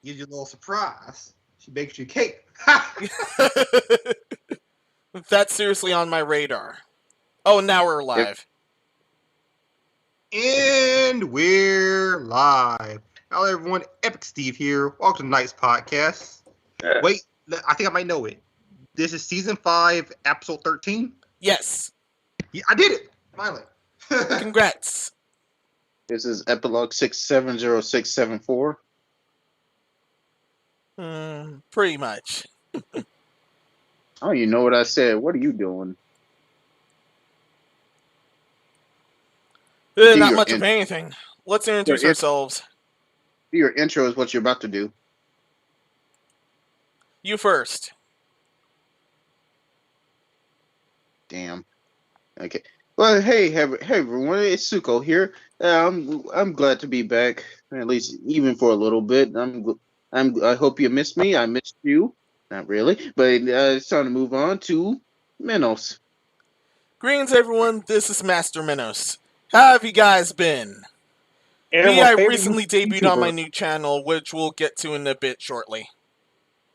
gives you a little surprise. She bakes you a cake. That's seriously on my radar. Oh, now we're live. And we're live. Hello, everyone. Epic Steve here. Welcome to tonight's podcast. Wait, I think I might know it. This is season 5, episode 13. Yes. Yeah, I did it. Finally. Congrats. This is epilogue 670674. Pretty much. Oh, you know what I said. What are you doing? Not much of anything. Let's introduce ourselves. Your intro is what you're about to do. You first. Damn. Okay. Well, hey everyone. It's Suko here. I'm glad to be back, at least even for a little bit. I hope you missed me. I missed you. Not really, but it's time to move on to Minos. Greetings, everyone. This is Master Minos. How have you guys been? I recently debuted on my new channel, which we'll get to in a bit shortly.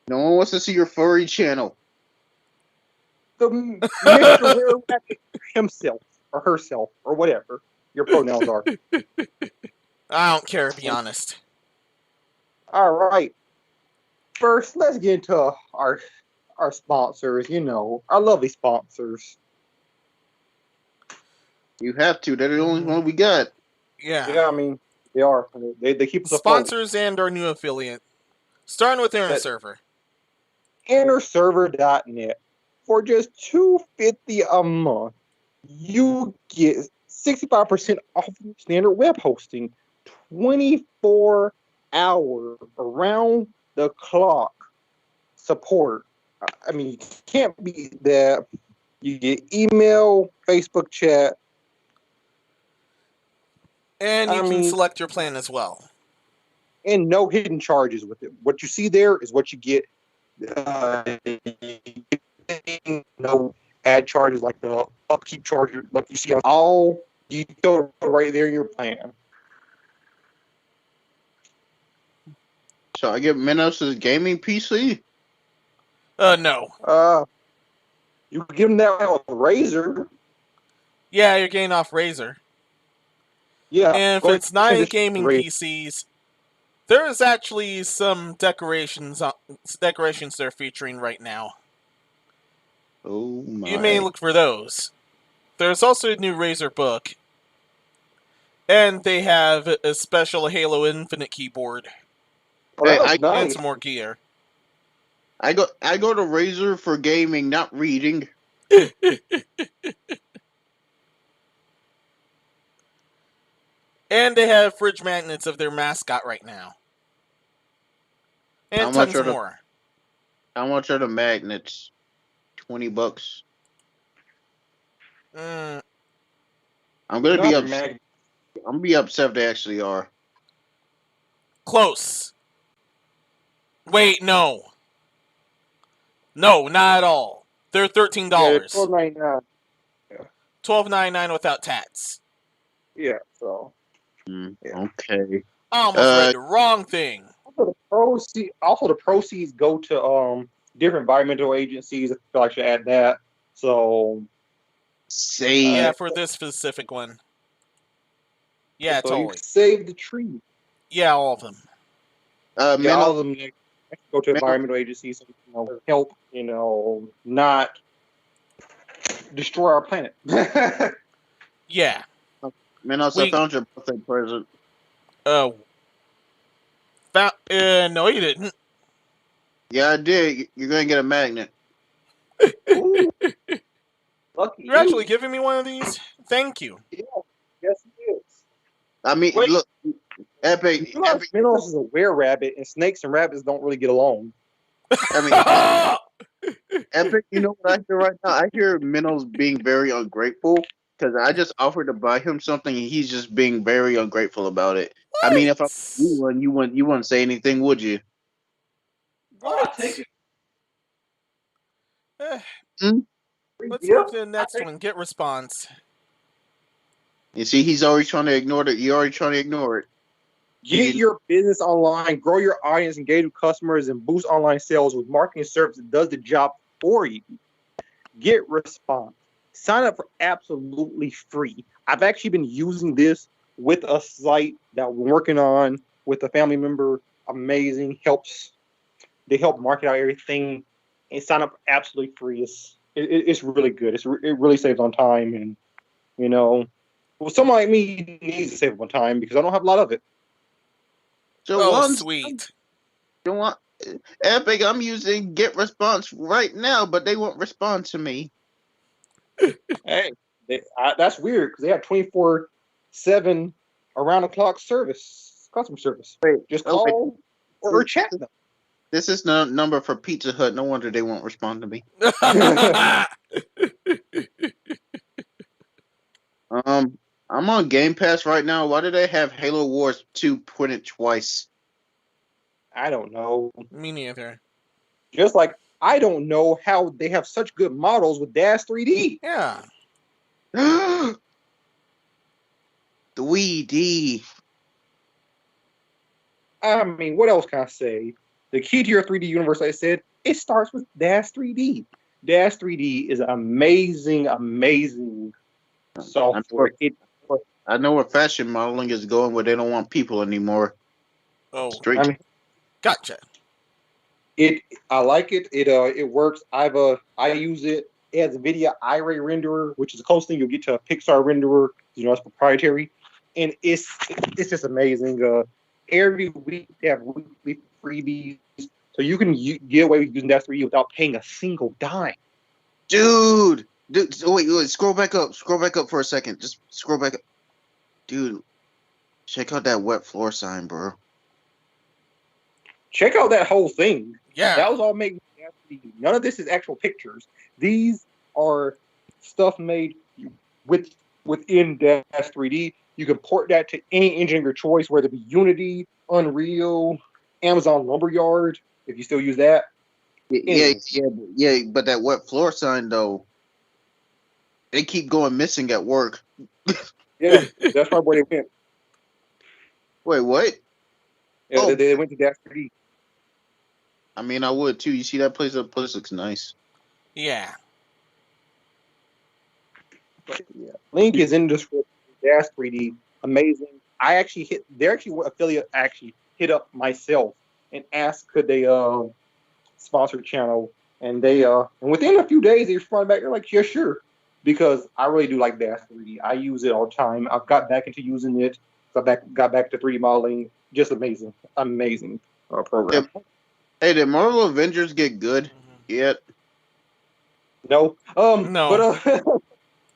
No one wants to see your furry channel. The Mr. Were-Rabbit himself, or herself, or whatever your pronouns are. I don't care, to be honest. Alright. First, let's get into our sponsors, our lovely sponsors. You have to. They're the only one we got. Yeah, I mean, they are. They keep us sponsors and our new affiliate. Starting with Inner Server. InnerServer.net. For just $2.50 a month, you get 65% off your standard web hosting, 24-hour around the clock support. I mean, you can't beat that. You get email, Facebook chat. And you can select your plan as well. And no hidden charges with it. What you see there is what you get. No ad charges like the upkeep charges, like you see on all. You throw it right there in your plan. So I get Minos' gaming PC? No. You can give them that on Razer. Yeah, you're getting off Razer. Yeah. And if it's not gaming PCs, there is actually some decorations they're featuring right now. Oh my. You may look for those. There's also a new Razer book. And they have a special Halo Infinite keyboard. Nice. And some more gear. I go to Razer for gaming, not reading. And they have fridge magnets of their mascot right now. And tons more. How much are the magnets? $20. I'm gonna be upset. I'm gonna be upset if they actually are. Close. Wait, no. No, not at all. They're $13. Yeah, $12.99. $12.99 without tats. Yeah, so. Okay. I almost read the wrong thing. Also, the proceeds go to different environmental agencies. I feel like I should add that. So. Yeah, for this specific one. Yeah, so totally. You save the tree. Yeah, all of them. All of them go to environmental agencies to help, not destroy our planet. Yeah. Minos, I found your birthday present. No, you didn't. Yeah, I did. You're gonna get a magnet. Lucky You're actually giving me one of these? Thank you. Yeah, yes, he is. I mean, look, Epic. Minos is a were-rabbit, and snakes and rabbits don't really get along. I mean, Epic, you know what I hear right now? I hear Minos being very ungrateful because I just offered to buy him something, and he's just being very ungrateful about it. What? I mean, if I you wouldn't say anything, would you? What? Let's move to the next one. Get response. You see, he's always trying to ignore it. You're already trying to ignore it. Get your business online, grow your audience, engage with customers, and boost online sales with marketing service that does the job for you. Get response. Sign up for absolutely free. I've actually been using this with a site that we're working on with a family member. Amazing. They help market out everything and sign up absolutely free. It's really good. It really saves on time. And, someone like me needs to save on time because I don't have a lot of it. So sweet. You want Epic? I'm using Get Response right now, but they won't respond to me. Hey, that's weird because they have 24/7 around the clock customer service. Just call or chat them. This is the number for Pizza Hut. No wonder they won't respond to me. I'm on Game Pass right now. Why do they have Halo Wars 2 printed twice? I don't know. Me neither. Just like I don't know how they have such good models with Dash 3D. Yeah. 3D. I mean, what else can I say? The key to your 3D universe, like I said, it starts with Dash 3D. Dash 3D is amazing software. I know where fashion modeling is going, where they don't want people anymore. Oh, gotcha. I like it. It works. I use it. It has a video iRay renderer, which is the closest thing you'll get to a Pixar renderer. It's proprietary, and it's just amazing. Every week they have weekly freebies, so you can get away with using Dash 3D without paying a single dime. Dude, wait, scroll back up for a second. Just scroll back up. Dude, check out that wet floor sign, bro. Check out that whole thing. Yeah. That was all made with Dash 3D. None of this is actual pictures. These are stuff made within Dash 3D. You can port that to any engine of your choice, whether it be Unity, Unreal, Amazon Lumberyard, if you still use that. Yeah, but that wet floor sign, though, they keep going missing at work. Yeah, that's probably where they went. Wait, what? Yeah, they went to Dash 3D. I mean, I would, too. You see that place? That place looks nice. Yeah. But, yeah. Link is in the description. Dash 3D, amazing. Their affiliate actually hit up myself and asked could they sponsor the channel, and they and within a few days they responded back. They're like, yeah, sure, because I really do like Dash 3D. I use it all the time. I've got back into using it. Got back to 3D modeling. Just amazing program. Hey, did Marvel Avengers get good yet? No. No.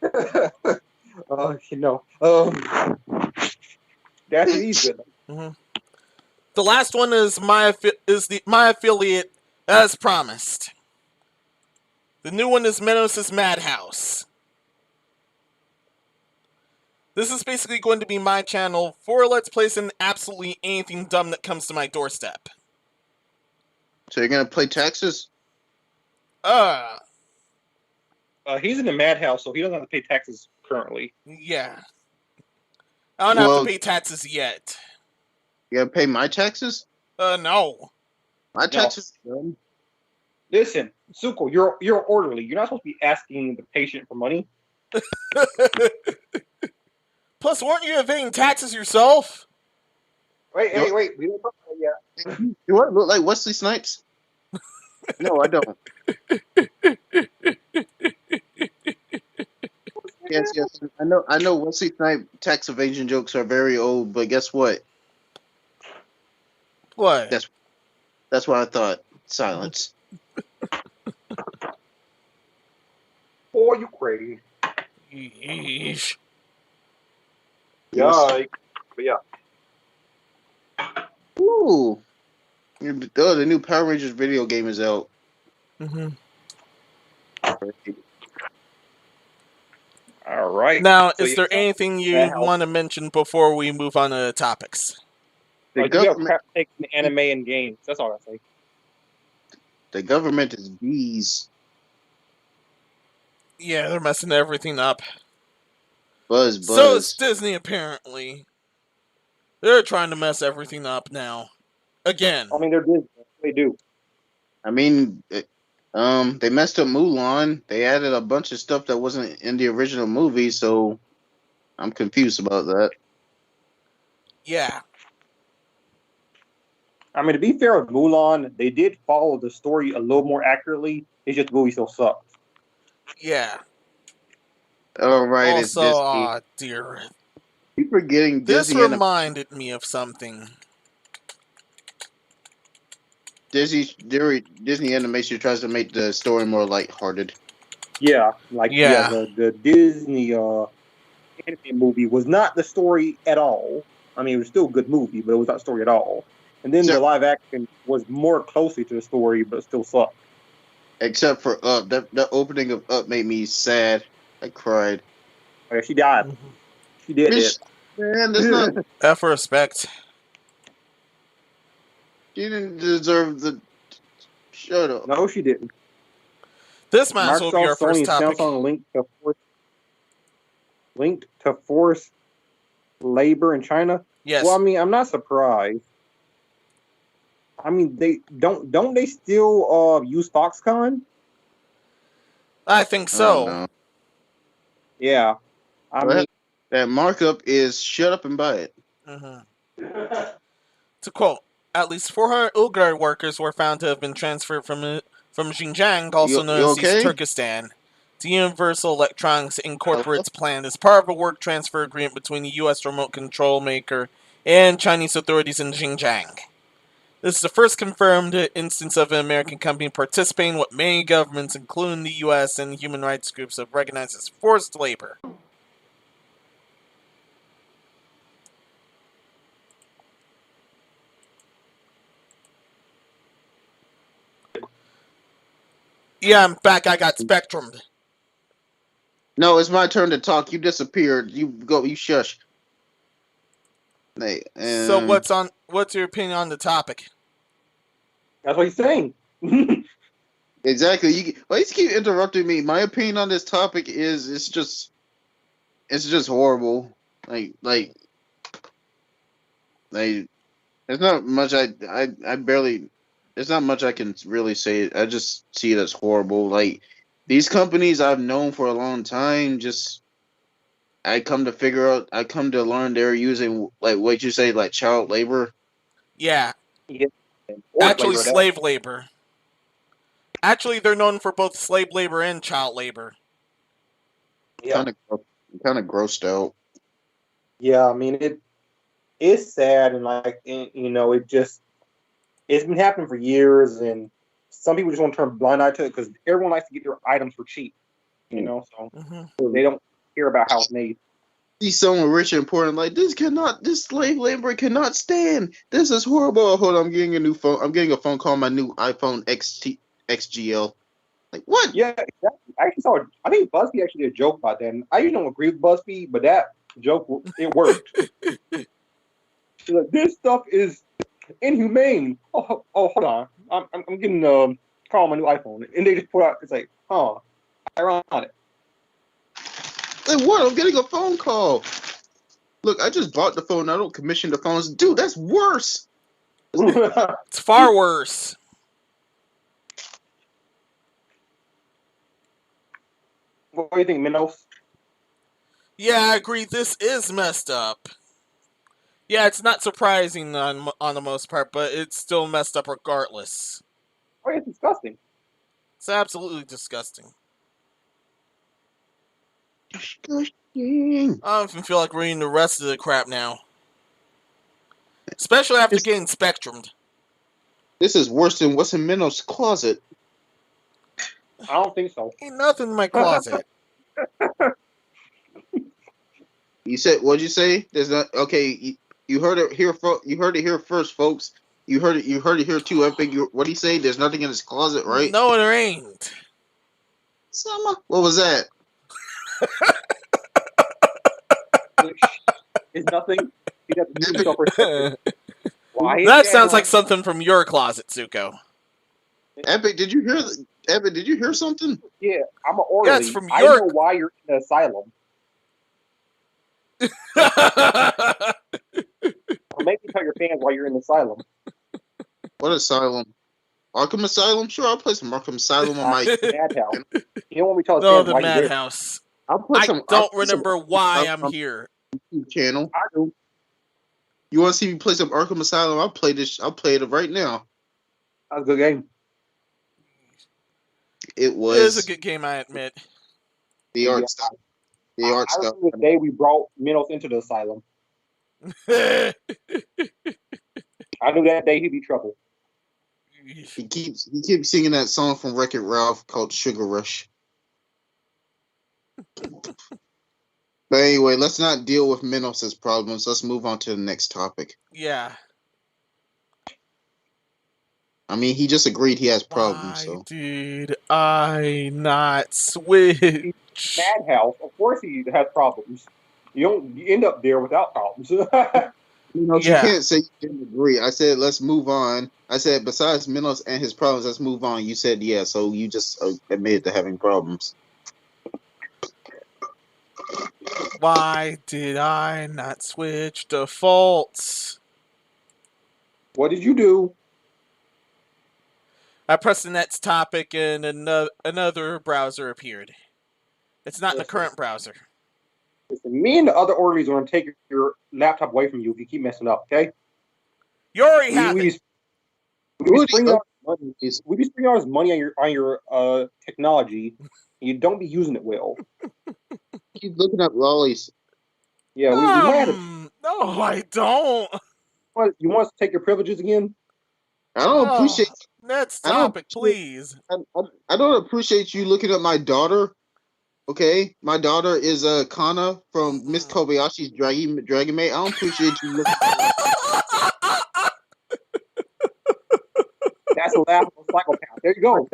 But Dash 3D is good. Mm-hmm. The last one is my affiliate as promised. The new one is Menos' Madhouse. This is basically going to be my channel for Let's Plays and absolutely anything dumb that comes to my doorstep. So you're gonna play taxes? He's in the madhouse, so he doesn't have to pay taxes currently. Yeah. I don't have to pay taxes yet. You gotta pay my taxes? No. My taxes? No. Listen, Suko, you're orderly. You're not supposed to be asking the patient for money. Plus, weren't you evading taxes yourself? Wait. We don't talk about that yet. Do I look like Wesley Snipes? No, I don't. Yes. I know Wesley Snipes tax evasion jokes are very old, but guess what? What? That's what I thought. Silence. Boy, you crazy. Yeesh. Yeah. But yeah. Ooh. The new Power Rangers video game is out. Mm-hmm. All right. Now, is there anything you want to mention before we move on to the topics? The government taking anime and games. That's all I say. The government is bees. Yeah, they're messing everything up. Buzz. So is Disney, apparently. They're trying to mess everything up now. Again. I mean, they're Disney. They do. I mean, they messed up Mulan. They added a bunch of stuff that wasn't in the original movie, so I'm confused about that. Yeah. I mean, to be fair with Mulan, they did follow the story a little more accurately. It's just the movie still sucks. Yeah. All right, Also, it's Disney. aw, dear. Keep forgetting This Disney. reminded me of something. Disney Animation tries to make the story more lighthearted. Yeah, the Disney animated movie was not the story at all. I mean, it was still a good movie, but it was not the story at all. And then the live action was more closely to the story, but it still sucked. Except for Up. The opening of Up made me sad. I cried. Oh, yeah, she died. Mm-hmm. She did it. Man, that's not... F for respect. She didn't deserve the... Shut up. No, she didn't. This might as well be our first topic. Samsung linked to forced labor in China. Yes. Well, I mean, I'm not surprised. I mean, they don't they still use Foxconn? I think so. No. Yeah. I mean, that markup is shut up and buy it. Mm-hmm. To quote, at least 400 Uyghur workers were found to have been transferred from Xinjiang, also known as East Turkestan, to Universal Electronics Incorporate's plan as part of a work transfer agreement between the U.S. remote control maker and Chinese authorities in Xinjiang. This is the first confirmed instance of an American company participating in what many governments, including the U.S. and human rights groups, have recognized as forced labor. Yeah, I'm back. I got spectrumed. No, it's my turn to talk. You disappeared. You shush. So what's your opinion on the topic? That's what he's saying. Exactly. Why you keep interrupting me? My opinion on this topic is it's just horrible. Like there's not much there's not much I can really say. I just see it as horrible. Like these companies I've known for a long time, I come to learn they're using, like what you say, like child labor. Yeah. Actually, slave labor. Actually, they're known for both slave labor and child labor. Yeah. Kind of grossed out. Yeah, I mean it's sad and it's been happening for years, and some people just want to turn a blind eye to it because everyone likes to get their items for cheap, so they don't care about how it's made. See someone rich and important like this slave labor cannot stand. This is horrible. Hold on, I'm getting a new phone. I'm getting a phone call on my new iPhone XGL. Like what? Yeah, exactly. I think BuzzFeed actually did a joke about that. And I usually don't agree with BuzzFeed, but that joke, it worked. She's like, this stuff is inhumane. Oh, hold on. I'm getting a call on my new iPhone, and they just put out. It's like, ironic. Like what? I'm getting a phone call. Look, I just bought the phone. I don't commission the phones. Dude, that's worse. It's far worse. What do you think, Minos? Yeah, I agree. This is messed up. Yeah, it's not surprising on the most part, but it's still messed up regardless. Oh, it's disgusting. It's absolutely disgusting. Disgusting. I don't even feel like reading the rest of the crap now. Especially after getting spectrumed. This is worse than what's in Minos' closet. I don't think so. Ain't nothing in my closet. You said, what'd you say? There's not, okay, you heard it here. You heard it here first, folks. You heard it here too. What do you say? There's nothing in his closet, right? No, there ain't. Summer. What was that? It's nothing. That sounds like something from your closet, Zuko. Epic, did you hear something? Yeah, I'm an orderly. Yeah, it's from I know why you're in the asylum. maybe tell your fans why you're in the asylum. What asylum? Arkham Asylum? Sure, I'll play some Arkham Asylum on my Madhouse. You don't want me to tell his No, fans the why you're there. Madhouse. I don't remember why I'm here. Channel. I do. You want to see me play some Arkham Asylum? I'll play this. I'll play it right now. That was a good game. It was. It is a good game, I admit. The art stuff. The art I stuff. remember the day we brought Minos into the asylum. I knew that day he'd be trouble. He keeps singing that song from Wreck-It Ralph called Sugar Rush. But anyway, let's not deal with Minos' problems. Let's move on to the next topic. Yeah. I mean, he just agreed he has problems. Why so did I not switch? Madhouse, of course he has problems. You end up there without problems. You can't say you didn't agree. I said, let's move on. I said, besides Minos and his problems, let's move on. You said, yeah, so you just admitted to having problems. Why did I not switch defaults? What did you do? I pressed the next topic and another browser appeared. It's not in the current browser. Listen, me and the other orderlies are going to take your laptop away from you if you keep messing up, okay? You already have it. We be spending all this money on your technology, and you don't be using it well. Keep looking up lollies. Yeah, we might have. No, I don't. You want us to take your privileges again? I don't appreciate. Next topic, please. I don't appreciate you looking up my daughter. Okay, my daughter is Kana from Miss Kobayashi's Dragon Maid. I don't appreciate you looking. That's a laughable psychopath. There you go.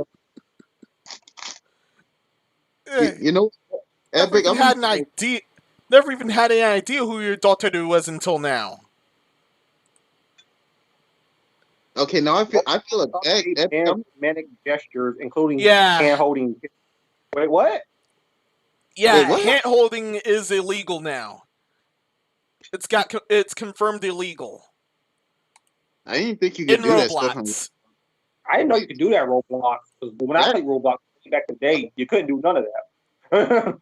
You know, Epic. Never even had an idea who your daughter was until now. Okay, now I feel like manic gestures, including hand holding. Wait, what? Yeah, hand holding is illegal now. It's confirmed illegal. I didn't think you could do Roblox. That stuff. I didn't know you could do that Roblox. When I played Roblox back in the day, you couldn't do none of that.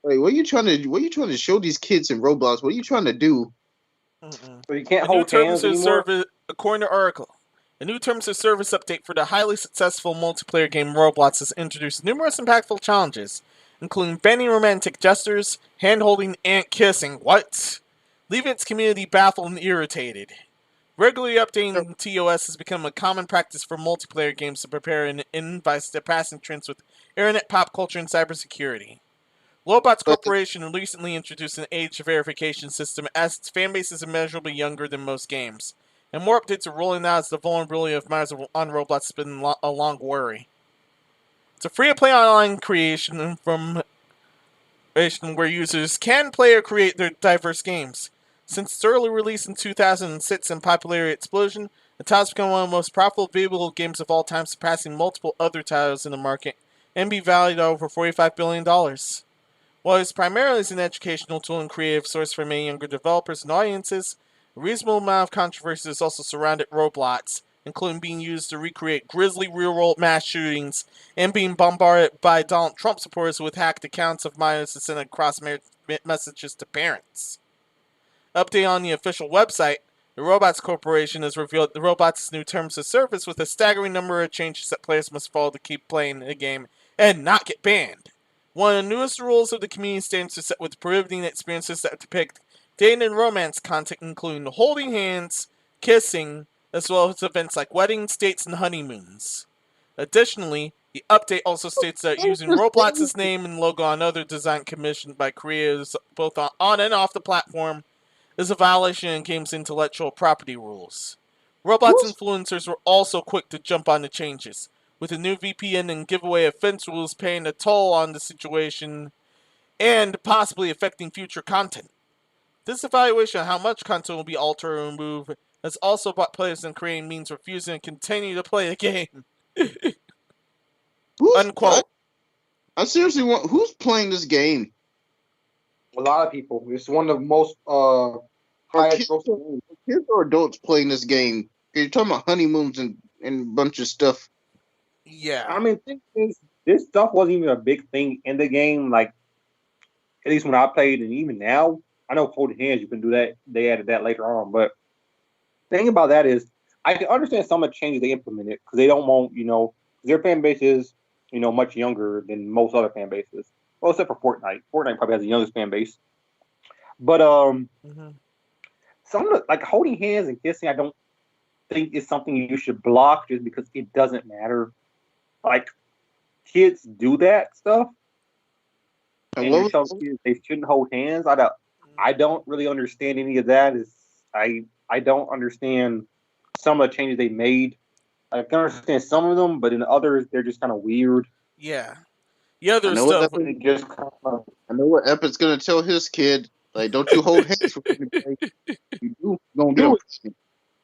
Wait, what are you trying to show these kids in Roblox? What are you trying to do? So you can't hold hands anymore? According to Oracle, a new terms of service update for the highly successful multiplayer game Roblox has introduced numerous impactful challenges, including banning romantic gestures, hand-holding, and kissing. What? Leaving its community baffled and irritated. Regularly updating TOS has become a common practice for multiplayer games to prepare and invite the passing trends with internet pop culture and cybersecurity. Lobots Corporation recently introduced an age verification system as its fanbase is immeasurably younger than most games, and more updates are rolling out as the vulnerability of minors on Roblox has been a long worry. It's a free-to-play online creation where users can play or create their diverse games. Since its early release in 2006 and popularity explosion, the title has become one of the most profitable video games of all time, surpassing multiple other titles in the market and be valued at over $45 billion. While it's primarily an educational tool and creative source for many younger developers and audiences, a reasonable amount of controversy has also surrounded Roblox, including being used to recreate grisly real-world mass shootings and being bombarded by Donald Trump supporters with hacked accounts of minors to send cross messages to parents. Update on the official website, the Robots Corporation has revealed the Robots' new terms of service with a staggering number of changes that players must follow to keep playing the game and not get banned. One of the newest rules of the community standards is set with prohibiting experiences that depict dating and romance content, including holding hands, kissing, as well as events like weddings, dates, and honeymoons. Additionally, the update also states that using Roblox's name and logo on other design commissioned by creators both on and off the platform is a violation of game's intellectual property rules. Roblox influencers were also quick to jump on the changes, with the new VPN and giveaway offense rules paying a toll on the situation and possibly affecting future content. This evaluation of how much content will be altered or removed has also brought players and creating means refusing to continue to play the game. Unquote. I seriously want... Who's playing this game? A lot of people. It's one of the most kids or adults playing this game? You're talking about honeymoons and a bunch of stuff. Yeah. I mean, this stuff wasn't even a big thing in the game. Like, at least when I played, and even now, I know holding hands, you can do that. They added that later on. But the thing about that is, I can understand some of the changes they implemented because they don't want, their fan base is, much younger than most other fan bases. Well, except for Fortnite. Fortnite probably has the youngest fan base. But some of the, like holding hands and kissing, I don't think is something you should block just because it doesn't matter. Like kids do that stuff, and you tell kids they shouldn't hold hands. I don't really understand any of that. I don't understand some of the changes they made. I can understand some of them, but in others they're just kind of weird. Yeah. The other stuff. I know what Epic's gonna tell his kid. Like, don't you hold hands with anybody. You do, don't do it.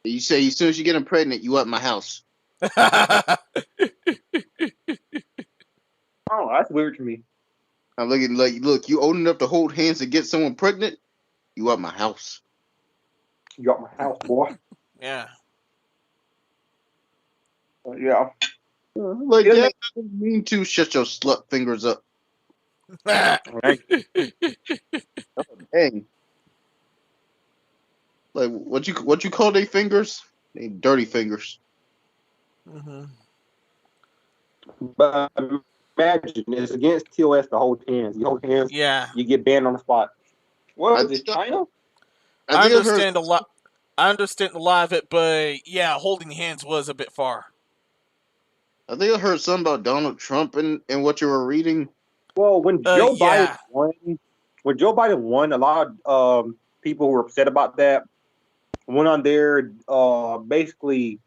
You say as soon as you get him pregnant, you at my house. Oh, that's weird to me. I'm looking like, look, you old enough to hold hands to get someone pregnant? You at my house. You at my house, boy. Yeah. Yeah. Like, yeah, I didn't mean to shut your slut fingers up. Right. Dang. Like, what you call they fingers? They dirty fingers. Mm-hmm. But imagine it's against TOS to hold hands. You hold hands, you get banned on the spot. What is it, China? I understand a lot. I understand a lot of it, but yeah, holding hands was a bit far. I think I heard something about Donald Trump and what you were reading. Well, when Joe Biden won, a lot of people who were upset about that went on there, basically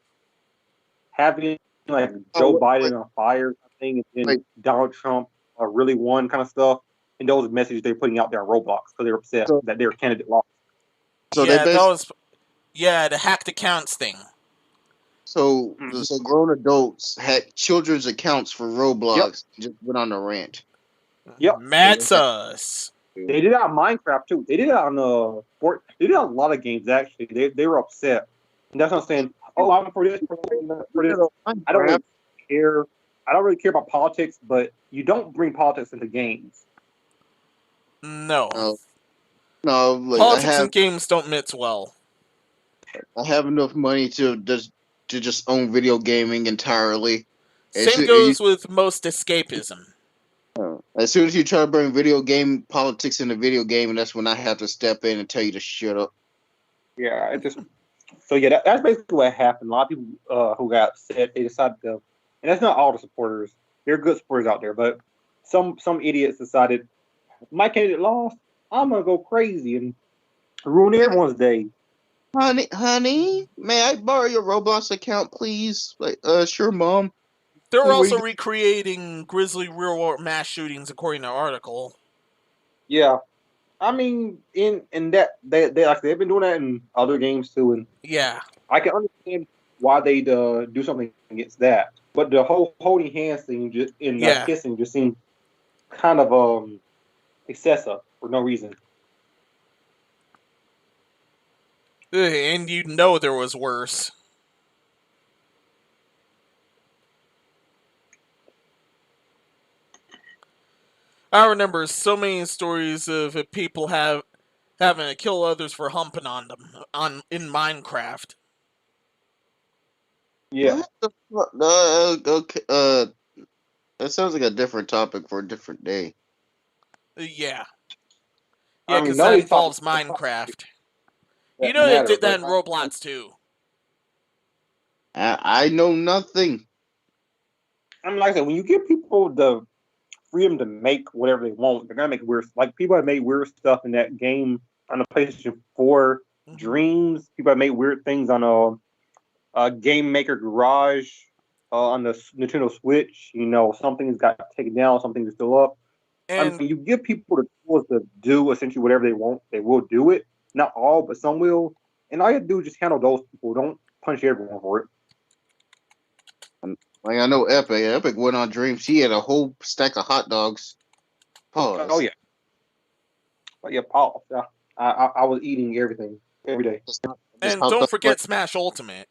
having like Joe Biden on fire, I think, and then Donald Trump really won kind of stuff. And those messages they're putting out there on Roblox because they're upset that their candidate lost. So yeah, that was the hacked accounts thing. So grown adults had children's accounts for Roblox. Just went on a rant. Yep, mad sus. They did it on Minecraft too. They did it on They did it on a lot of games actually. They were upset, and that's what I'm saying. Oh, I'm for this. I don't really care. I don't really care about politics, but you don't bring politics into games. No. Like, politics and games don't mix well. I have enough money to just own video gaming entirely. Same goes with most escapism. As soon as you try to bring video game politics into video game, and that's when I have to step in and tell you to shut up. Yeah, that's basically what happened. A lot of people who got upset, they decided to, and that's not all the supporters. There are good supporters out there, but some idiots decided, my candidate lost, I'm gonna go crazy and ruin everyone's day. Honey, may I borrow your Roblox account, please? Like, sure, Mom. They're also recreating grisly real-world mass shootings, according to the article. Yeah, I mean, in that they've been doing that in other games too, and I can understand why they do something against that. But the whole holding hands thing, just kissing, just seemed kind of excessive for no reason. And there was worse. I remember so many stories of people having to kill others for humping on them in Minecraft. Yeah. Okay. That sounds like a different topic for a different day. Yeah. Yeah, because that involves Minecraft. They did that in Roblox too. I know nothing. I mean, like I said, when you give people the freedom to make whatever they want, they're gonna make weird. Like people have made weird stuff in that game on the PlayStation 4 Dreams. People have made weird things on a Game Maker Garage on the Nintendo Switch. Some things got taken down, some things are still up. And you give people the tools to do essentially whatever they want, they will do it. Not all, but some will. And all you have to do is just handle those people. Don't punish everyone for it. Like, I know Epic. Epic went on Dreams. She had a whole stack of hot dogs. Pause. Oh, yeah. But yeah, pause. Yeah. I was eating everything. every day. And don't forget Smash Ultimate.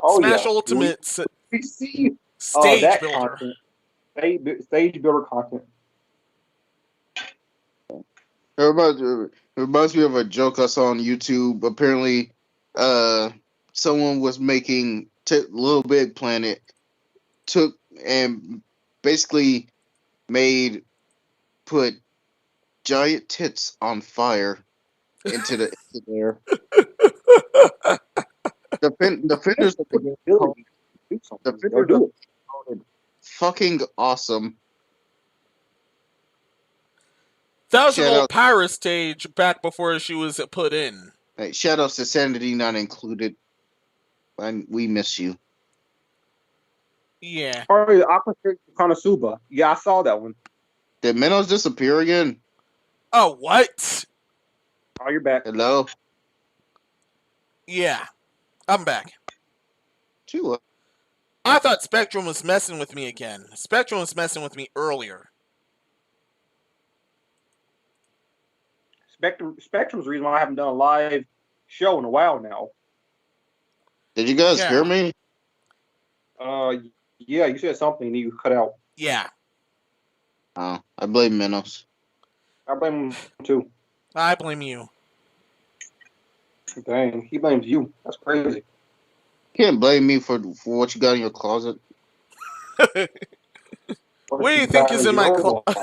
Oh, Smash yeah. Ultimate's We see stage that builder. Content. Stage builder content. It reminds me of a joke I saw on YouTube. Apparently, someone was making Little Big Planet, took and basically put giant tits on fire into the air. The fenders of the game fucking awesome. That was an old Pyra stage back before she was put in. Hey, shout outs to Sanity Not Included. We miss you. Yeah. Oh, yeah, Aqua Konosuba. Yeah, I saw that one. Did Minnows disappear again? Oh, what? Oh, you're back. Hello? Yeah. I'm back. Chula. I thought Spectrum was messing with me again. Spectrum was messing with me earlier. Spectrum's the reason why I haven't done a live show in a while now. Did you guys hear me? Yeah, you said something and you cut out. Yeah. Oh, I blame Minnows. I blame him too. I blame you. Dang, he blames you. That's crazy. You can't blame me for what you got in your closet. What do you think is in my closet?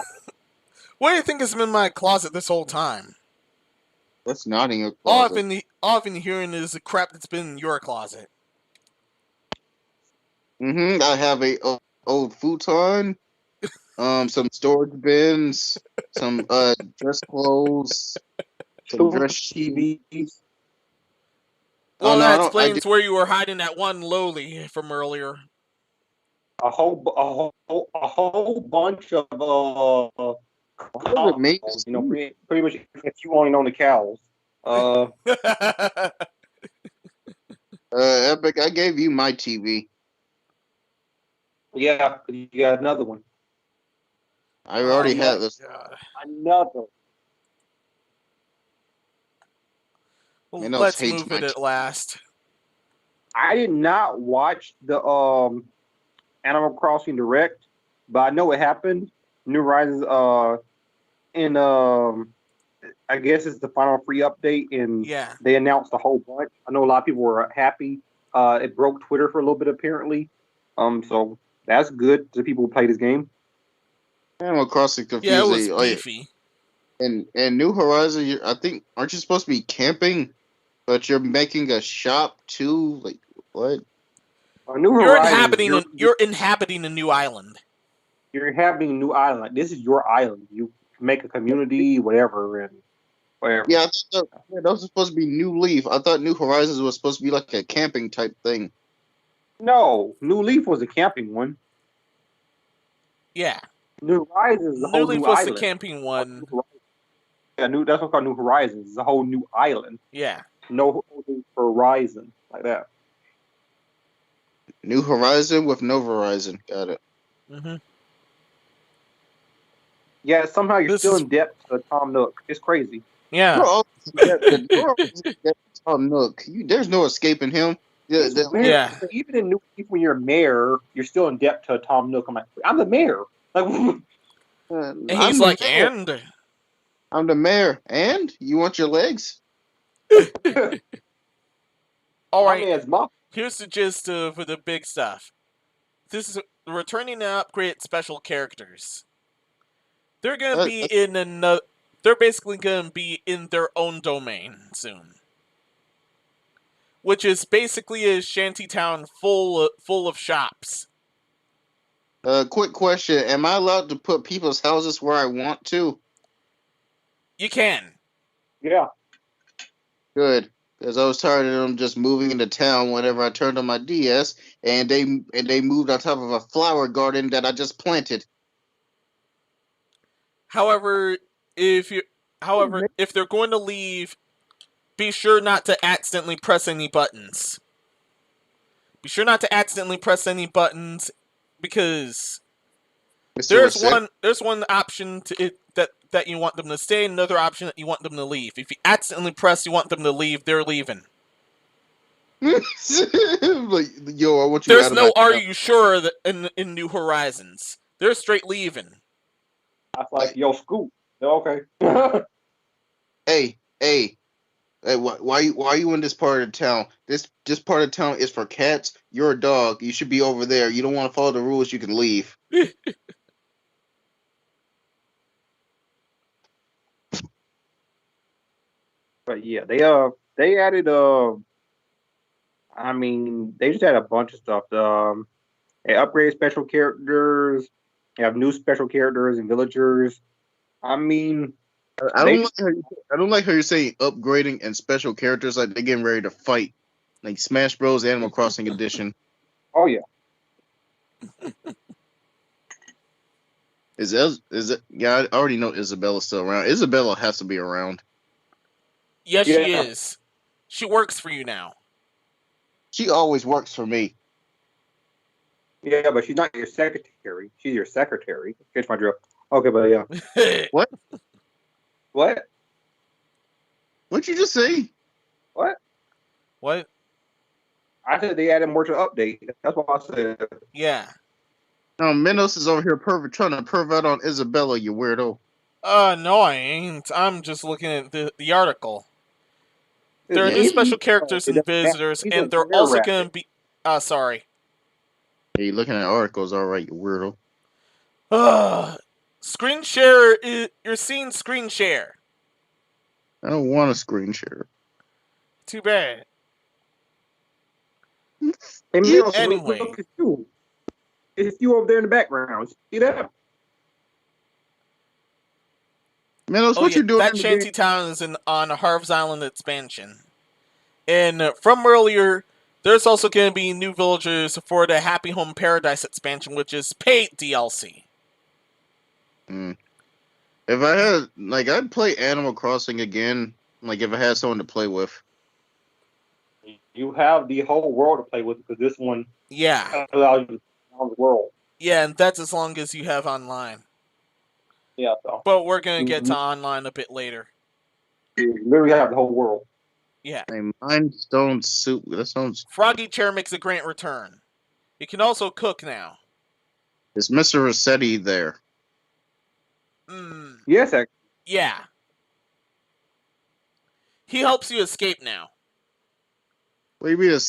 What do you think is in my closet this whole time? That's not in your closet. All I've been hearing is the crap that's been in your closet. I have a old futon, some storage bins, some dress clothes, some dress TVs. Well, that explains where you were hiding that one lowly from earlier. A whole bunch of cows, you know, pretty much if you only know the cows. Epic, I gave you my TV. Yeah, you got another one. I already had this. Another. Well, let's move it at last. I did not watch the Animal Crossing Direct, but I know what happened. New Horizons in I guess it's the final free update, and they announced a whole bunch. I know a lot of people were happy. It broke Twitter for a little bit apparently. So that's good to people who play this game. Animal Crossing confusing. Yeah, it was beefy. And New Horizons, I think, aren't you supposed to be camping? But you're making a shop too? Like, what? You're inhabiting a new island. You're inhabiting a new island. This is your island. You make a community, whatever, and whatever. Yeah, that was supposed to be New Leaf. I thought New Horizons was supposed to be like a camping type thing. No, New Leaf was a camping one. Yeah. New Horizons is a whole new island. New Leaf was the camping one. Yeah, that's what's called New Horizons. It's a whole new island. Yeah. No horizon like that. New Horizon with no Verizon. Got it. Mm-hmm. Yeah, somehow you're still in debt to Tom Nook. It's crazy. Yeah. Tom Nook. There's no escaping him. Yeah. Even in New Leaf, when you're mayor, you're still in debt to Tom Nook. I'm like, I'm the mayor. Like, and he's like, and I'm the mayor. And you want your legs? All right. Here's the gist for the big stuff. This is returning to upgrade special characters. They're gonna be they're basically gonna be in their own domain soon, which is basically a shantytown full of shops. Quick question: am I allowed to put people's houses where I want to? You can. Yeah. Good, because I was tired of them just moving into town whenever I turned on my DS, and they moved on top of a flower garden that I just planted. However, if they're going to leave, be sure not to accidentally press any buttons. Be sure not to accidentally press any buttons, because there's one option to it. that you want them to stay, another option that you want them to leave. If you accidentally press you want them to leave, they're leaving. Like, yo, I want you There's out of no my "Are town. you sure?" that in New Horizons. They're straight leaving. I was like, yo, Scoot. Okay. Hey, why are you in this part of town? This part of town is for cats. You're a dog. You should be over there. You don't want to follow the rules. You can leave. But yeah, they added I mean, they just had a bunch of stuff. They upgraded special characters. They have new special characters and villagers. I mean, I don't like how you're saying upgrading and special characters like they're getting ready to fight, like Smash Bros. Animal Crossing Edition. Oh yeah. Is it? Yeah, I already know Isabella's still around. Isabella has to be around. Yes, yeah. She is. She works for you now. She always works for me. Yeah, but she's not your secretary. She's your secretary. Catch my drift. Okay, but yeah. What? What? What'd you just say? What? What? I said they added more to the update. That's what I said. Yeah. No, Minos is over here trying to pervert on Isabella, you weirdo. No, I ain't. I'm just looking at the article. There are new special characters and visitors, and they're also going to be... sorry. Hey, you're looking at articles, alright, you weirdo. Screen share, you're seeing screen share. I don't want a screen share. Too bad. Anyway. Look at you. It's you over there in the background. See that? Minos, what you doing? That shanty town is on Harv's Island expansion. And from earlier, there's also going to be new villagers for the Happy Home Paradise expansion, which is paid DLC. If I had, I'd play Animal Crossing again, if I had someone to play with. You have the whole world to play with because this one allows you to on the world. Yeah, and that's as long as you have online. Yeah, so. But we're going to get to online a bit later. You literally have the whole world. Yeah. A Mindstone soup. That sounds... Froggy Chair makes a great return. He can also cook now. Is Mr. Rossetti there? Yes, actually. Yeah. He helps you escape now. What do you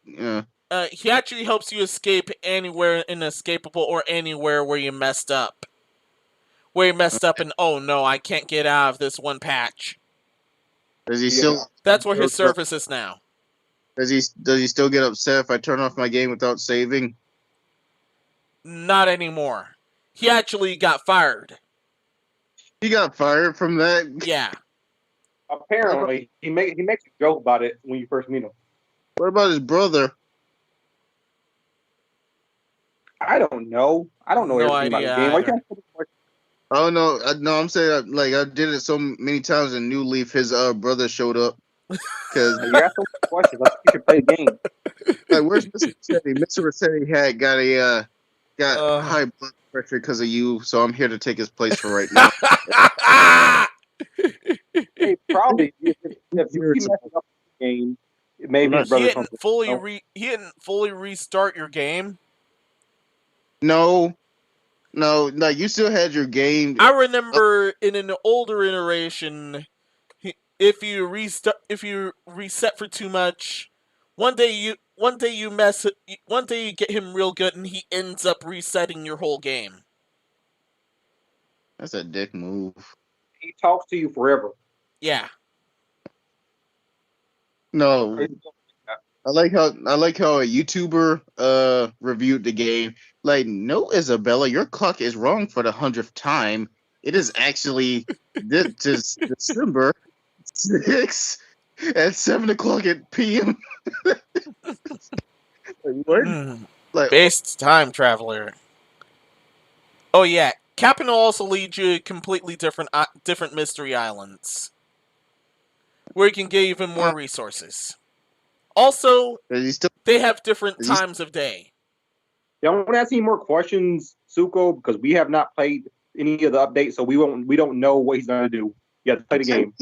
mean? He actually helps you escape anywhere inescapable or anywhere where you messed up. Where you messed up and, oh no, I can't get out of this one patch. Does he still... That's where his service is now. Does he still get upset if I turn off my game without saving? Not anymore. He actually got fired. He got fired from that? Yeah. Apparently. He makes a joke about it when you first meet him. What about his brother? I don't know. I don't know everything about the game. Why can't Oh no, I'm saying I did it so many times in New Leaf, his brother showed up. Because you asked so many questions, like you should play the game. Where's Mr. Rossetti? Mr. Rossetti got high blood pressure because of you, so I'm here to take his place for right now. Hey, probably if you keep messing up the game, maybe his brother. He didn't fully restart your game. No, you still had your game. I remember in an older iteration, if you reset for too much, one day you get him real good, and he ends up resetting your whole game. That's a dick move. He talks to you forever. Yeah. No. I like how a YouTuber reviewed the game. No, Isabella, your clock is wrong for the 100th time. It is actually this December 6 at 7:00 p.m. What? Based time traveler. Oh yeah, Captain will also lead you to completely different mystery islands, where you can get even more resources. Also, they have different times of day. Don't ask any more questions, Suko, because we have not played any of the updates, so we don't know what he's gonna do. You have to play the game.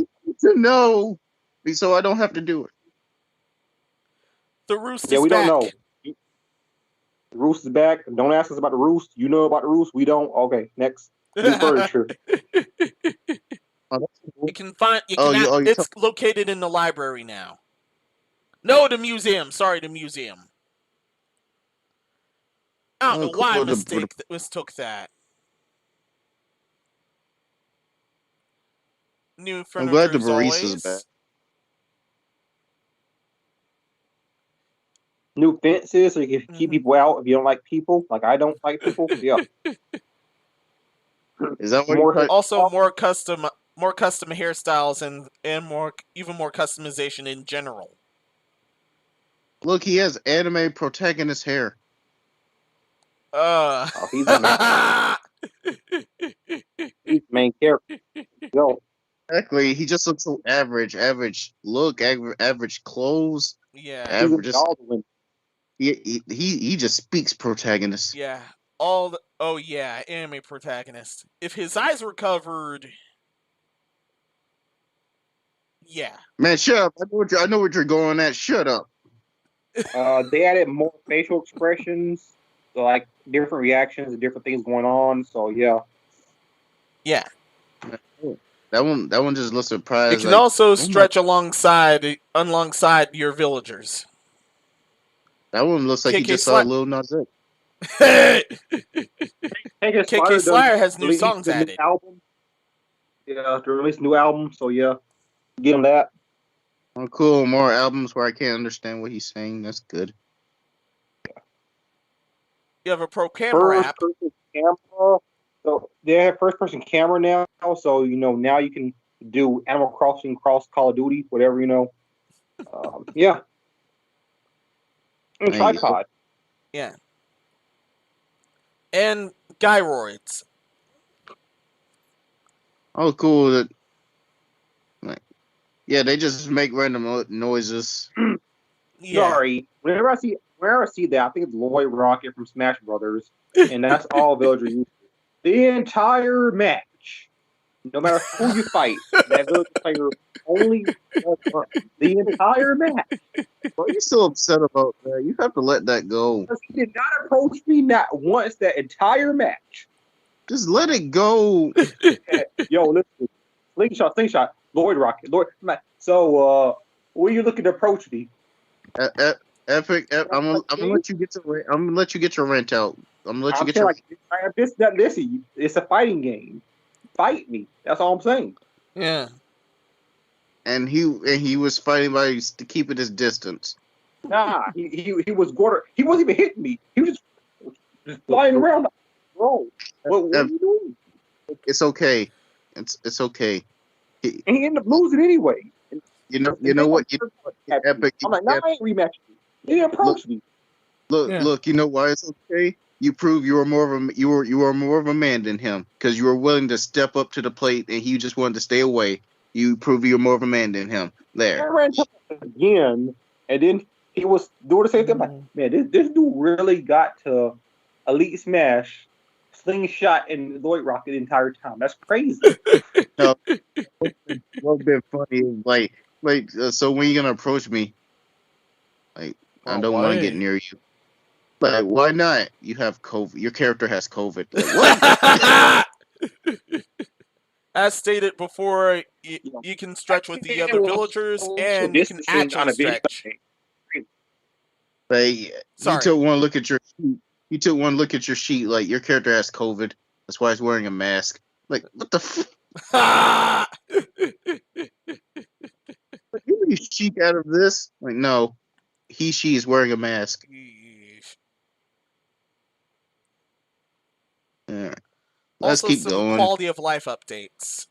To know, so I don't have to do it. The Roost Yeah, is we back. don't know. The Roost is back. Don't ask us about the Roost. You know about the Roost. We don't. Okay, next. New furniture. You can find. It's located in the library now. No, the museum. Sorry, the museum. I don't know why I mistook that. New furniture. I'm glad the barista's back. New fences so you can keep people out if you don't like people. Like I don't like people. Yeah. Is that more custom hairstyles and even more customization in general. Look, he has anime protagonist hair. He's he's main character. Yo. Exactly. He just looks so average look, average clothes. Yeah. Average. He just speaks protagonist. Yeah. Anime protagonist. If his eyes were covered, yeah. Man, shut up! I know what you're going at. Shut up. They added more facial expressions, so like different reactions and different things going on. So yeah. Yeah. That one just looks surprised. It can also stretch alongside your villagers. That one looks like he just saw Lil Nas X. KK Slayer has new songs added. Album. Yeah, to release a new album. So yeah, get him that. Oh, cool. More albums where I can't understand what he's saying. That's good. You have a pro camera app. Camera. So they have first-person camera now. So now you can do Animal Crossing cross Call of Duty, whatever Yeah. And tripod. Yeah. And gyroids. Oh, cool. Yeah, they just make random noises. Yeah. Sorry. Whenever I see that, I think it's Lloyd Rocket from Smash Brothers, and that's all villager uses. The entire match, no matter who you fight, that villager player only the entire match. Why are you so upset about that? You have to let that go. He did not approach me not once that entire match. Just let it go. Yo, listen. Slingshot. Lloyd Rocket. So, where you looking to approach me? Epic. I'm gonna let you get your rant out. I'm gonna let you get your. Listen, it's a fighting game. Fight me. That's all I'm saying. Yeah. And he was fighting to keep at his distance. Nah, he was he wasn't even hitting me. He was just flying around. Bro, what are you doing? It's okay. It's okay. And he ended up losing anyway. You know what? Epic. I'm like, I ain't rematching you. He didn't approach me. Look. You know why it's okay? You prove you were more of a man than him because you were willing to step up to the plate and he just wanted to stay away. You prove you're more of a man than him. There. I ran again, and then he was doing the same thing. I'm like, man, this dude really got to Elite Smash, Slingshot, and Lloyd Rocket the entire time. That's crazy. No, what's been funny is so when you gonna approach me? Like, I don't want to get near you. Like, why not? You have COVID. Your character has COVID. Like, what? As stated before, you can stretch with the other villagers, and you can actually stretch. Like, you took one look at your sheet. You took one look at your sheet. Like, your character has COVID. That's why he's wearing a mask. Like, what the You really cheek out of this? Like, no. She is wearing a mask. Yeah. Let's keep going. Quality of life updates.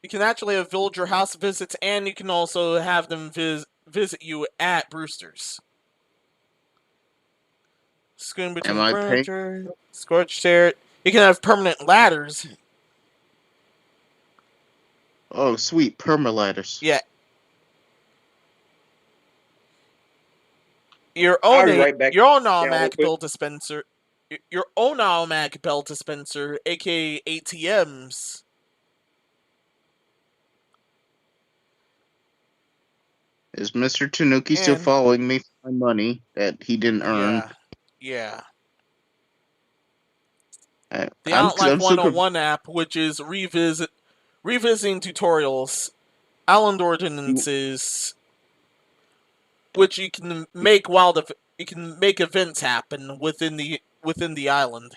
You can actually have villager house visits, and you can also have them visit you at Brewster's. Screen between furniture, scorched air. You can have permanent ladders. Oh, sweet perma-ladders. Yeah. Your own automatic bill dispenser. your own automatic bell dispenser, aka ATMs. Is Mr. Tanuki still following me for my money that he didn't earn? Yeah. The I'm Outlife 101 app, which is revisiting tutorials, island ordinances, which you can make you can make events happen within the island.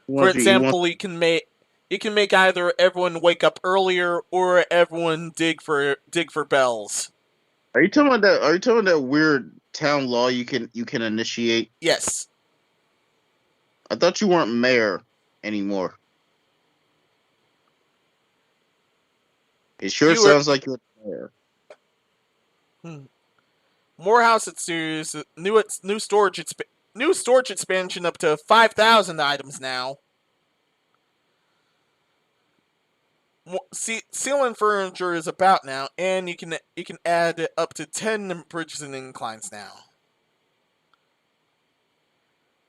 For example, you can make either everyone wake up earlier or everyone dig for bells. Are you talking about that weird town law you can initiate? Yes. I thought you weren't mayor anymore. It sure sounds like you're mayor. Morehouse series new storage expansion up to 5,000 items now. Ceiling furniture is about now, and you can add up to 10 bridges and inclines now.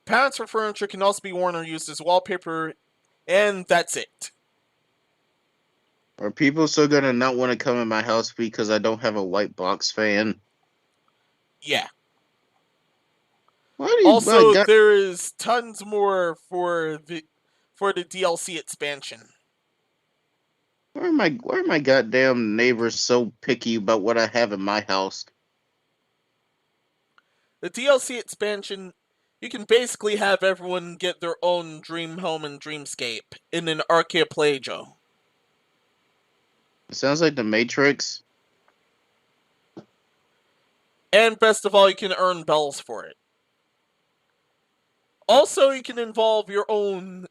Patterns for furniture can also be worn or used as wallpaper, and that's it. Are people still gonna not want to come in my house because I don't have a white box fan? Yeah. Also, there is tons more for the DLC expansion. Why are my goddamn neighbors so picky about what I have in my house? The DLC expansion, you can basically have everyone get their own dream home and dreamscape in an archipelago. It sounds like the Matrix. And best of all, you can earn bells for it. Also, you can involve your own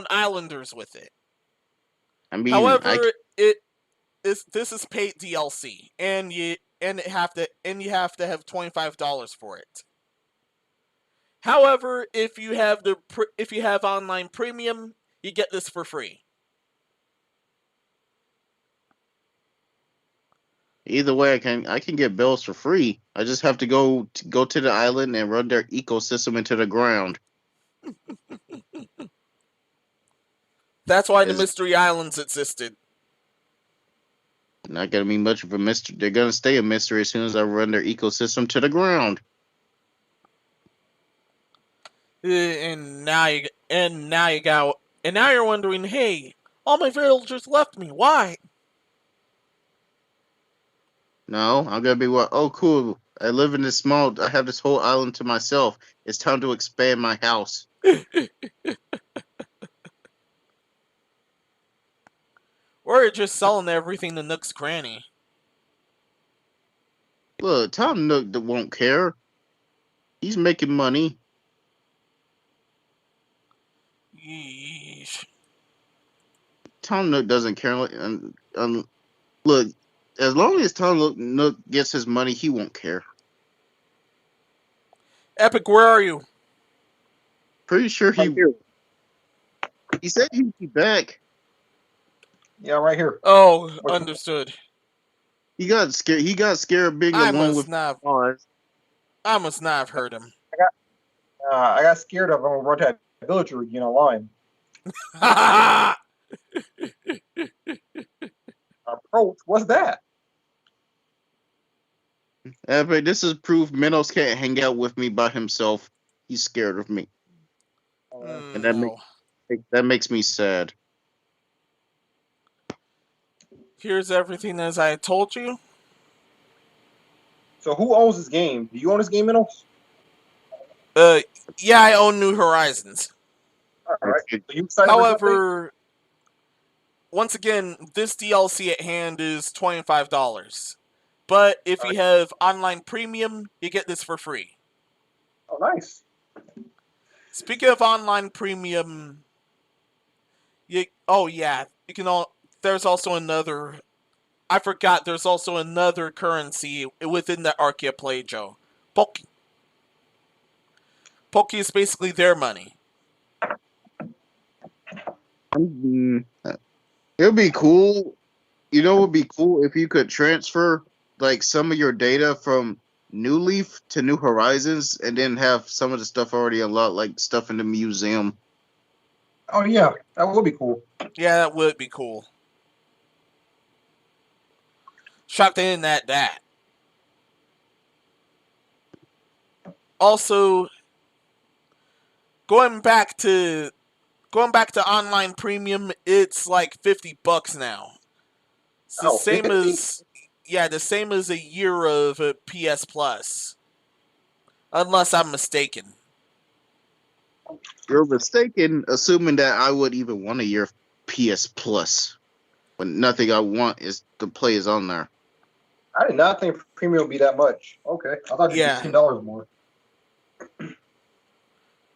islanders with it. I mean, however, this is paid DLC, and you have to have $25 for it. However, if you have online premium, you get this for free. Either way, I can get bells for free. I just have to go to the island and run their ecosystem into the ground. That's why the Mystery Islands existed. Not gonna be much of a mystery. They're gonna stay a mystery as soon as I run their ecosystem to the ground. And now you're wondering, hey, all my villagers left me. Why? No, I'm gonna be what? Oh, cool. I live in this small. I have this whole island to myself. It's time to expand my house. Or you're just selling everything to Nook's granny. Look, Tom Nook won't care. He's making money. Yeesh. Tom Nook doesn't care. Look, as long as Tom Nook gets his money, he won't care. Epic, where are you? Pretty sure he said he'd be back. Yeah, right here. Oh, understood. He got scared. He got scared being alone with Oz. I must not have heard him. I got scared of him when we brought that villager again online. Approach? What's that? But this is proof Minos can't hang out with me by himself. He's scared of me. And that makes me sad. Here's everything as I told you. So who owns this game? Do you own this game, Minos? Yeah, I own New Horizons. All right. So you excited? However, once again, this DLC at hand is $25. But if you have online premium, you get this for free. Oh, nice. Speaking of online premium, you can there's also another. I forgot. There's also another currency within the archipelago. Poke is basically their money. It would be cool. You know, it would be cool if you could transfer like some of your data from New Leaf to New Horizons, and then have some of the stuff already unlocked, like stuff in the museum. Oh yeah, that would be cool. Yeah, that would be cool. Shocked they didn't add that. Also, going back to online premium, it's like $50 now. It's the same 50? as a year of PS Plus, unless I'm mistaken. You're mistaken, assuming that I would even want a year of PS Plus, when nothing I want is to play is on there. I did not think premium would be that much. Okay, I thought it'd be $10 more.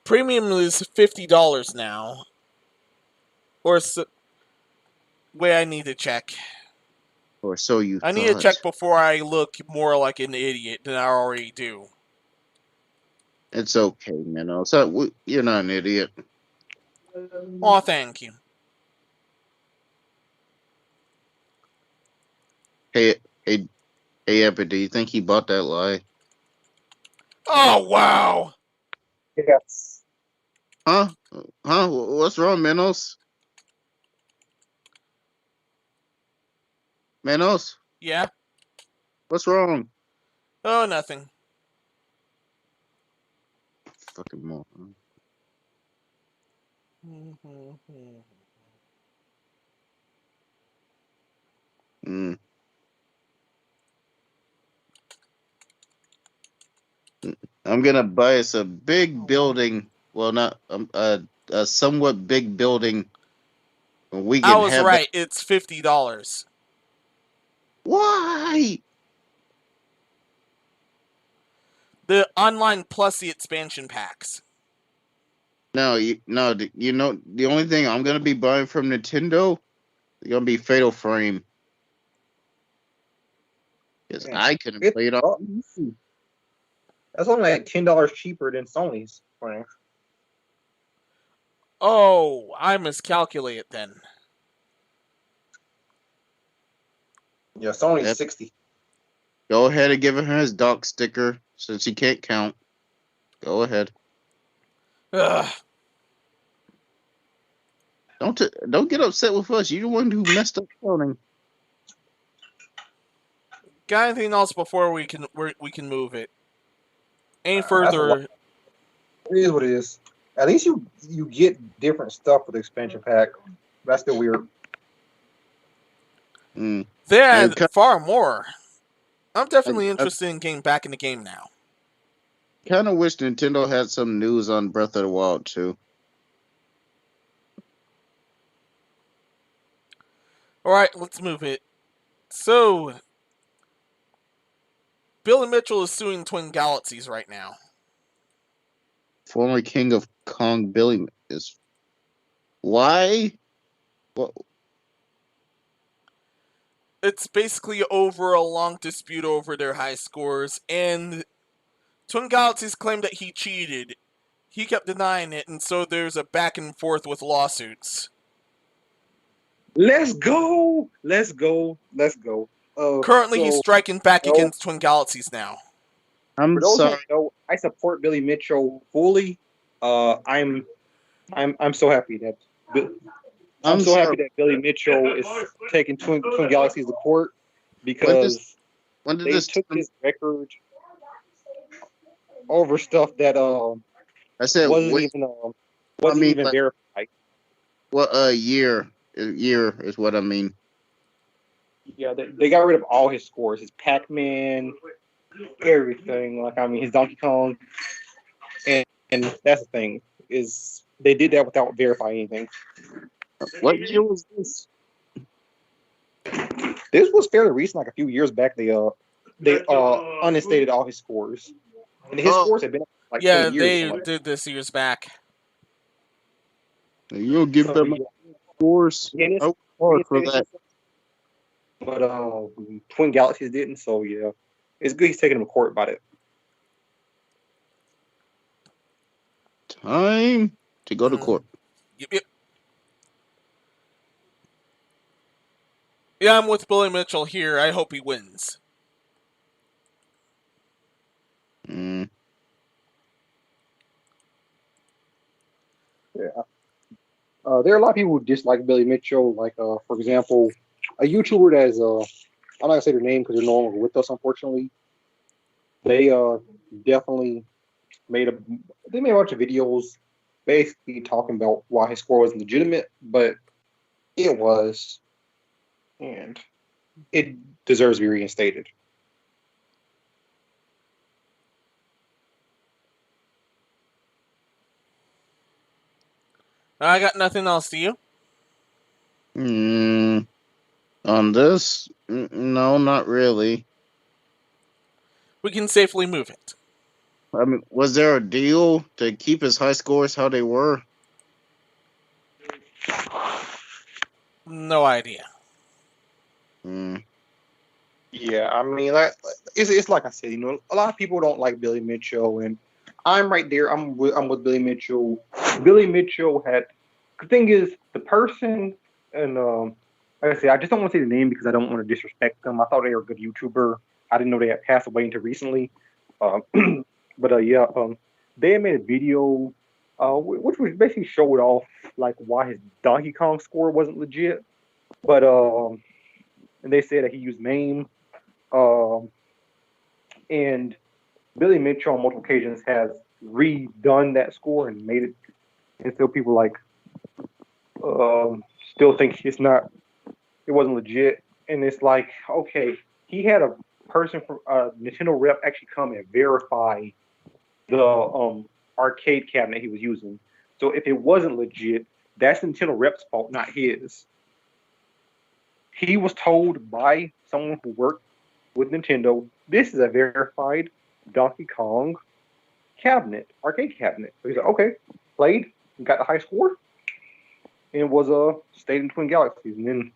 Premium is $50 now, or so. Wait, I need to check. Or so you I need to check before I look more like an idiot than I already do. It's okay, man. So you're not an idiot. Oh, thank you. Hey, Epic, do you think he bought that lie? Oh, wow. Yes. Huh? What's wrong, Manos? Manos? Yeah? What's wrong? Oh, nothing. Fucking moron. I'm gonna buy us a big building. Well, not a somewhat big building. We can I was have right. It's $50. Why? The online plus the expansion packs. No, the only thing I'm gonna be buying from Nintendo is gonna be Fatal Frame. Because I couldn't play it on PC. That's only like $10 cheaper than Sony's. Oh, I miscalculated then. Yeah, Sony's 60. Go ahead and give her his dock sticker since he can't count. Go ahead. Ugh. Don't get upset with us. You're the one who messed up counting. Got anything else before we can move it? Any further? It is what it is. At least you get different stuff with the expansion pack. That's still weird. They had far more. I'm definitely interested in getting back in the game now. Kind of wish Nintendo had some news on Breath of the Wild too. All right, let's move it. So, Billy Mitchell is suing Twin Galaxies right now. Former King of Kong Billy is... Why? What? It's basically over a long dispute over their high scores, and Twin Galaxies claimed that he cheated. He kept denying it, and so there's a back and forth with lawsuits. Let's go! Let's go! Let's go! Currently, he's striking back against Twin Galaxies now. I'm sorry. I support Billy Mitchell fully. I'm so happy that happy that Billy Mitchell is taking Twin Galaxies to court because they took his record over stuff that I said wasn't even verified. What a year is what I mean. Yeah, they got rid of all his scores, his Pac-Man, everything. Like, I mean, his Donkey Kong, and that's the thing, is they did that without verifying anything. What year was this? This was fairly recent, like a few years back. They uninstated all his scores, and his scores have been like 20 years. They did this years back. You don't give them scores. For that. But Twin Galaxies didn't, so yeah, it's good he's taking him to court about it. Time to go to court. Yep. Yeah, I'm with Billy Mitchell here. I hope he wins. there are a lot of people who dislike Billy Mitchell. Like, for example, a YouTuber that's I'm not gonna say their name because they're no longer with us, unfortunately. They definitely made a they made a bunch of videos basically talking about why his score was legitimate, but it was, and it deserves to be reinstated. I got nothing else. Do you? On this, no, not really. We can safely move it. I mean, was there a deal to keep his high scores how they were? No idea. Yeah, I mean, it's like I said, a lot of people don't like Billy Mitchell, and I'm right there. I'm with Billy Mitchell. Billy Mitchell had the thing is the person, and like I said, I just don't want to say the name because I don't want to disrespect them. I thought they were a good YouTuber. I didn't know they had passed away until recently. But they had made a video, which was basically showed off like why his Donkey Kong score wasn't legit. But and they said that he used MAME. And Billy Mitchell on multiple occasions has redone that score and made it, and still people still think it wasn't legit. And it's like, okay, he had a person from Nintendo rep actually come and verify the arcade cabinet he was using. So if it wasn't legit, that's Nintendo rep's fault, not his. He was told by someone who worked with Nintendo, this is a verified Donkey Kong cabinet, arcade cabinet. So he's like, okay, played, got the high score, and it was stayed in Twin Galaxies. And then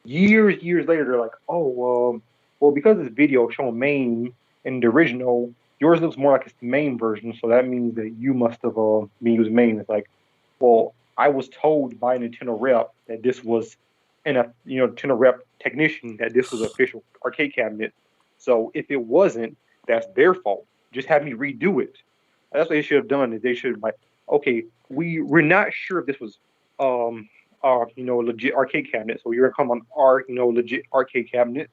years later, they're like, oh, well, because this video showing MAME in the original, yours looks more like it's the MAME version, so that means that you must have been using MAME. It's like, well, I was told by Nintendo rep that this was Nintendo rep technician that this was an official arcade cabinet. So if it wasn't, that's their fault. Just have me redo it. That's what they should have done. Is they should have okay, we're not sure if this was legit arcade cabinet. So you're gonna come on our legit arcade cabinet,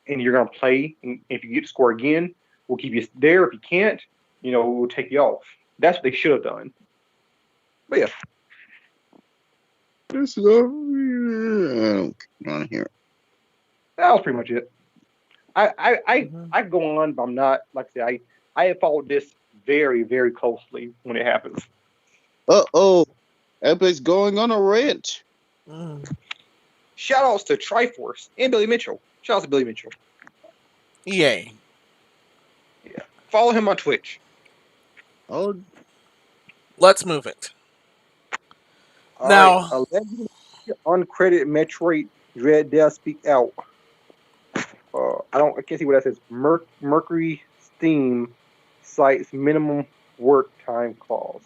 and you're gonna play. And if you get to score again, we'll keep you there. If you can't, we'll take you off. That's what they should have done. But yeah. This is on here. That was pretty much it. I go on, but I'm not, like I say, I have followed this very, very closely when it happens. Everybody's going on a rant. Shout outs to Triforce and Billy Mitchell. Shout outs to Billy Mitchell. Yay. Yeah. Follow him on Twitch. Oh. Let's move it. All now, right. Allegedly uncredited Metroid Dread Death speak out. I can't see what that says. Mercury Steam cites minimum work time clause.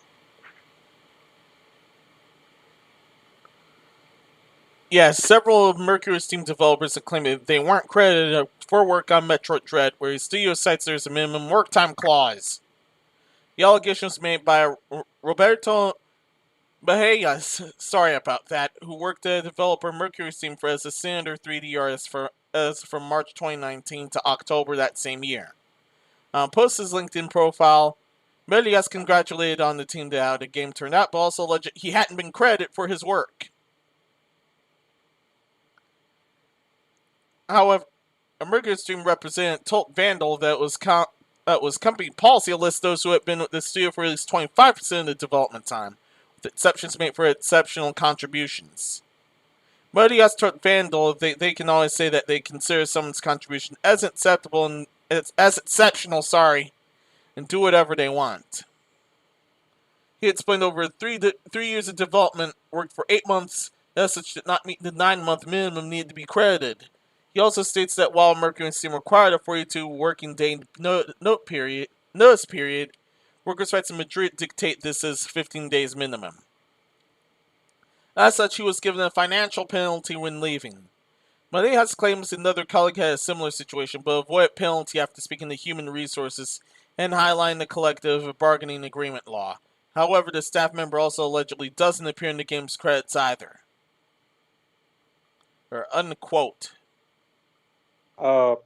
Yes, several of Mercury Steam developers have claimed that they weren't credited for work on Metroid Dread, where his studio cites there's a minimum work time clause. The allegations made by Roberto Bahagas, sorry about that, who worked at developer Mercury Steam for as a standard 3D artist from March 2019 to October that same year. Post his LinkedIn profile, Bahagas congratulated on the team to how the game turned out, but also alleged he hadn't been credited for his work. However, a Mercury Steam representative told Vandal that was company policy to list those who had been with the studio for at least 25% of the development time, with exceptions made for exceptional contributions. But he asked Vandal if they can always say that they consider someone's contribution as acceptable and as exceptional, and do whatever they want. He explained over 3 years of development, worked for 8 months, as such did not meet the 9-month minimum needed to be credited. He also states that while Mercury Steam required a 42 working day notice period, workers' rights in Madrid dictate this as 15 days minimum. As such, he was given a financial penalty when leaving. Marejas claims another colleague had a similar situation, but avoided penalty after speaking to Human Resources and highlighting the collective bargaining agreement law. However, the staff member also allegedly doesn't appear in the game's credits either. Or unquote. I'm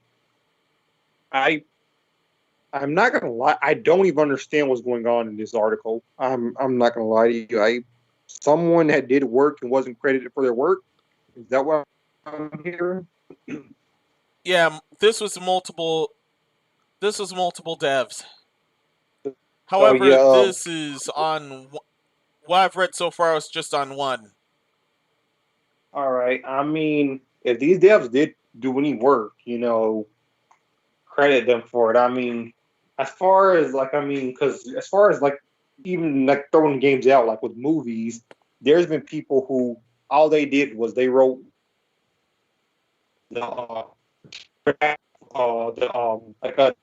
not gonna lie. I don't even understand what's going on in this article. I'm not gonna lie to you. Someone that did work and wasn't credited for their work. Is that what I'm hearing? Yeah, this was multiple devs. However, this is on what I've read so far is just on one. All right. I mean, if these devs did do any work, credit them for it. I mean, as far as even like throwing games out, like with movies, there's been people who all they did was they wrote the like a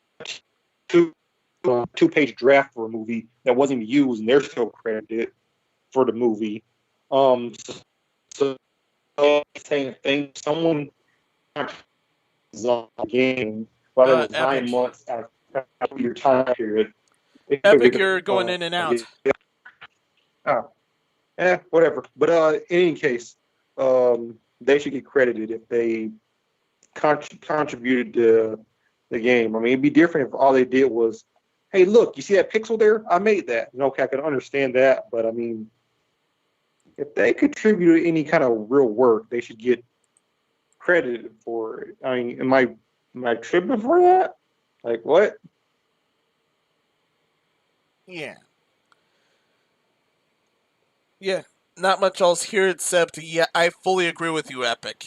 two-page draft for a movie that wasn't even used, and they're still credited for the movie. So same thing. Someone is on the game, but it was 9 months after your time period. Epic, you're going in and out. Whatever. But in any case, they should get credited if they contributed to the game. I mean, it'd be different if all they did was, hey, look, you see that pixel there? I made that. Okay, I can understand that, but I mean, if they contributed any kind of real work, they should get credited for it. I mean, am I tripping for that? Like, what? Yeah. Yeah, not much else here except, yeah, I fully agree with you, Epic.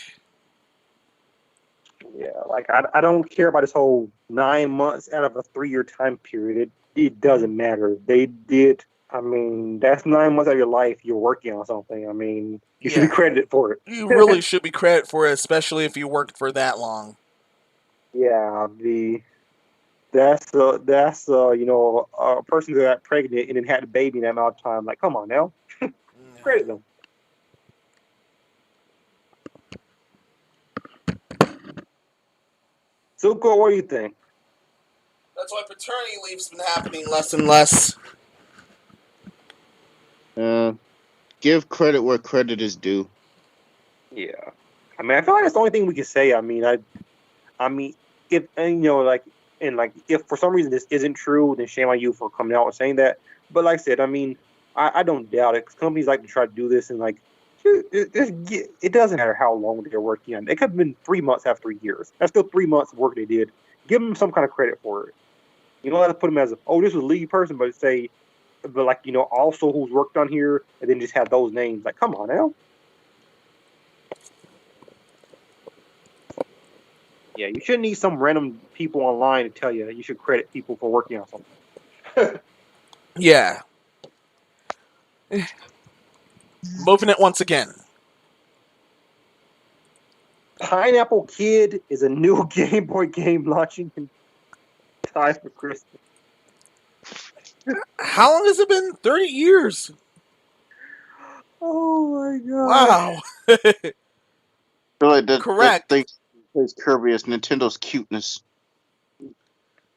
Yeah, like, I don't care about this whole 9 months out of a 3-year time period. It doesn't matter. They did, I mean, that's 9 months out of your life you're working on something. I mean, you should be credited for it. You really should be credited for it, especially if you worked for that long. Yeah, that's a person who got pregnant and then had a baby in that amount of time. Like, come on now, credit them. So, cool. What do you think? That's why paternity leave's been happening less and less. Give credit where credit is due. Yeah, I mean, I feel like that's the only thing we can say. I mean, if if for some reason this isn't true, then shame on you for coming out and saying that. But like I said, I mean, I don't doubt it because companies like to try to do this and like it doesn't matter how long they're working on. It could have been 3 months after 3 years. That's still 3 months of work they did. Give them some kind of credit for it. You don't have to put them as this was a lead person, but also who's worked on here, and then just have those names. Like, come on now. Yeah, you shouldn't need some random people online to tell you that you should credit people for working on something. Yeah. Moving it once again. Pineapple Kid is a new Game Boy game launching in time for Christmas. How long has it been? 30 years. Oh my god. Wow. I feel like correct. That plays Kirby as Nintendo's cuteness.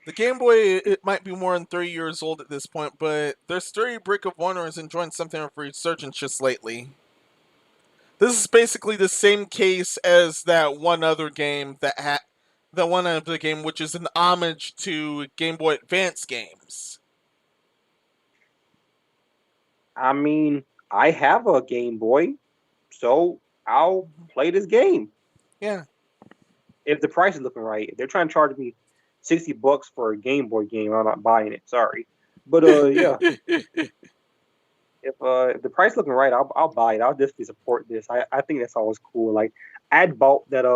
The Game Boy, it might be more than 30 years old at this point, but their sturdy brick of Warner is enjoying something of a resurgence just lately. This is basically the same case as that one other game which is an homage to Game Boy Advance games. I mean, I have a Game Boy, so I'll play this game. Yeah. If the price is looking right. If they're trying to charge me $60 for a Game Boy game, I'm not buying it. Sorry. But yeah. If the price is looking right, I'll buy it. I'll definitely support this. I think that's always cool. Like, I'd bought that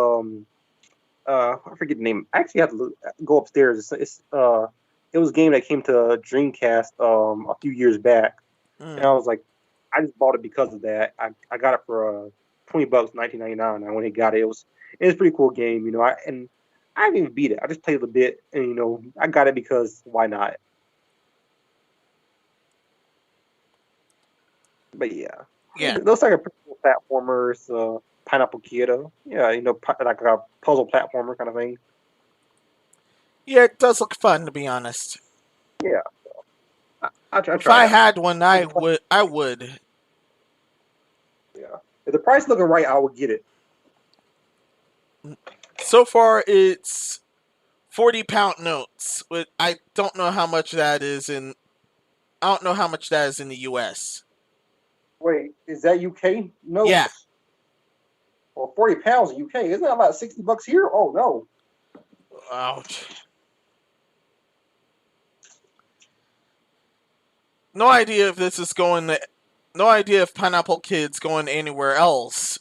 I forget the name. I actually have to go upstairs. It was a game that came to Dreamcast a few years back. And I was like, I just bought it because of that. I got it for $20, $19.99. And when I got it, it was a pretty cool game, I didn't even beat it. I just played a bit, and I got it because why not? But yeah, those like a pretty cool platformers. Pineapple Kid, like a puzzle platformer kind of thing. Yeah, it does look fun, to be honest. Yeah. If I had one, I would. Yeah. If the price looking right, I would get it. So far, it's 40-pound notes. I don't know how much that is in. I don't know how much that is in the U.S. Wait, is that UK notes? Yeah. Well, 40 pounds in UK. Isn't that about $60 here? Oh no. Ouch. No idea if this is going to. No idea if Pineapple Kid's going anywhere else.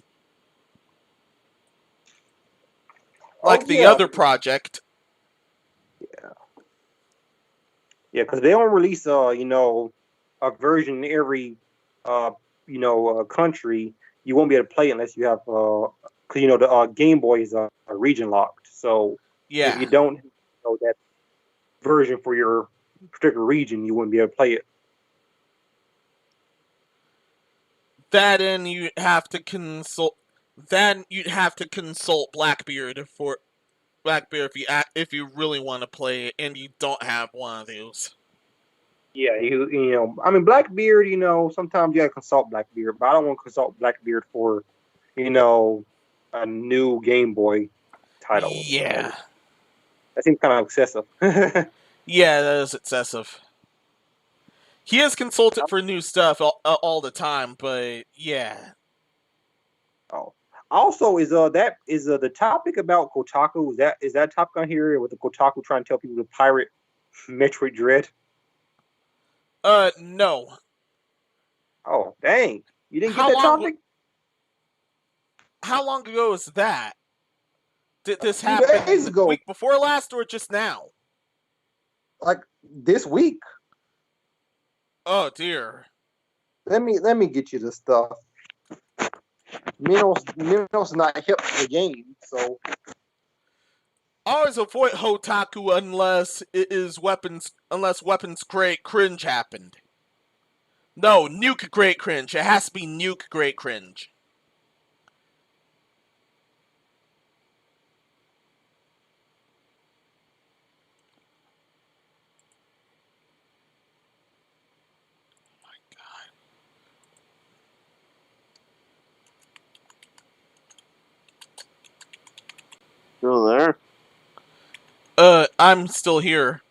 Like the other project. Yeah. Yeah, because they don't release a version in every country. You won't be able to play it unless you have because the Game Boy is region locked. So yeah, if you don't know that version for your particular region, you wouldn't be able to play it. That and you'd have to consult. Then you'd have to consult Blackbeard if you really want to play it, and you don't have one of those. Yeah, I mean Blackbeard. Sometimes you gotta consult Blackbeard, but I don't want to consult Blackbeard for, a new Game Boy title. Yeah, that seems kind of excessive. Yeah, that is excessive. He has consulted for new stuff all the time, but yeah. Oh, also is the topic about Kotaku? Is that topic on here with the Kotaku trying to tell people to pirate Metroid Dread? No. Oh, dang! You didn't get that topic? How long ago was that? Did this happen the week before last or just now? Like this week. Oh dear. Let me get you the stuff. Minos not hip to the game, so always avoid Hotaku unless weapons great cringe happened. No, nuke great cringe. It has to be nuke great cringe. Still there? I'm still here.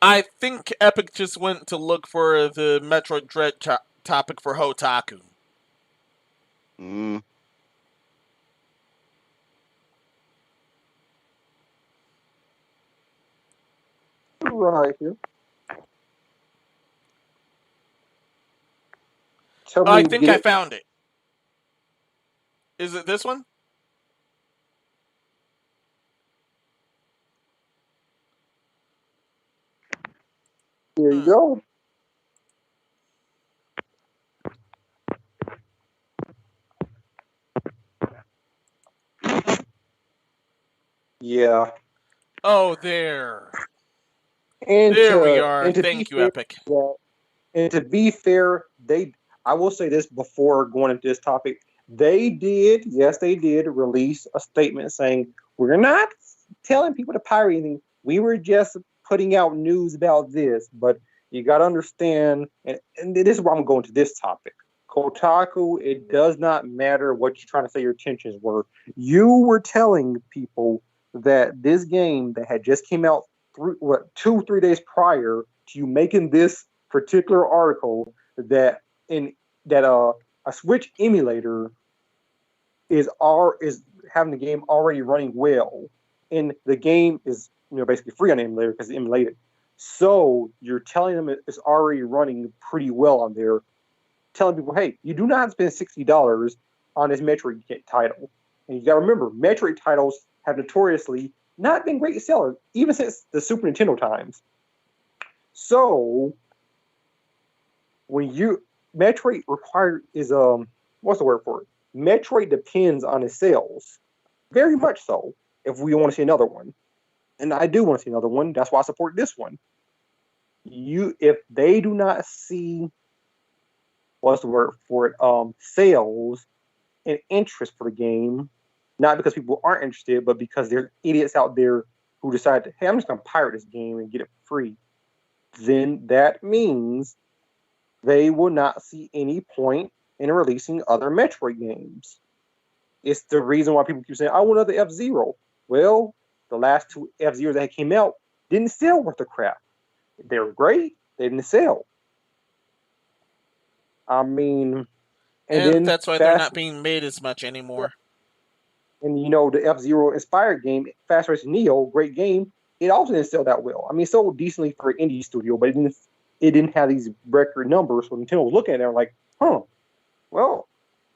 I think Epic just went to look for the Metroid Dread topic for Hotaku. Right here. I think I found it. Is it this one? Here you go. Yeah. Oh, there. And there we are. Thank you, Epic. And to be fair, I will say this before going into this topic. They did release a statement saying, we're not telling people to pirate anything. We were just putting out news about this. But you got to understand, and this is where I'm going to this topic. Kotaku, it does not matter what you're trying to say your intentions were. You were telling people that this game that had just came out 2-3 days prior to you making this particular article, that a Switch emulator is having the game already running well, and the game is basically free on the emulator because it's emulated. So you're telling them it's already running pretty well on there, telling people, hey, you do not spend $60 on this Metroid title. And you got to remember, Metroid titles have notoriously not been great sellers, even since the Super Nintendo times. So when Metroid is what's the word for it? Metroid depends on its sales, very much so. If we want to see another one, and I do want to see another one, that's why I support this one. If they do not see what's the word for it? Sales and interest for the game, not because people aren't interested, but because there are idiots out there who decide, hey, I'm just going to pirate this game and get it free. Then that means they will not see any point in releasing other Metroid games. It's the reason why people keep saying, I want another F-Zero. Well, the last 2 F-Zeros that came out didn't sell worth of crap. They were great. They didn't sell. I mean, and then that's why they're not being made as much anymore. And the F-Zero inspired game, Fast Racing Neo, great game. It also didn't sell that well. I mean, it sold decently for an indie studio, but it didn't have these record numbers. So Nintendo was looking at it and like, well,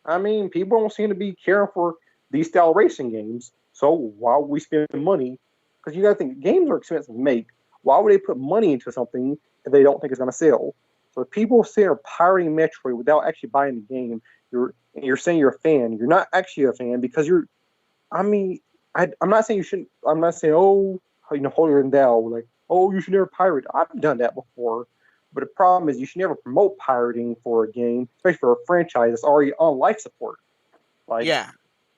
I mean, people don't seem to be caring for these style racing games. So why would we spend money? Because you got to think, games are expensive to make. Why would they put money into something if they don't think it's going to sell? So if people sit there pirating Metroid without actually buying the game, you're saying you're a fan. You're not actually a fan because you're. I mean, I'm not saying you shouldn't. I'm not saying holier than thou, like, you should never pirate. I've done that before, but the problem is you should never promote pirating for a game, especially for a franchise that's already on life support. Like, yeah,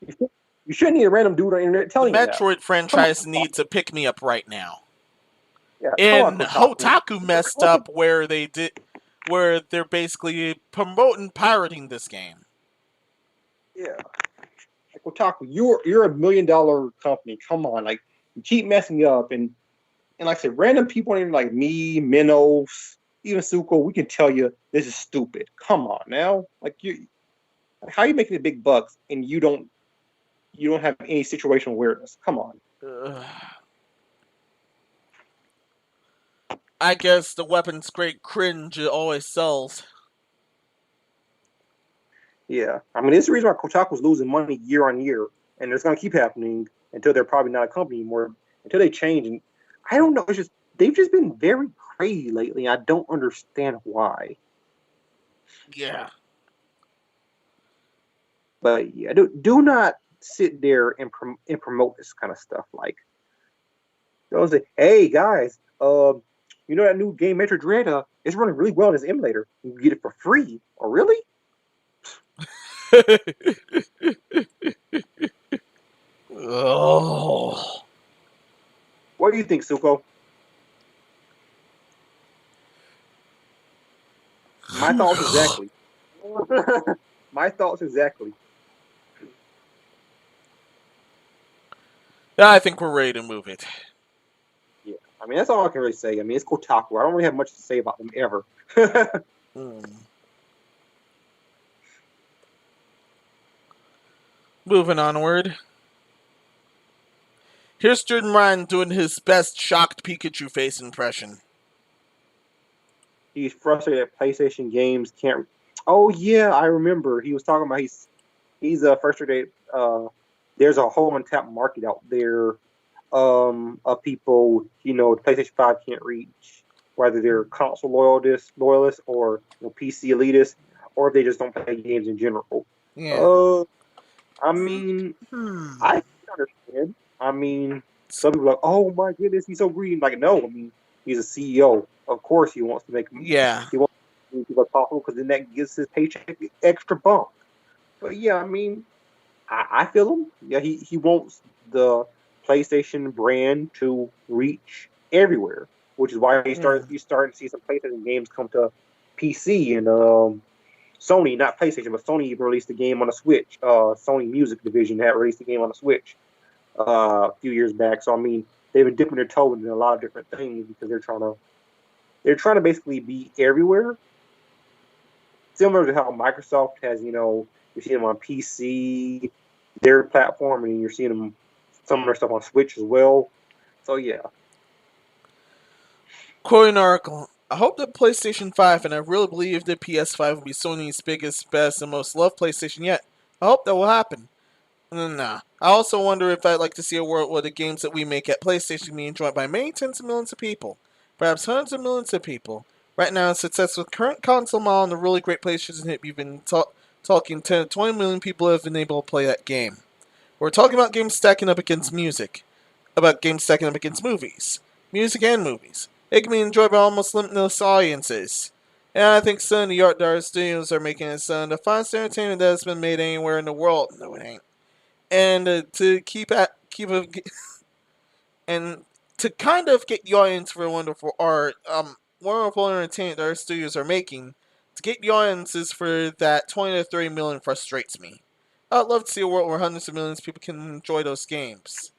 you shouldn't need a random dude on the internet telling you that. The Metroid franchise needs a pick me up right now. Yeah, and Kotaku messed up where they're basically promoting pirating this game. Yeah. Kotaku, you're $1 million company. Come on, like, you keep messing up, and like I said, random people in like me, Minos, even Suko, we can tell you this is stupid. Come on now, like how are you making the big bucks and you don't have any situational awareness? Come on. I guess the weapons grade cringe always sells. Yeah, I mean, this is the reason why Kotaku's losing money year on year, and it's going to keep happening until they're probably not a company anymore, until they change. And I don't know, it's just they've just been very crazy lately. I don't understand why. Yeah. But yeah, do not sit there and promote this kind of stuff. Like, don't say, hey guys, that new game Metro Dread is running really well in this emulator. You can get it for free. Oh, really? Oh. What do you think, Suko? My thoughts exactly. My thoughts exactly. Yeah, I think we're ready to move it. Yeah, I mean, that's all I can really say. I mean, it's Kotaku. I don't really have much to say about them ever. Moving onward. Here's Jordan Ryan doing his best Shocked Pikachu face impression. He's frustrated that PlayStation games can't. Oh yeah, I remember. He was talking about he's frustrated. There's a whole untapped market out there of people PlayStation 5 can't reach, whether they're console loyalists or PC elitists, or if they just don't play games in general. Yeah. I mean, I can understand. I mean, some people are like, oh my goodness, he's so green. Like, no, I mean, he's a CEO. Of course, he wants to make. Yeah. He wants to make people possible because then that gives his paycheck extra bump. But yeah, I mean, I feel him. Yeah, he wants the PlayStation brand to reach everywhere, which is why you starting to see some PlayStation games come to PC and Sony, not PlayStation, but Sony even released a game on the Switch. Sony Music Division had released a game on the Switch a few years back. So I mean, they've been dipping their toe in a lot of different things because they're trying to basically be everywhere. Similar to how Microsoft has, you're seeing them on PC, their platform, and you're seeing them some of their stuff on Switch as well. So yeah. Quoting article. I hope that PlayStation 5, and I really believe that PS5 will be Sony's biggest, best, and most loved PlayStation yet. I hope that will happen. Nah. I also wonder if I'd like to see a world where the games that we make at PlayStation be enjoyed by many tens of millions of people. Perhaps hundreds of millions of people. Right now, success with current console model and the really great PlayStation hit, we've been talking 10 to 20 million people have been able to play that game. We're talking about games stacking up against music. About games stacking up against movies. Music and movies. It can be enjoyed by almost limitless audiences. And I think some of the art that our studios are making is some of the finest entertainment that has been made anywhere in the world. No, it ain't. And to and to kind of get the audience for wonderful art, wonderful entertainment that our studios are making, to get the audiences for that 20 to 30 million frustrates me. I'd love to see a world where hundreds of millions of people can enjoy those games.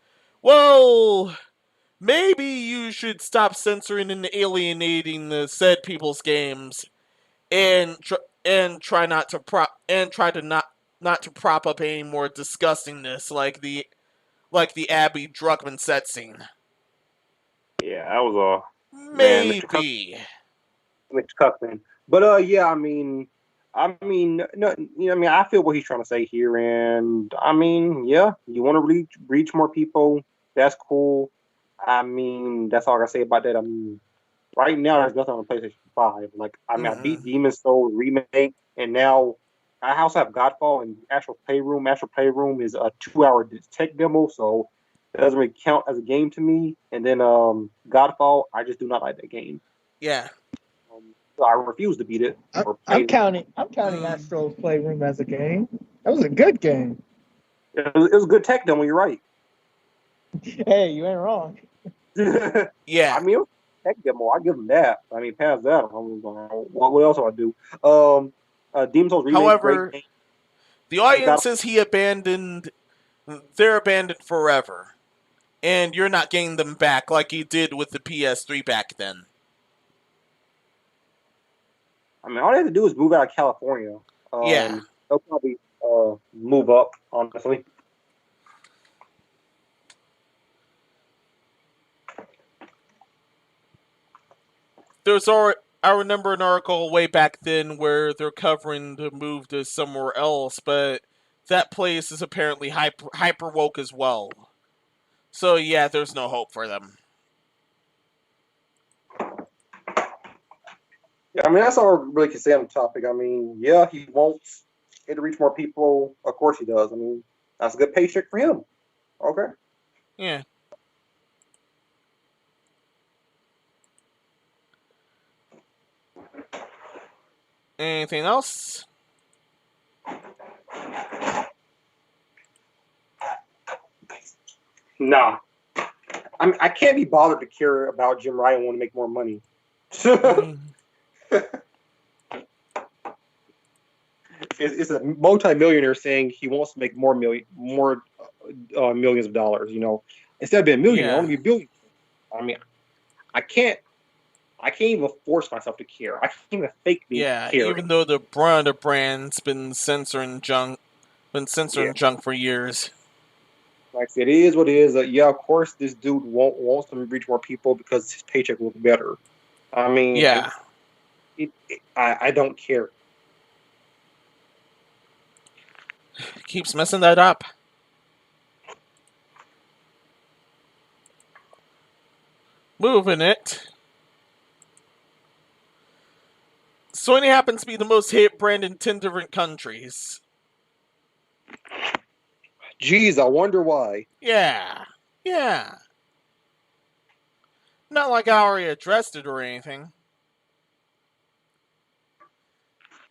Well, maybe you should stop censoring and alienating the said people's games, and try not to not to prop up any more disgustingness like the Abby Druckmann set scene. Yeah, that was all. Man, maybe. Mr. Cuckman. But yeah, I mean, no, I feel what he's trying to say here, and I mean, yeah, you want to reach more people. That's cool. I mean, that's all I gotta say about that. I mean, right now there's nothing on the PlayStation 5. Like, I mean, I beat Demon's Souls remake, and now I also have Godfall and Astral Playroom. Astral Playroom is a 2-hour tech demo, so it doesn't really count as a game to me. And then Godfall, I just do not like that game. Yeah. So I refuse to beat it. I'm counting Astral Playroom as a game. That was a good game. It was a good tech demo. You're right. Hey, you ain't wrong. Yeah. I mean, it was a tech demo. I give them that. I mean, past that, what else do I do? Demon's Souls remake. However, the audiences he abandoned, they're abandoned forever, and you're not getting them back like you did with the PS3 back then. I mean, all they have to do is move out of California. Yeah. They'll probably move up, honestly. I remember an article way back then where they're covering the move to somewhere else, but that place is apparently hyper woke as well. So yeah, there's no hope for them. Yeah, I mean, that's all I really can say on the topic. I mean, yeah, he wants it to reach more people. Of course he does. I mean, that's a good paycheck for him. Okay. Yeah. Anything else? Nah. I mean, I can't be bothered to care about Jim Ryan wanting to make more money. It's a multi-millionaire saying he wants to make more millions of dollars. You know, instead of being a millionaire, I want to be a billionaire. I mean, I can't even force myself to care. I can't even fake me caring. Even though the brand's been censoring junk for years. Like I said, it is what it is. Yeah, of course, this dude wants to reach more people because his paycheck will be better. I mean, yeah, I don't care. Keeps messing that up. Moving it. Sony happens to be the most hit brand in 10 different countries. Geez, I wonder why. Yeah. Not like I already addressed it or anything.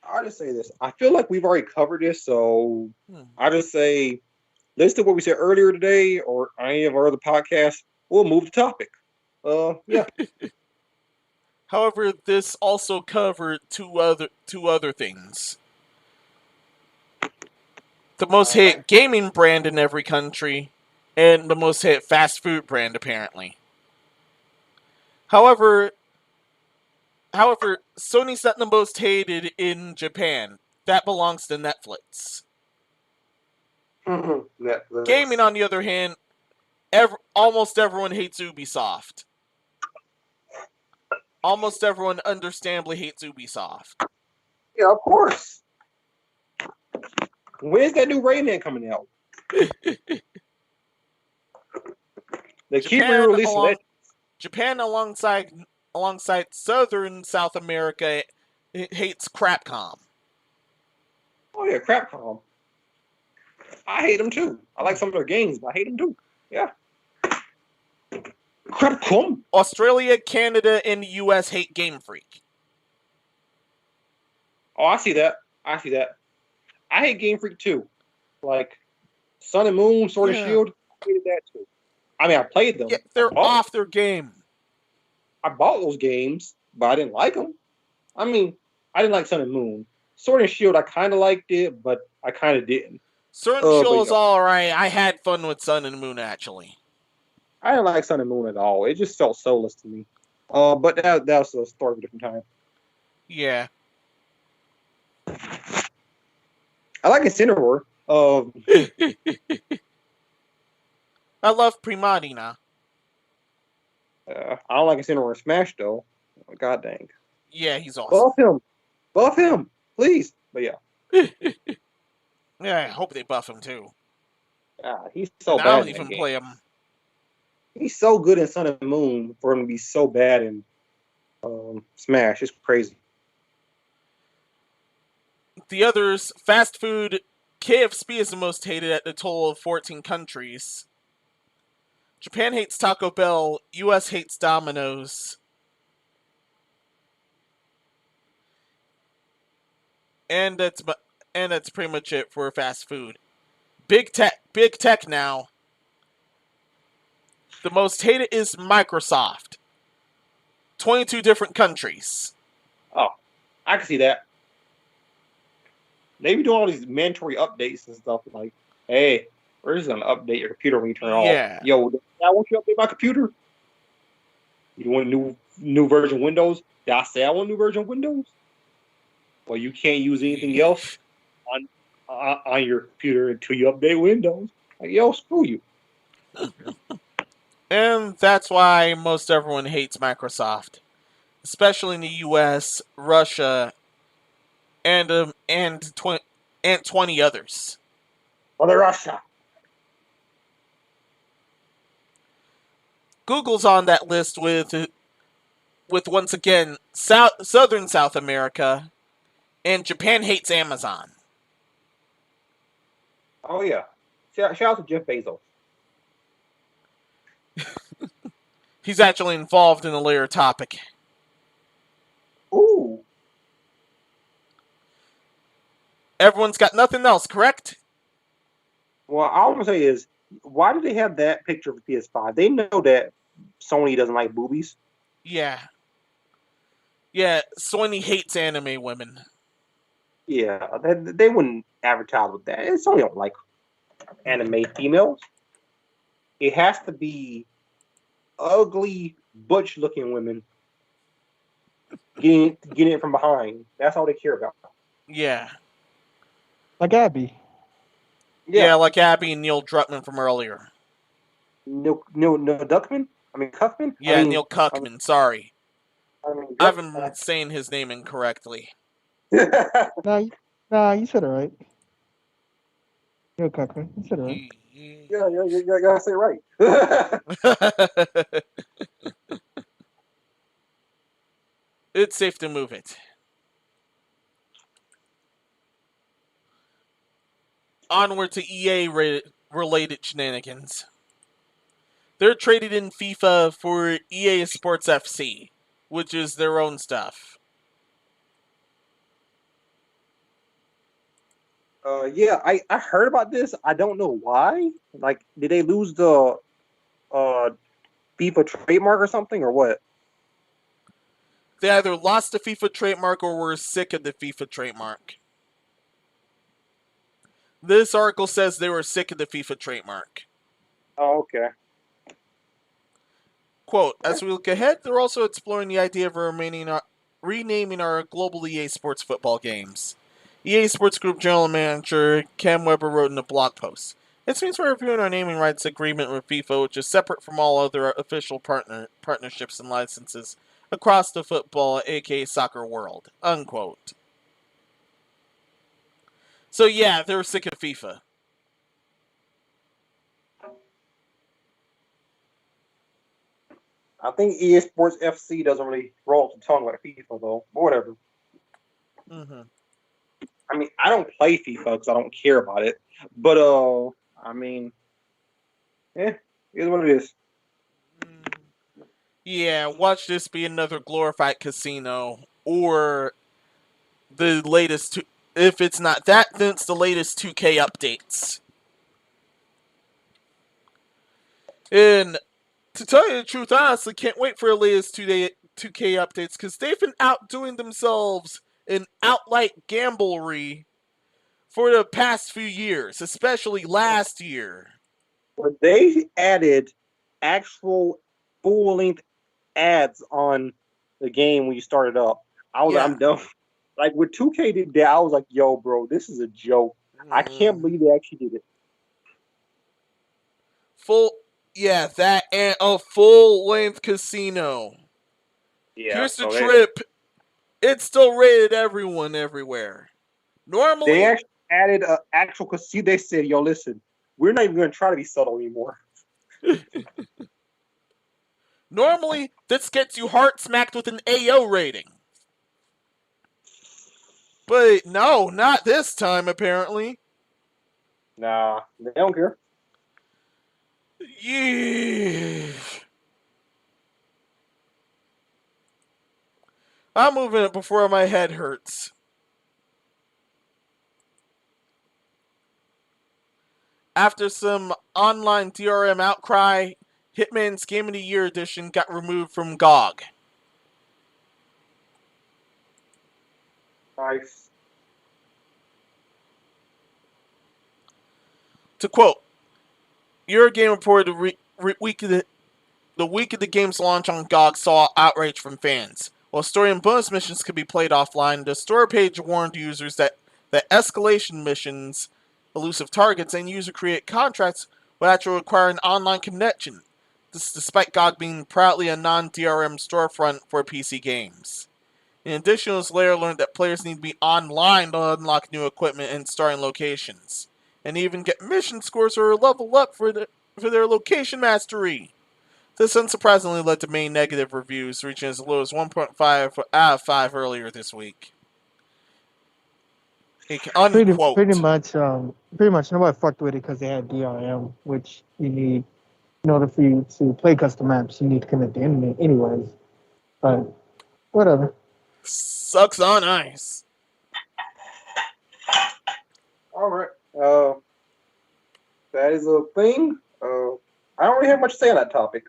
I'll just say this. I feel like we've already covered this, so I'll just say, listen to what we said earlier today or any of our other podcasts. We'll move the topic. Yeah. However, this also covered two other things. The most hit gaming brand in every country, and the most hit fast food brand, apparently. However, Sony's not the most hated in Japan. That belongs to Netflix. Netflix. Gaming, on the other hand, almost everyone hates Ubisoft. Almost everyone understandably hates Ubisoft. Yeah, of course. When's that new Rayman coming out? They keep re-releasing that. Japan, alongside Southern South America, it hates Crapcom. Oh yeah, Crapcom. I hate them too. I like some of their games, but I hate them too. Yeah. Crapcom. Australia, Canada, and the US hate Game Freak. Oh, I see that. I hate Game Freak too. Like Sun and Moon, Sword and Shield. I hated that too. I mean, I played them. Yeah, they're off their game. I bought those games, but I didn't like them. I mean, I didn't like Sun and Moon. Sword and Shield, I kind of liked it, but I kind of didn't. Sword and Shield is all right. I had fun with Sun and Moon, actually. I didn't like Sun and Moon at all. It just felt soulless to me. But that was a story of a different time. Yeah. I like Incineroar. I love Primadina. I don't like Incineroar in Smash, though. God dang. Yeah, he's awesome. Buff him, please. But yeah. Yeah, I hope they buff him, too. He's so bad. I don't even play him. He's so good in Sun and Moon for him to be so bad in Smash. It's crazy. The others, fast food, KFC is the most hated at a total of 14 countries. Japan hates Taco Bell. US hates Domino's. And that's pretty much it for fast food. Big tech now. The most hated is Microsoft. 22 different countries. Oh, I can see that. They be doing all these mandatory updates and stuff like, hey, we're just going to update your computer when you turn it off. Yo, I want you to update my computer. You want a new version of Windows? Did I say I want a new version of Windows? Well, you can't use anything else on your computer until you update Windows. Like, yo, screw you. And that's why most everyone hates Microsoft. Especially in the US, Russia, and 20 others. Mother Russia. Google's on that list with once again Southern South America, and Japan hates Amazon. Oh yeah, shout out to Jeff Bezos. He's actually involved in a later topic. Ooh. Everyone's got nothing else, correct? Well, all I'm going to say is, why do they have that picture of the PS5? They know that Sony doesn't like boobies. Yeah. Yeah, Sony hates anime women. Yeah, they wouldn't advertise with that. Sony don't like anime females. It has to be ugly, butch-looking women getting it from behind. That's all they care about. Yeah. Like Abby. Yeah, like Abby and Neil Druckmann from earlier. Neil Duckman? Cuckman? Yeah, Neil Cuckman, sorry. I've been saying his name incorrectly. Nah, you said it right. Neil Cuckman, you said it right. Yeah, you gotta say it right. It's safe to move it. Onward to EA-related shenanigans. They're traded in FIFA for EA Sports FC, which is their own stuff. Yeah, I heard about this. I don't know why. Like, did they lose the FIFA trademark or something, or what? They either lost the FIFA trademark or were sick of the FIFA trademark. This article says they were sick of the FIFA trademark. Oh, okay. Quote, as we look ahead, they're also exploring the idea of renaming our global EA Sports football games. EA Sports Group General Manager Cam Weber wrote in a blog post. This means we're reviewing our naming rights agreement with FIFA, which is separate from all other official partnerships and licenses across the football, aka soccer world. Unquote. So yeah, they were sick of FIFA. I think EA Sports FC doesn't really roll off the tongue like FIFA, though. But whatever. Mm-hmm. I mean, I don't play FIFA because I don't care about it. But, I mean, it is what it is. Yeah, watch this be another glorified casino or the latest. If it's not that, then it's the latest 2K updates. And to tell you the truth, honestly, can't wait for the latest 2K updates because they've been outdoing themselves in outright gamblery for the past few years, especially last year. When they added actual full-length ads on the game when you started up, I was like, I'm done. Like, when 2K did that, I was like, yo, bro, this is a joke. I can't believe they actually did it. That and a full-length casino. Yeah, Here's the trip. It's still rated everyone everywhere. Normally, they actually added an actual casino. They said, yo, listen, we're not even going to try to be subtle anymore. Normally, this gets you heart smacked with an AO rating. But no, not this time, apparently. Nah, they don't care. Yeah. I'm moving it before my head hurts. After some online DRM outcry, Hitman's Game of the Year edition got removed from GOG. Nice. To quote, Eurogame reported the week of the game's launch on GOG saw outrage from fans. While story and bonus missions could be played offline, the store page warned users that the escalation missions, elusive targets, and user-created contracts would actually require an online connection. This despite GOG being proudly a non-DRM storefront for PC games. In addition, it was later learned that players need to be online to unlock new equipment and starting locations, and even get mission scores or level up for their location mastery. This unsurprisingly led to many negative reviews, reaching as low as 1.5 out of 5 earlier this week. Pretty much nobody fucked with it because they had DRM, which you need in order for you to play custom maps. You need to connect the internet anyways. But whatever. Sucks on ice. All right. That is a thing. I don't really have much to say on that topic.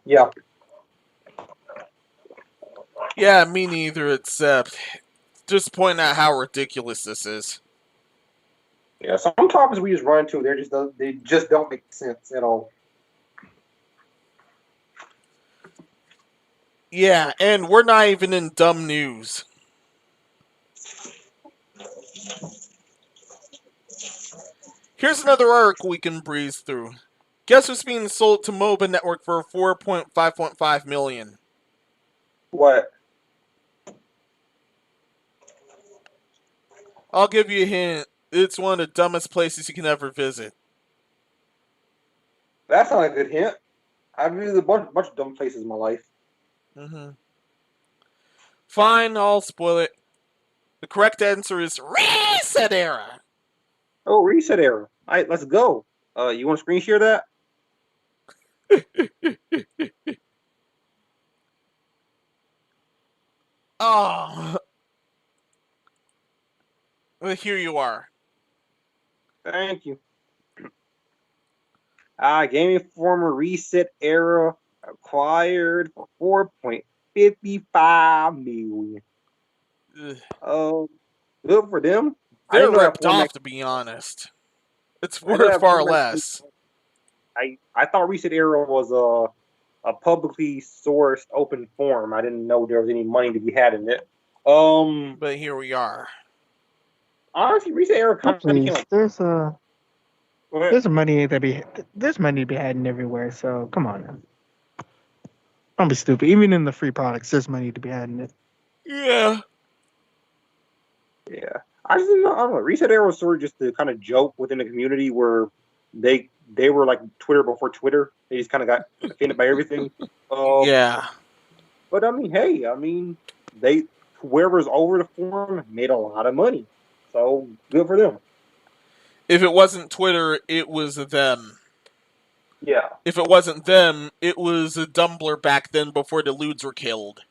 Yeah. Yeah, me neither, except just pointing out how ridiculous this is. Yeah, some topics we just run into, they just don't make sense at all. Yeah, and we're not even in dumb news. Here's another article we can breeze through. Guess what's being sold to MOBA Network for $4.5 million? What? I'll give you a hint. It's one of the dumbest places you can ever visit. That's not a good hint. I've visited a bunch of dumb places in my life. Mm-hmm. Fine, I'll spoil it. The correct answer is Reset Era. Oh, Reset Era. All right, let's go. You want to screen share that? Oh. Well, here you are. Thank you. Game Informer Reset Era acquired for $4.55 million. Good for them. They're ripped off, to be honest. It's worth far less. I thought Reset Era was a publicly sourced open forum. I didn't know there was any money to be had in it. But here we are. Honestly, Reset Era kind of became like, there's money to be had in everywhere. So come on now. Don't be stupid. Even in the free products, there's money to be had in it. Yeah. Yeah. I don't know. Reset Era was sort of just the kind of joke within the community where they were like Twitter before Twitter. They just kind of got offended by everything. Yeah. But whoever's over the forum made a lot of money. So good for them. If it wasn't Twitter, it was them. Yeah. If it wasn't them, it was a Dumbler back then before the Ludes were killed.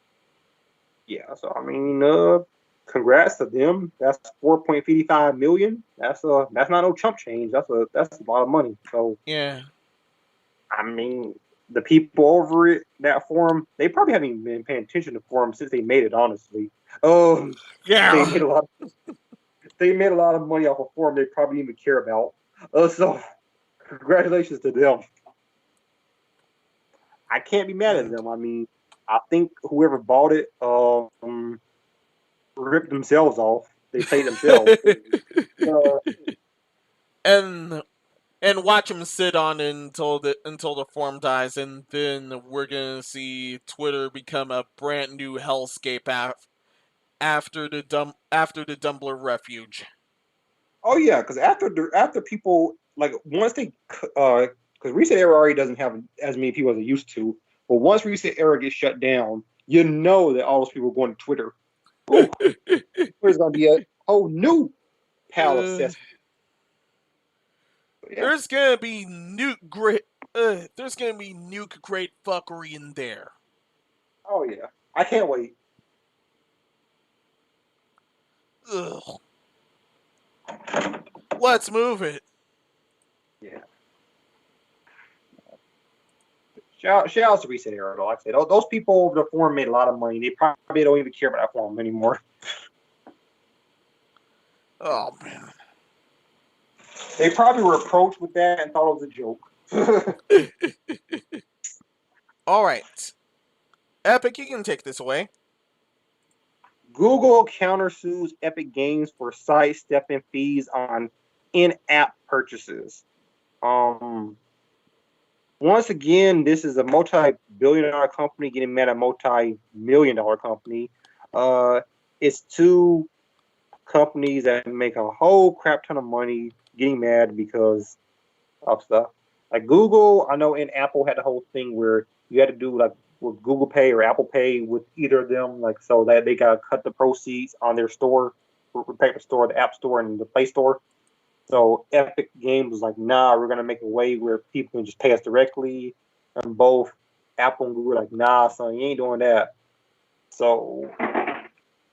Yeah, so I mean, congrats to them. That's $4.55 million. That's not no chump change. That's a lot of money. So yeah, I mean, the people over it, that forum, they probably haven't even been paying attention to forum since they made it. Honestly, yeah. they made a lot. They made a lot of money off a forum they probably didn't even care about. So congratulations to them. I can't be mad at them. I mean, I think whoever bought it ripped themselves off. They played themselves. and watch them sit on it until the form dies, and then we're gonna see Twitter become a brand new hellscape after the Dumbler refuge. Oh yeah, because after people like once they because Reset Era already doesn't have as many people as it used to, but once Reset Era gets shut down, you know that all those people are going to Twitter. Ooh, there's going to be a whole new pile of cess. Yeah. There's gonna be great fuckery in there. Oh yeah, I can't wait. Ugh. Let's move it. Yeah. Shout out to Reset Era, though. Like I said, those people over the forum made a lot of money. They probably don't even care about that forum anymore. Oh man. They probably were approached with that and thought it was a joke. All right. Epic, you can take this away. Google countersues Epic Games for sidestepping fees on in-app purchases. Once again, this is a multi-billion-dollar company getting mad at a multi-million-dollar company. It's two companies that make a whole crap ton of money getting mad because of stuff. Like Google, I know in Apple had the whole thing where you had to do like with Google Pay or Apple Pay with either of them, like so that they gotta cut the proceeds on their store, protect the store, the App Store, and the Play Store. So Epic Games was like, nah, we're gonna make a way where people can just pay us directly. And both Apple and Google were like, nah, son, you ain't doing that. So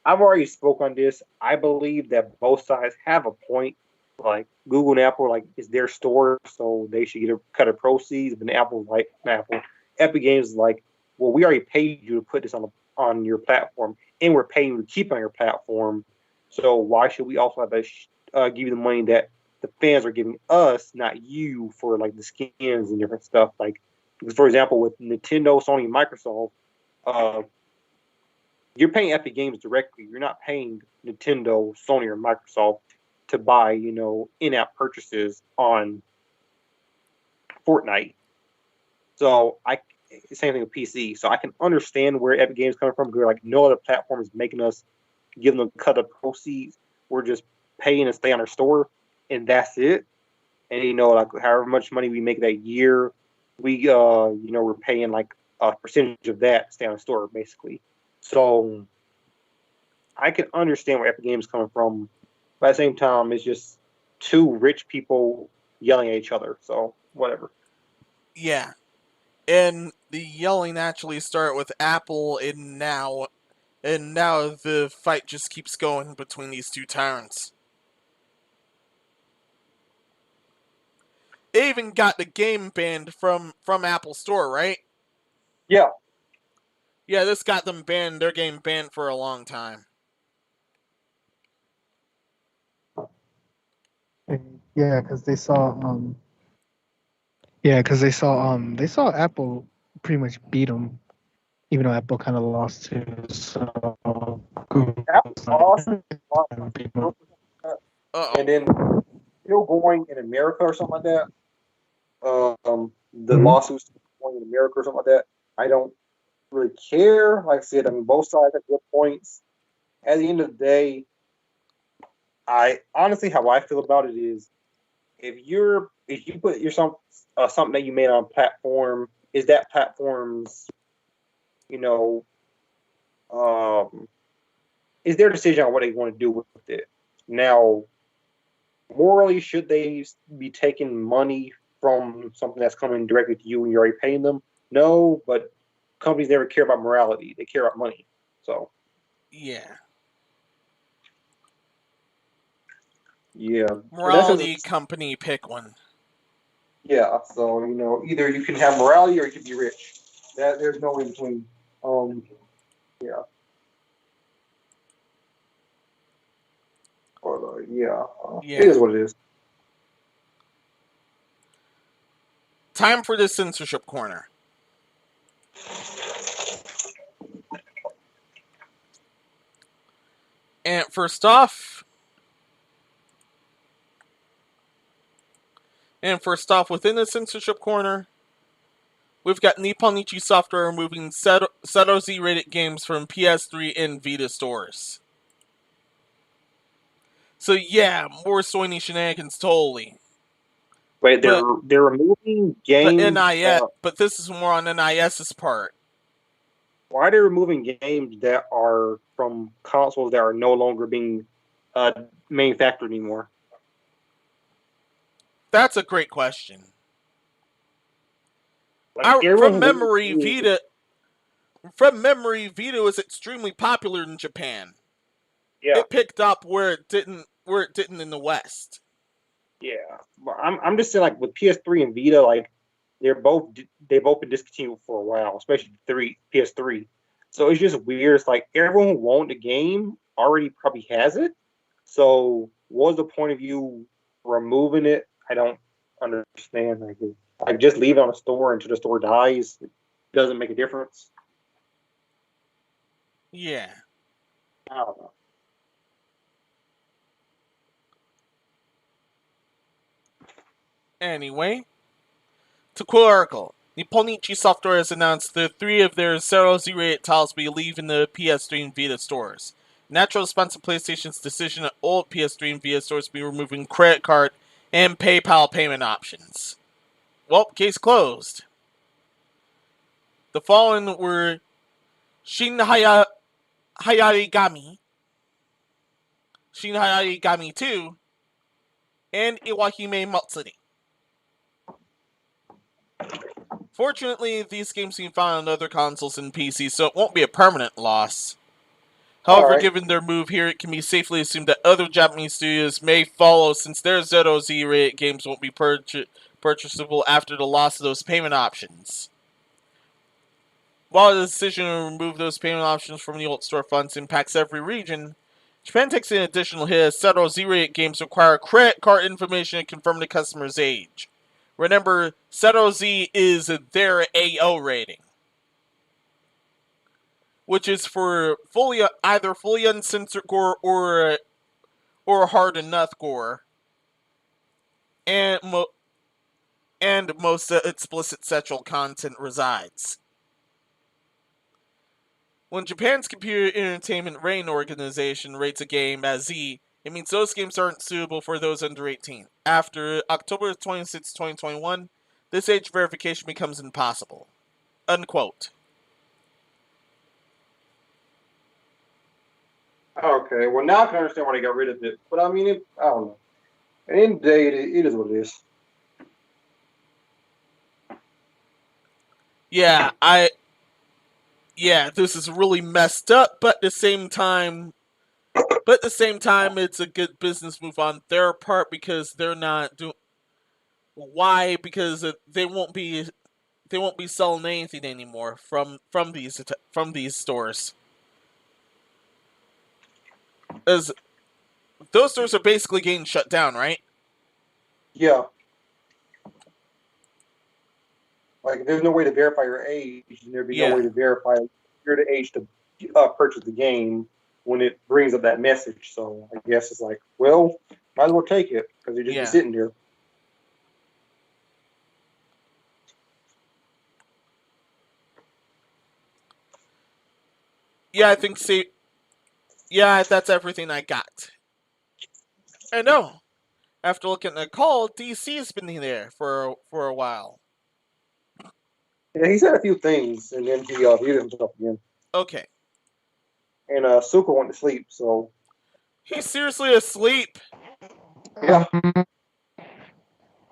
I've already spoke on this. I believe that both sides have a point. Like Google and Apple, like it's their store, so they should get a cut of proceeds. But Apple's like Epic Games is like, well, we already paid you to put this on your platform, and we're paying you to keep it on your platform. So why should we also have to give you the money that the fans are giving us, not you, for like the skins and different stuff? Like, for example, with Nintendo, Sony, and Microsoft, you're paying Epic Games directly. You're not paying Nintendo, Sony, or Microsoft to buy, in-app purchases on Fortnite. So same thing with PC. So I can understand where Epic Games coming from. Because like no other platform is making us give them a cut of proceeds. We're just paying to stay on our store, and that's it. And like however much money we make that year, we we're paying like a percentage of that to stay on the store, basically. So I can understand where Epic Games is coming from, but at the same time, it's just two rich people yelling at each other. So whatever. Yeah, and the yelling actually start with Apple, and now the fight just keeps going between these two tyrants. They even got the game banned from Apple Store, right? Yeah. Yeah, this got them banned. Their game banned for a long time. Yeah, because they saw Apple pretty much beat them, even though Apple kind of lost too. So Apple's awesome. And then still going in America or something like that. The lawsuits going in America or something like that. I don't really care. Like I said, I mean, both sides have good points. At the end of the day, I honestly, how I feel about it is, if you put something that you made on a platform, is that platform's, is their decision on what they want to do with it. Now, morally, should they be taking money from something that's coming directly to you and you're already paying them? No, but companies never care about morality. They care about money. So Yeah. Yeah. Morality company, pick one. Yeah, so either you can have morality or you can be rich. There's no in between. Yeah. Yeah. It is what it is. Time for the censorship corner. And first off, within the censorship corner, we've got Nippon Ichi Software removing Seto Z-rated games from PS3 and Vita stores. So yeah, more Sony shenanigans totally. Wait, they're removing games. But this is more on NIS's part. Why are they removing games that are from consoles that are no longer being manufactured anymore? That's a great question. From memory, Vita was extremely popular in Japan. Yeah. It picked up where it didn't in the West. Yeah, but I'm just saying, like, with PS3 and Vita, like they've both been discontinued for a while, especially PS3. So it's just weird. It's like everyone who owned the game already probably has it. So what's the point of you removing it? I don't understand. Like just leave it on the store until the store dies. It doesn't make a difference. Yeah. I don't know. Anyway, to quote article, Nippon Ichi Software has announced that 3 of their Seto Z-rated titles will be leaving the PS3 and Vita stores. Natural response to PlayStation's decision at old PS3 and Vita stores to be removing credit card and PayPal payment options. Well, case closed. The following were Shin Hayarigami 2, and Iwahime Matsuri. Fortunately, these games can be found on other consoles and PCs, so it won't be a permanent loss. However, given their move here, it can be safely assumed that other Japanese studios may follow, since their Seto Z-rated games won't be purchasable after the loss of those payment options. While the decision to remove those payment options from the old storefronts impacts every region, Japan takes an additional hit as Seto Z-rated games require credit card information to confirm the customer's age. Remember, Seto Z is their AO rating, which is for either fully uncensored gore or hard enough gore, and most explicit sexual content resides. When Japan's Computer Entertainment Rating Organization rates a game as Z, it means those games aren't suitable for those under 18. After October 26, 2021, this age verification becomes impossible. Unquote. Okay, well now I can understand why they got rid of it. But I mean, I don't know. At the end of the day, it is what it is. Yeah, this is really messed up, but at the same time, it's a good business move on their part because they're not doing. Why? Because they won't be selling anything anymore from these stores. As those stores are basically getting shut down, right? Yeah. Like, there's no way to verify your age, and there'd be no way to verify you're the age to purchase the game when it brings up that message. So I guess it's like, well, might as well take it because you're just sitting there. Yeah, I think so. Yeah, that's everything I got. I know. After looking at the call, DC has been there for a while. Yeah, he said a few things, and then he muted himself again. Okay. And Suko went to sleep, so he's seriously asleep. Yeah.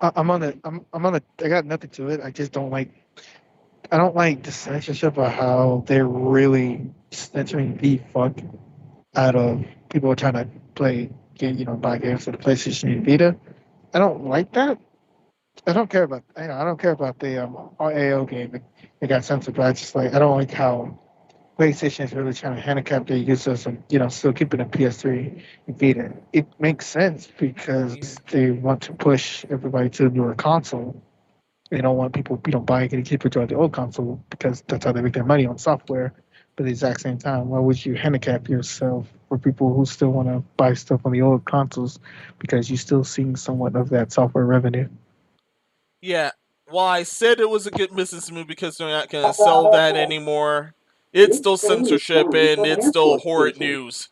I got nothing to it. I just don't like. I don't like the censorship of how they're really censoring the fuck out of people trying to buy games for the PlayStation and Vita. I don't like that. I don't care about the AO game. It got censored, but I just I don't like how PlayStation is really trying to handicap their users and still keeping a PS3 and Vita. It makes sense because they want to push everybody to a newer console. They don't want people buying it and keep enjoying the old console because that's how they make their money on software. But at the exact same time, why would you handicap yourself for people who still want to buy stuff on the old consoles because you're still seeing somewhat of that software revenue? Yeah. Well, I said it was a good business move because they're not going to sell that anymore. It's still censorship and it's still horrid news.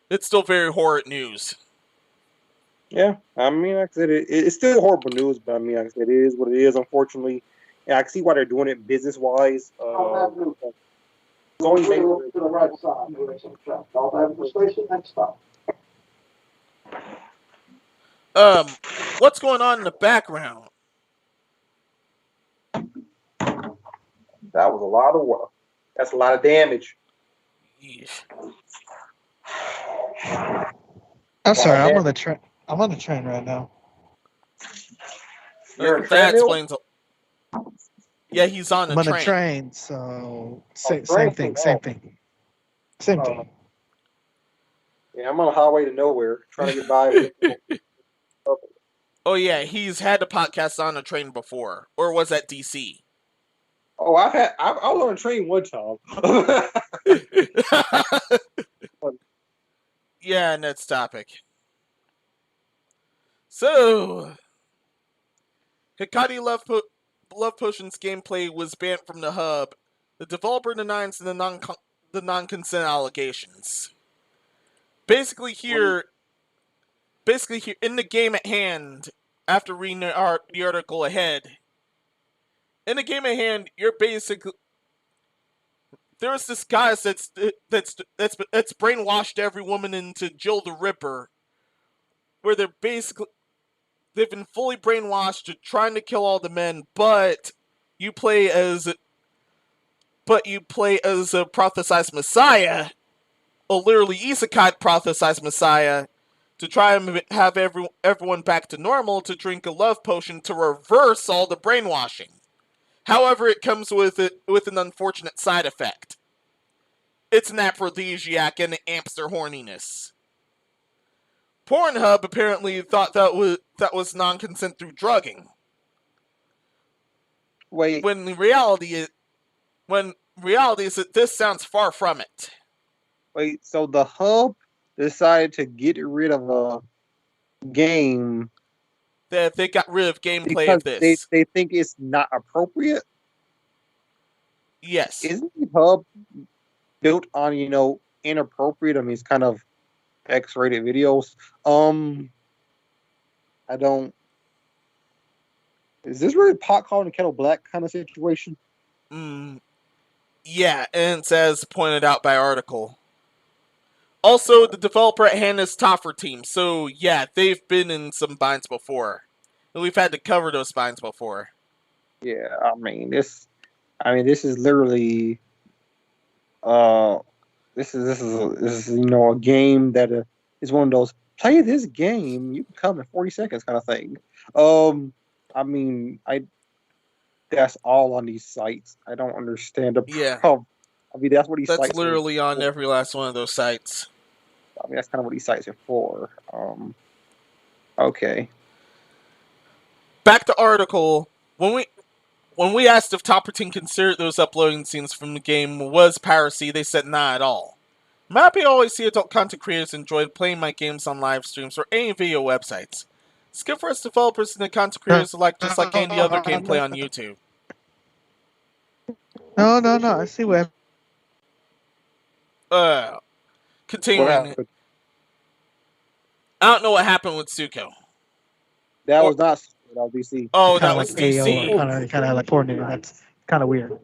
It's still very horrid news. Yeah, I mean, like I said, it's still horrible news, but I mean, like I said, it is what it is, unfortunately. And I can see why they're doing it business-wise. Going to the right side. What's going on in the background? That was a lot of work. That's a lot of damage. I'm sorry, I'm on the train. I'm on the train right now. That explains. Yeah, he's on the train. I'm on the train, so same thing. Yeah, I'm on a highway to nowhere, trying to get by. Oh yeah, he's had a podcast on a train before, or was that DC? Oh, I was on a train one time. Yeah, next topic. So, Hikari Love Potion's gameplay was banned from the hub. The developer denies the non-consent allegations. Basically here in the game at hand, after reading the article ahead, in the game at hand, you're basically there's this guy that's brainwashed every woman into Jill the Ripper, where they've been fully brainwashed to trying to kill all the men, but you play as a prophesized messiah, a literally isekai prophesized messiah, to try and have everyone back to normal, to drink a love potion to reverse all the brainwashing. However, it comes with an unfortunate side effect. It's an aphrodisiac and it amps their horniness. Pornhub apparently thought that was non-consent through drugging. Wait. When reality is that this sounds far from it. Wait, so the hub decided to get rid of a game that they got rid of gameplay of this. They think it's not appropriate? Yes. Isn't the hub built on, inappropriate? I mean, it's kind of X-rated videos. I don't... Is this really pot calling the kettle black kind of situation? Yeah, and it's as pointed out by article. Also, the developer at hand is Toffer Team, so yeah, they've been in some binds before. And we've had to cover those binds before. Yeah, this is literally this is a game that is one of those play this game, you can come in 40 seconds kind of thing. That's all on these sites. I don't understand the problem. That's what these sites. That's literally on every last one of those sites. That's kind of what these sites are for. Okay. Back to article. When we asked if Top 13 considered those uploading scenes from the game was piracy, they said not at all. I'm happy to always see adult content creators enjoyed playing my games on live streams or any video websites. It's good for us developers and the content creators alike, just like any other gameplay on YouTube. No. I see where. Continuing. I don't know what happened with Suko. That was not DC. Oh, that was DC. Kind of like coordinated. That's kind of weird.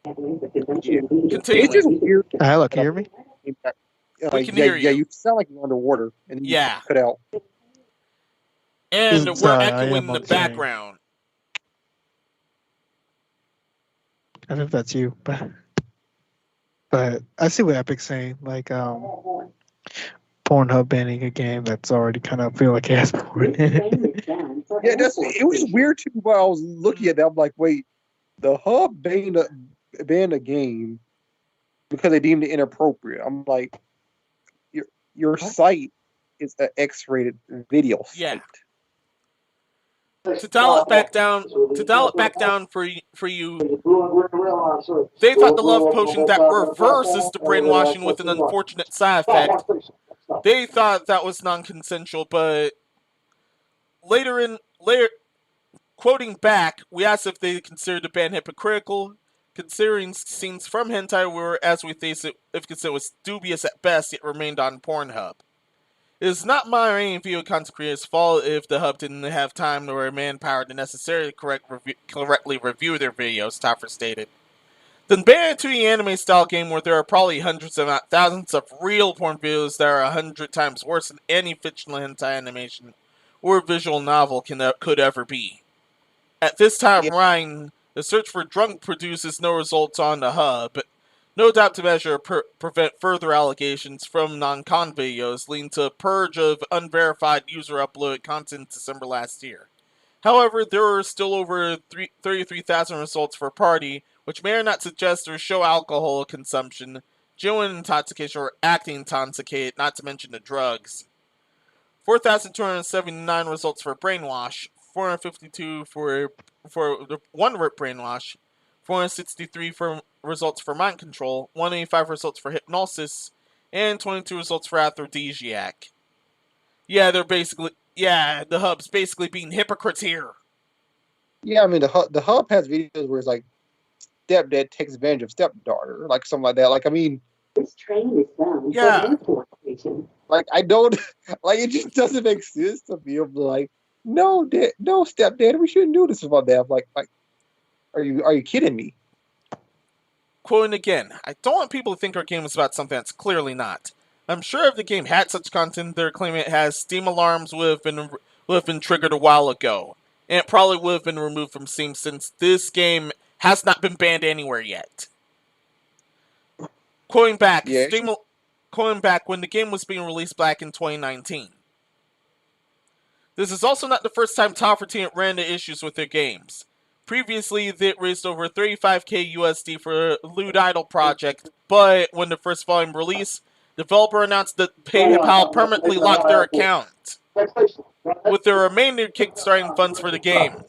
Continuing. It's just weird. Hello, can you hear me? We can hear you. Yeah, you sound like you're underwater, and then you cut out. And we're echoing in the background. I don't know if that's you, but But I see what Epic's saying. Like, Pornhub banning a game that's already kind of feel like it has porn. Yeah, it was weird too. While I was looking at that, I'm like, wait, the hub banned a game because they deemed it inappropriate. I'm like, your site is an X-rated video site. Yeah. To dial it back down for you, they thought the love potion that reverses the brainwashing with an unfortunate side effect. They thought that was non-consensual, but later, quoting back, we asked if they considered the ban hypocritical, considering scenes from hentai were, as we face it, if it was dubious at best, yet remained on Pornhub. It is not my video content creator's fault if the hub didn't have time or manpower to necessarily correctly review their videos, Toffer stated. Then ban a 2D anime style game where there are probably hundreds if not thousands of real porn videos that are 100 times worse than any fictional hentai animation or visual novel could ever be. At this time, Ryan, the search for drunk produces no results on the hub, no doubt to measure prevent further allegations from non-con videos, leading to a purge of unverified user-uploaded content December last year. However, there are still over 33,000 results for Party, which may or not suggest or show alcohol consumption, genuine intoxication, or acting intoxicated, not to mention the drugs. 4,279 results for Brainwash, 452 for the one Brainwash, 463 for results for Mind Control, 185 results for Hypnosis, and 22 results for Aphrodisiac. Yeah, the hub's basically being hypocrites here. Yeah, I mean, the hub has videos where it's like, stepdad takes advantage of stepdaughter, like something like that. Like, I mean, this train is bound yeah. for airport station. Like, I don't, like, it just doesn't make sense to me. I'm like, no, stepdad, we shouldn't do this about that. I'm like, are you kidding me? Quoting again, I don't want people to think our game is about something that's clearly not. I'm sure if the game had such content they're claiming it has, Steam alarms would have been triggered a while ago, and it probably would have been removed from Steam since this game has not been banned anywhere yet. Quoting back, when the game was being released back in 2019. This is also not the first time Toffer Team ran into issues with their games. Previously, they raised over $35,000 USD for Lewd Idol project, but when the first volume released, the developer announced that PayPal permanently locked their account, with the remainder kickstarting funds for the game.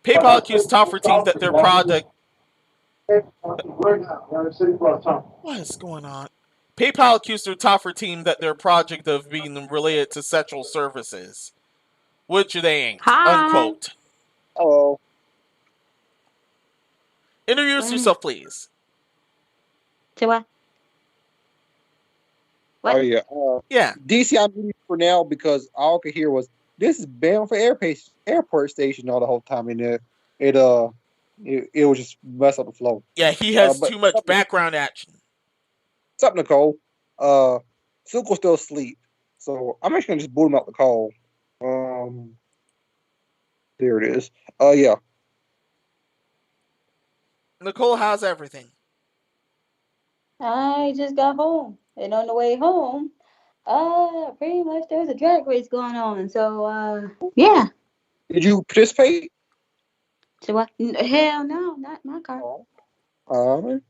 PayPal accused Toffer Team that their project... What is going on? PayPal accused their Toffer Team that their project of being related to sexual services, which they ain't. Hi. Unquote. Hello. Introduce yourself, please. To what? What? Oh, yeah. Yeah. DC, I'm muted for now because all I could hear was, this is bound for airport station all the whole time. And it was just mess up the flow. Yeah, he has too much background action. What's up, Nicole? Suko's still asleep. So I'm actually going to just boot him out the call. There it is. Yeah. Nicole, how's everything? I just got home, and on the way home, pretty much there was a drag race going on. So, yeah. Did you participate? So what? Hell no, not my car. Fun.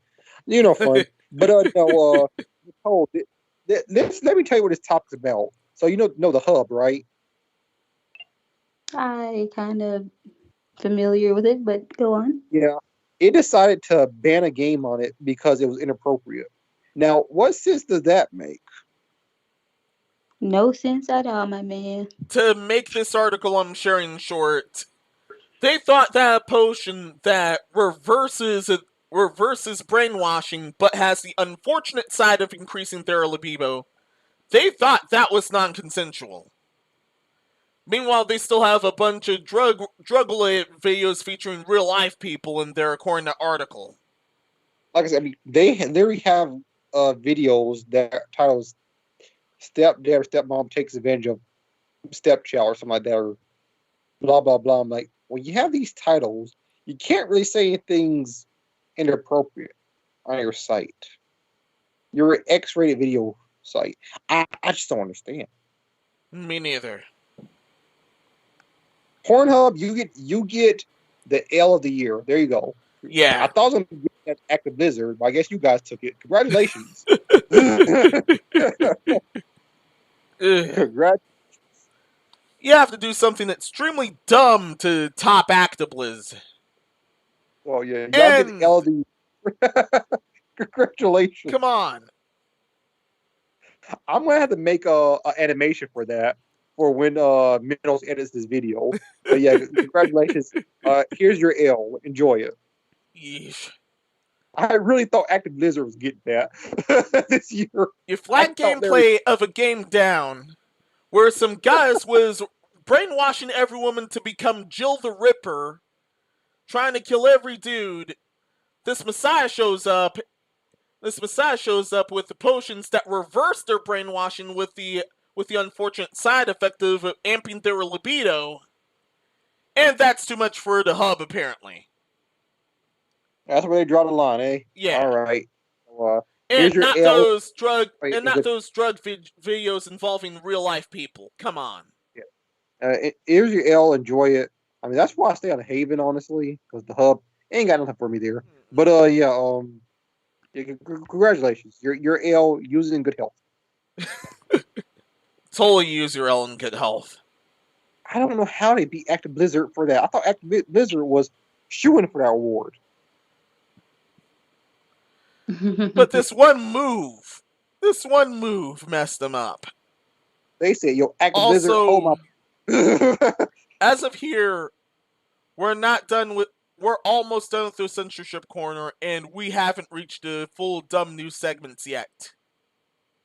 But no, Nicole, let me tell you what this topic's about. So you know the hub, right? I kind of familiar with it, but go on. Yeah. It decided to ban a game on it because it was inappropriate. Now, what sense does that make? No sense at all, my man. To make this article I'm sharing short, they thought that a potion that reverses brainwashing but has the unfortunate side of increasing their libido, they thought that was non-consensual. Meanwhile, they still have a bunch of drug-related videos featuring real-life people in there, according to the article. Like I said, I mean, they have videos that titles "Stepdad or Stepmom takes advantage of stepchild" or something like that, or blah blah blah. I'm like, when you have these titles, you can't really say anything's inappropriate on your site. You're an X-rated video site. I just don't understand. Me neither. Pornhub, you get the L of the year. There you go. Yeah. I thought I was going to get that Active Blizzard, but I guess you guys took it. Congratulations. Congrats. You have to do something extremely dumb to top Actibliz. Well, yeah, y'all get the L of the year. Congratulations. Come on. I'm going to have to make a animation for that. For when Minos edits this video. But yeah, congratulations. Here's your L. Enjoy it. Yeesh. I really thought Active Blizzard was getting that this year. You flagged gameplay of a game down where some guys was brainwashing every woman to become Jill the Ripper, trying to kill every dude. This Messiah shows up. With the potions that reverse their brainwashing with the unfortunate side effect of amping their libido. And that's too much for the hub, apparently. That's where they draw the line, eh? Yeah. All right. And not those drug videos involving real life people. Come on. Yeah. Here's your L. Enjoy it. I mean, that's why I stay on Haven, honestly, because the hub ain't got nothing for me there. But yeah. Congratulations. Your L using in good health. Totally use your L in good health. I don't know how they beat Active Blizzard for that. I thought Active Blizzard was shooing for that award. But this one move messed them up. They said, "Yo, Active Blizzard, hold my." As of here, we're almost done with the censorship corner, and we haven't reached the full dumb news segments yet.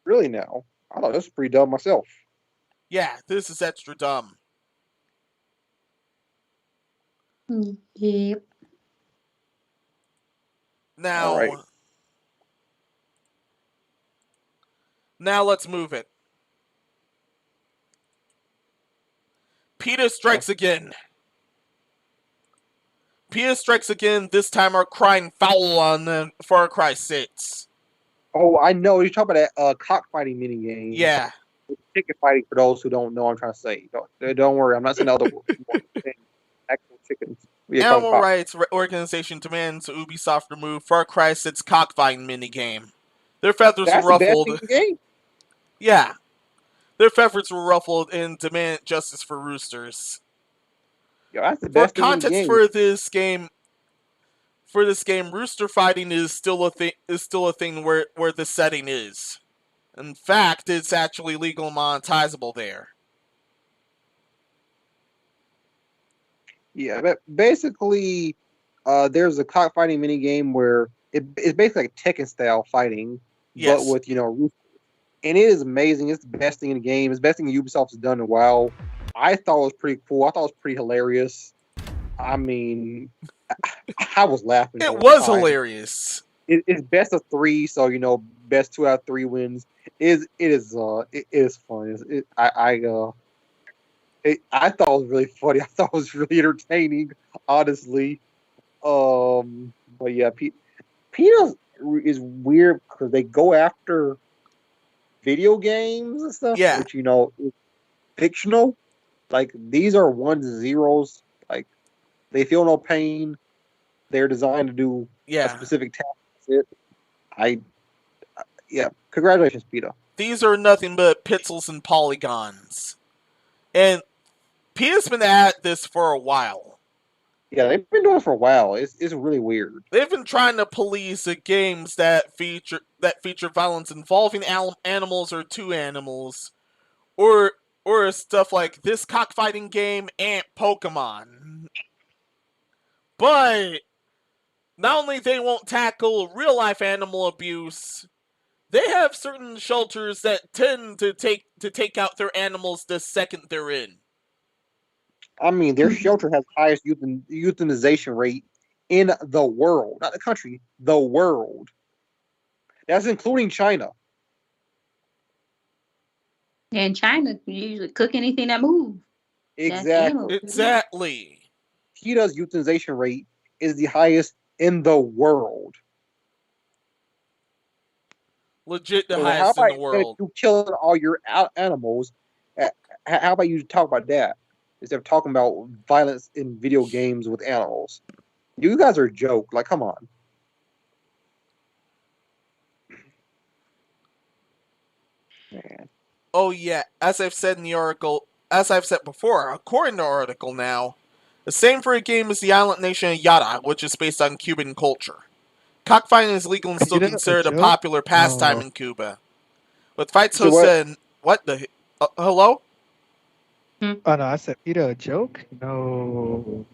Really now? I thought this was pretty dumb myself. Yeah, this is extra dumb. Yep. Now let's move it. PETA strikes again. PETA strikes again, this time are crying foul on Far Cry 6. Oh, I know. You're talking about that cockfighting minigame. Yeah. Chicken fighting, for those who don't know what I'm trying to say. Don't worry, I'm not saying other words. Actual chickens. Animal rights organization demands Ubisoft remove Far Cry 6 cockfighting minigame. Their feathers were ruffled. That's the best game. Yeah. Their feathers were ruffled and demand justice for roosters. Yo, that's the best for context for this game, rooster fighting is still a thing where the setting is. In fact, it's actually legal and monetizable there. Yeah, but basically, there's a cockfighting minigame where it's basically like Tekken style fighting, but with roosters. And it is amazing. It's the best thing in the game. It's the best thing Ubisoft has done in a while. I thought it was pretty cool. I thought it was pretty hilarious. I mean, I was laughing. It was hilarious. It's best of 3, so best 2 out of 3 wins. It is fun. I thought it was really funny. I thought it was really entertaining, honestly. But yeah, PETA is weird because they go after video games and stuff, which is fictional. Like, these are 1s and 0s. Like, they feel no pain. They're designed to do a specific task. Congratulations, PETA. These are nothing but pixels and polygons. And PETA's been at this for a while. Yeah, they've been doing it for a while. It's really weird. They've been trying to police the games that feature violence involving animals or two animals, or stuff like this cockfighting game and Pokemon. But not only they won't tackle real life animal abuse, they have certain shelters that tend to take out their animals the second they're in. I mean, their shelter has the highest euthanization rate in the world. Not the country, the world. That's including China. Yeah, in China, you usually cook anything that moves. Exactly. PETA's euthanization rate is the highest in the world. Legit the So highest in the world. You killing all your animals. How about you talk about that instead of talking about violence in video games with animals? You guys are a joke. Like, come on. Man. Oh yeah, as I've said in the article, as I've said before, according to the article now, the same for a game as the island nation of Yara, which is based on Cuban culture. Cockfighting is legal and still considered a popular pastime in Cuba. With fights hosted in... What the... hello? Oh no, I said PETA a joke? No.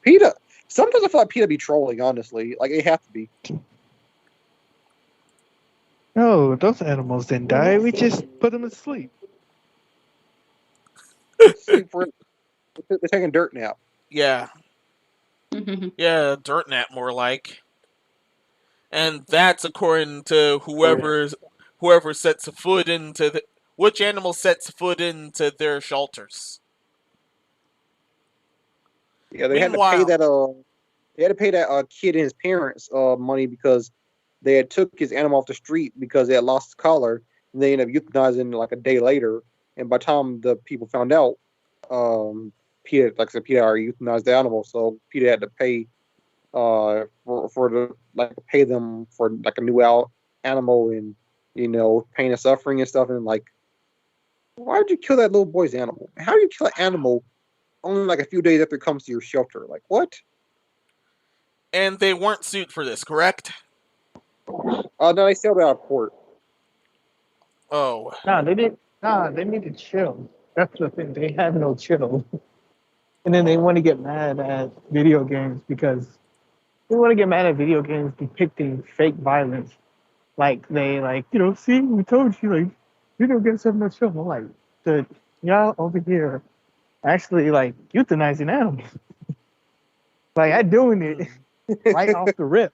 PETA... Sometimes I feel like PETA be trolling, honestly. Like, it have to be. No, those animals didn't die. We just put them to sleep. Sleep for... They're taking a dirt nap. Yeah. Yeah, dirt nap more like. And that's according to whoever sets foot into the... Which animal sets foot into their shelters? Yeah, they had to pay that. They had to pay that kid and his parents money because they had took his animal off the street because they had lost his collar, and they ended up euthanizing like a day later. And by the time the people found out, PETA, like I said, PETA already euthanized the animal, so PETA had to pay for the pay them for like a new animal and pain and suffering and stuff. And like, why did you kill that little boy's animal? How do you kill an animal only like a few days after it comes to your shelter? Like, what? And they weren't sued for this, correct? No, they sailed out of court. Oh. Nah, they didn't. Nah, they need to chill. That's the thing. They have no chill. And then they want to get mad at video games because they want to get mad at video games depicting fake violence. Like, see, we told you, like, video games have no chill. I'm like, y'all over here actually, like, euthanizing animals. Like, I'm doing it right off the rip.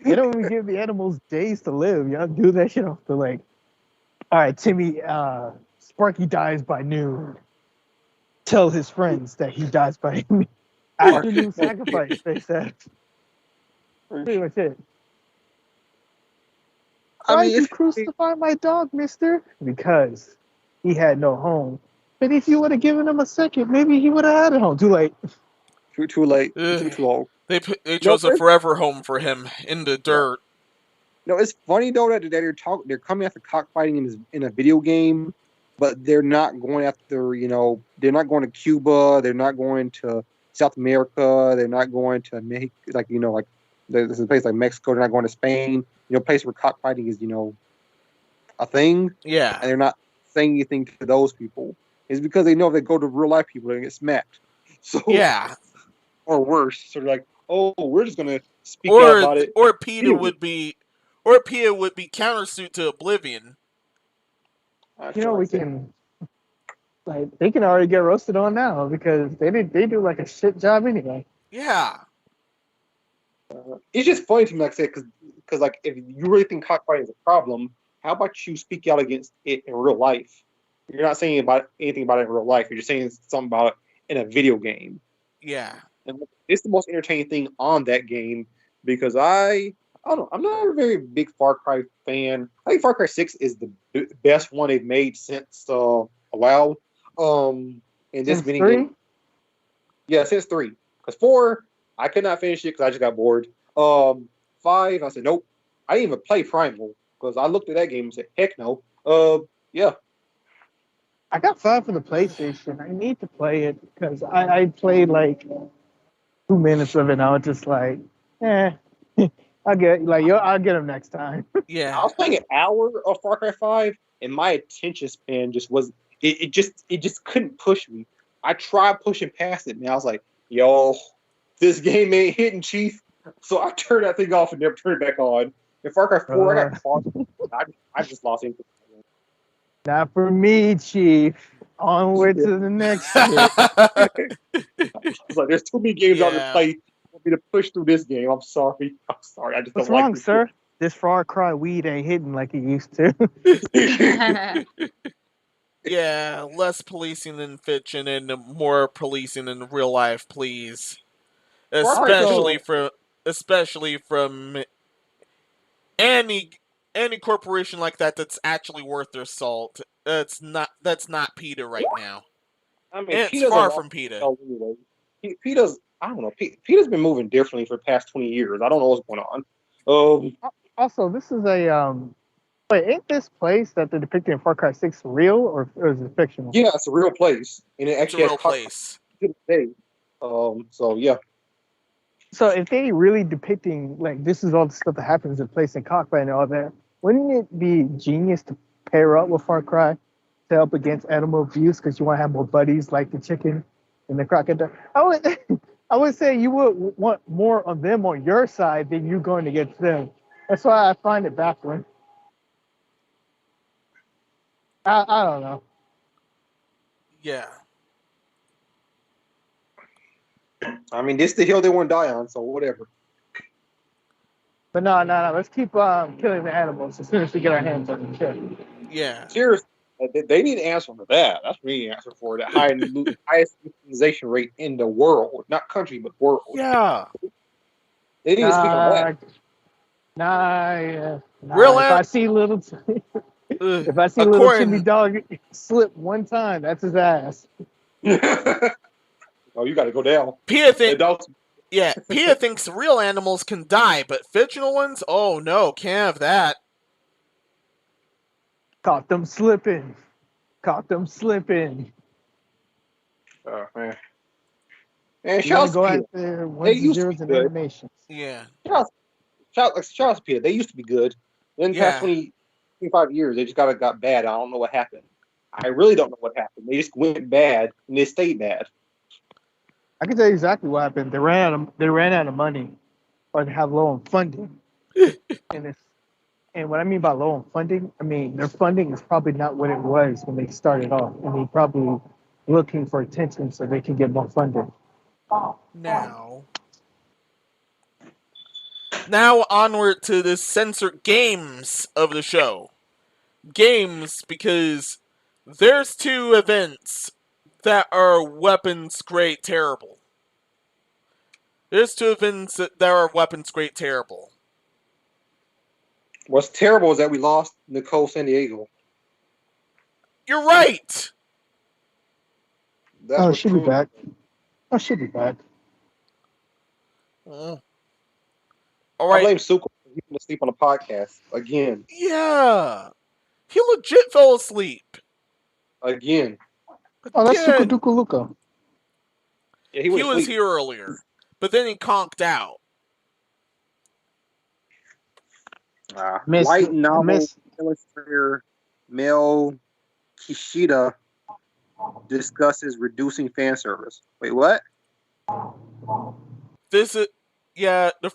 They don't even give the animals days to live. Y'all do that shit off the, like, all right, Timmy, Sparky dies by noon. Tell his friends that he dies by afternoon sacrifice, they said. Pretty much it. Why did you crucify my dog, mister? Because he had no home. But if you would have given him a second, maybe he would have had a home. Too late. Too late. Too long. They chose a forever home for him in the dirt. No, it's funny though that they're coming after cockfighting in a video game, but they're not going after they're not going to Cuba, they're not going to South America, they're not going to there's a place like Mexico, they're not going to Spain, a place where cockfighting is a thing. Yeah, and they're not saying anything to those people. It's because they know if they go to real life people, they're gonna get smacked. So yeah, or worse. So they're like, oh, we're just gonna speak out about it. Or PETA would be countersuit to oblivion. We can, like, they can already get roasted on now because they do like a shit job anyway. Yeah. It's just funny to me, like I said, because like if you really think cockfighting is a problem, how about you speak out against it in real life? You're not saying anything about it in real life. You're just saying something about it in a video game. Yeah. And it's the most entertaining thing on that game because I don't know. I'm not a very big Far Cry fan. I think Far Cry 6 is the best one they've made since a while. And this mini game. Yeah, since 3. Because 4, I could not finish it because I just got bored. 5, I said nope. I didn't even play Primal because I looked at that game and said heck no. Yeah. I got 5 for the PlayStation. I need to play it because I played like 2 minutes of it and I was just like, I'll get them next time. Yeah. I was playing an hour of Far Cry 5 and my attention span just was it just couldn't push me. I tried pushing past it and I was like, yo, this game ain't hitting, Chief. So I turned that thing off and never turned it back on. In Far Cry 4, I got caught. I just lost interest. Not for me, Chief. Onward to the next hit. I was like, there's too many games out to play for me to push through this game. I'm sorry. I just What's don't wrong, like sir? This Far Cry weed ain't hitting like it used to. Yeah, less policing in fiction and more policing in real life, please. Especially from any any corporation like that that's actually worth their salt. That's not PETA right now. I mean, it's far from PETA. Anyway. PETA's, I don't know. PETA's been moving differently for the past 20 years. I don't know what's going on. Also, this is a Wait, ain't this place that they're depicting in Far Cry 6 real or is it fictional? Yeah, it's a real place, and it actually has a real place. Today. So yeah. So if they really depicting like this is all the stuff that happens in place in Cockfight and all that, wouldn't it be genius to pair up with Far Cry to help against animal abuse because you want to have more buddies like the chicken and the crocodile? I would say you would want more of them on your side than you going against them. That's why I find it baffling. I don't know. Yeah. I mean, this is the hill they want to die on, so whatever. But no. Let's keep killing the animals as soon as we get our hands on them. Sure. Yeah. Seriously, they need an answer for that. That's what we need an answer for. The highest euthanization rate in the world. Not country, but world. Yeah. They need to speak on that. Real if I see little Timmy Dog slip one time, that's his ass. Oh, you got to go down. PETA thinks real animals can die, but fictional ones? Oh no, can't have that. Caught them slipping. Oh man. And shout out to PETA. They used to be good. Animations. Yeah. Shout out to PETA. They used to be good. Then the past 25 years, they just got bad. I don't know what happened. I really don't know what happened. They just went bad and they stayed bad. I can tell you exactly what happened. They ran out of money, or they have low on funding. And what I mean by low on funding, I mean their funding is probably not what it was when they started off, and they're probably looking for attention so they can get more funding. Now onward to the censored games of the show. Games, because there's two events that are weapons grade terrible. There's two events that are weapons grade terrible. What's terrible is that we lost Nicole San Diego. You're right. She'll be back. She'll be back. All right. I blame Suko for getting to sleep on the podcast again. Yeah. He legit fell asleep. Again. Oh, that's Suko Duku Luka. Yeah, he was here earlier, but then he conked out. White novel illustrator Mel Kishida discusses reducing fan service. Wait, what? This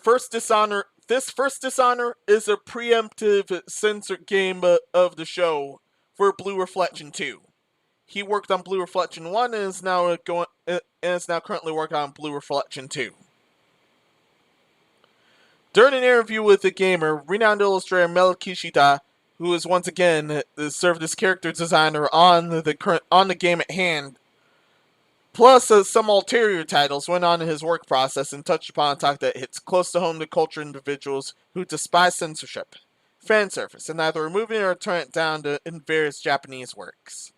first Dishonor is a preemptive censored game of the show for Blue Reflection 2. He worked on Blue Reflection 1 and is now currently working on Blue Reflection 2. During an interview with the gamer, renowned illustrator Mel Kishida, who is once again served as character designer on the game at hand, plus some ulterior titles, went on in his work process and touched upon a topic that hits close to home to culture individuals who despise censorship, fan service, and either removing it or turn it down in various Japanese works.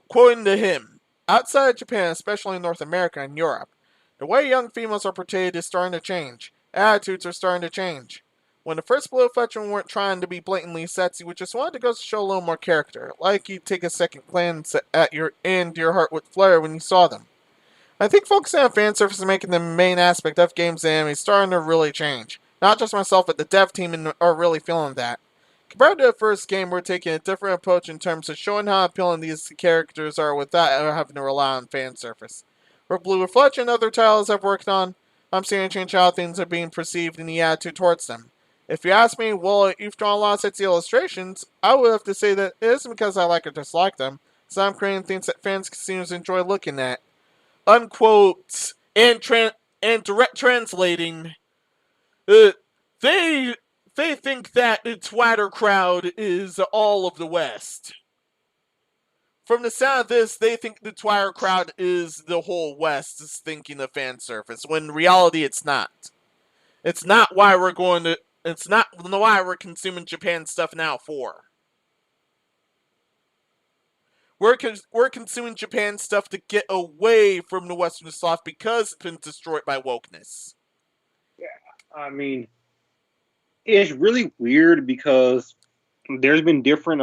Quoting to him, outside of Japan, especially in North America and Europe, the way young females are portrayed is starting to change. Attitudes are starting to change. When the first Blue Reflection weren't trying to be blatantly sexy, we just wanted to go show a little more character. Like you'd take a second glance at your heart would flare when you saw them. I think focusing on fan service and making the main aspect of games and anime is starting to really change. Not just myself, but the dev team are really feeling that. Compared to the first game, we're taking a different approach in terms of showing how appealing these characters are without ever having to rely on fan service. For Blue Reflection and other titles I've worked on, I'm seeing a change how things are being perceived and the attitude towards them. If you ask me, well, you've drawn a lot of sexy illustrations, I would have to say that it isn't because I like or dislike them, so I'm creating things that fans can enjoy looking at. Unquote, and direct translating, they think that the Twitter crowd is all of the West. From the sound of this, they think the Twitter crowd is the whole West is thinking of fan service, when in reality it's not. It's not why we're going to It's not why we're consuming Japan stuff now for. We're consuming Japan stuff to get away from the Western stuff because it's been destroyed by wokeness. Yeah, I mean, it's really weird because there's been different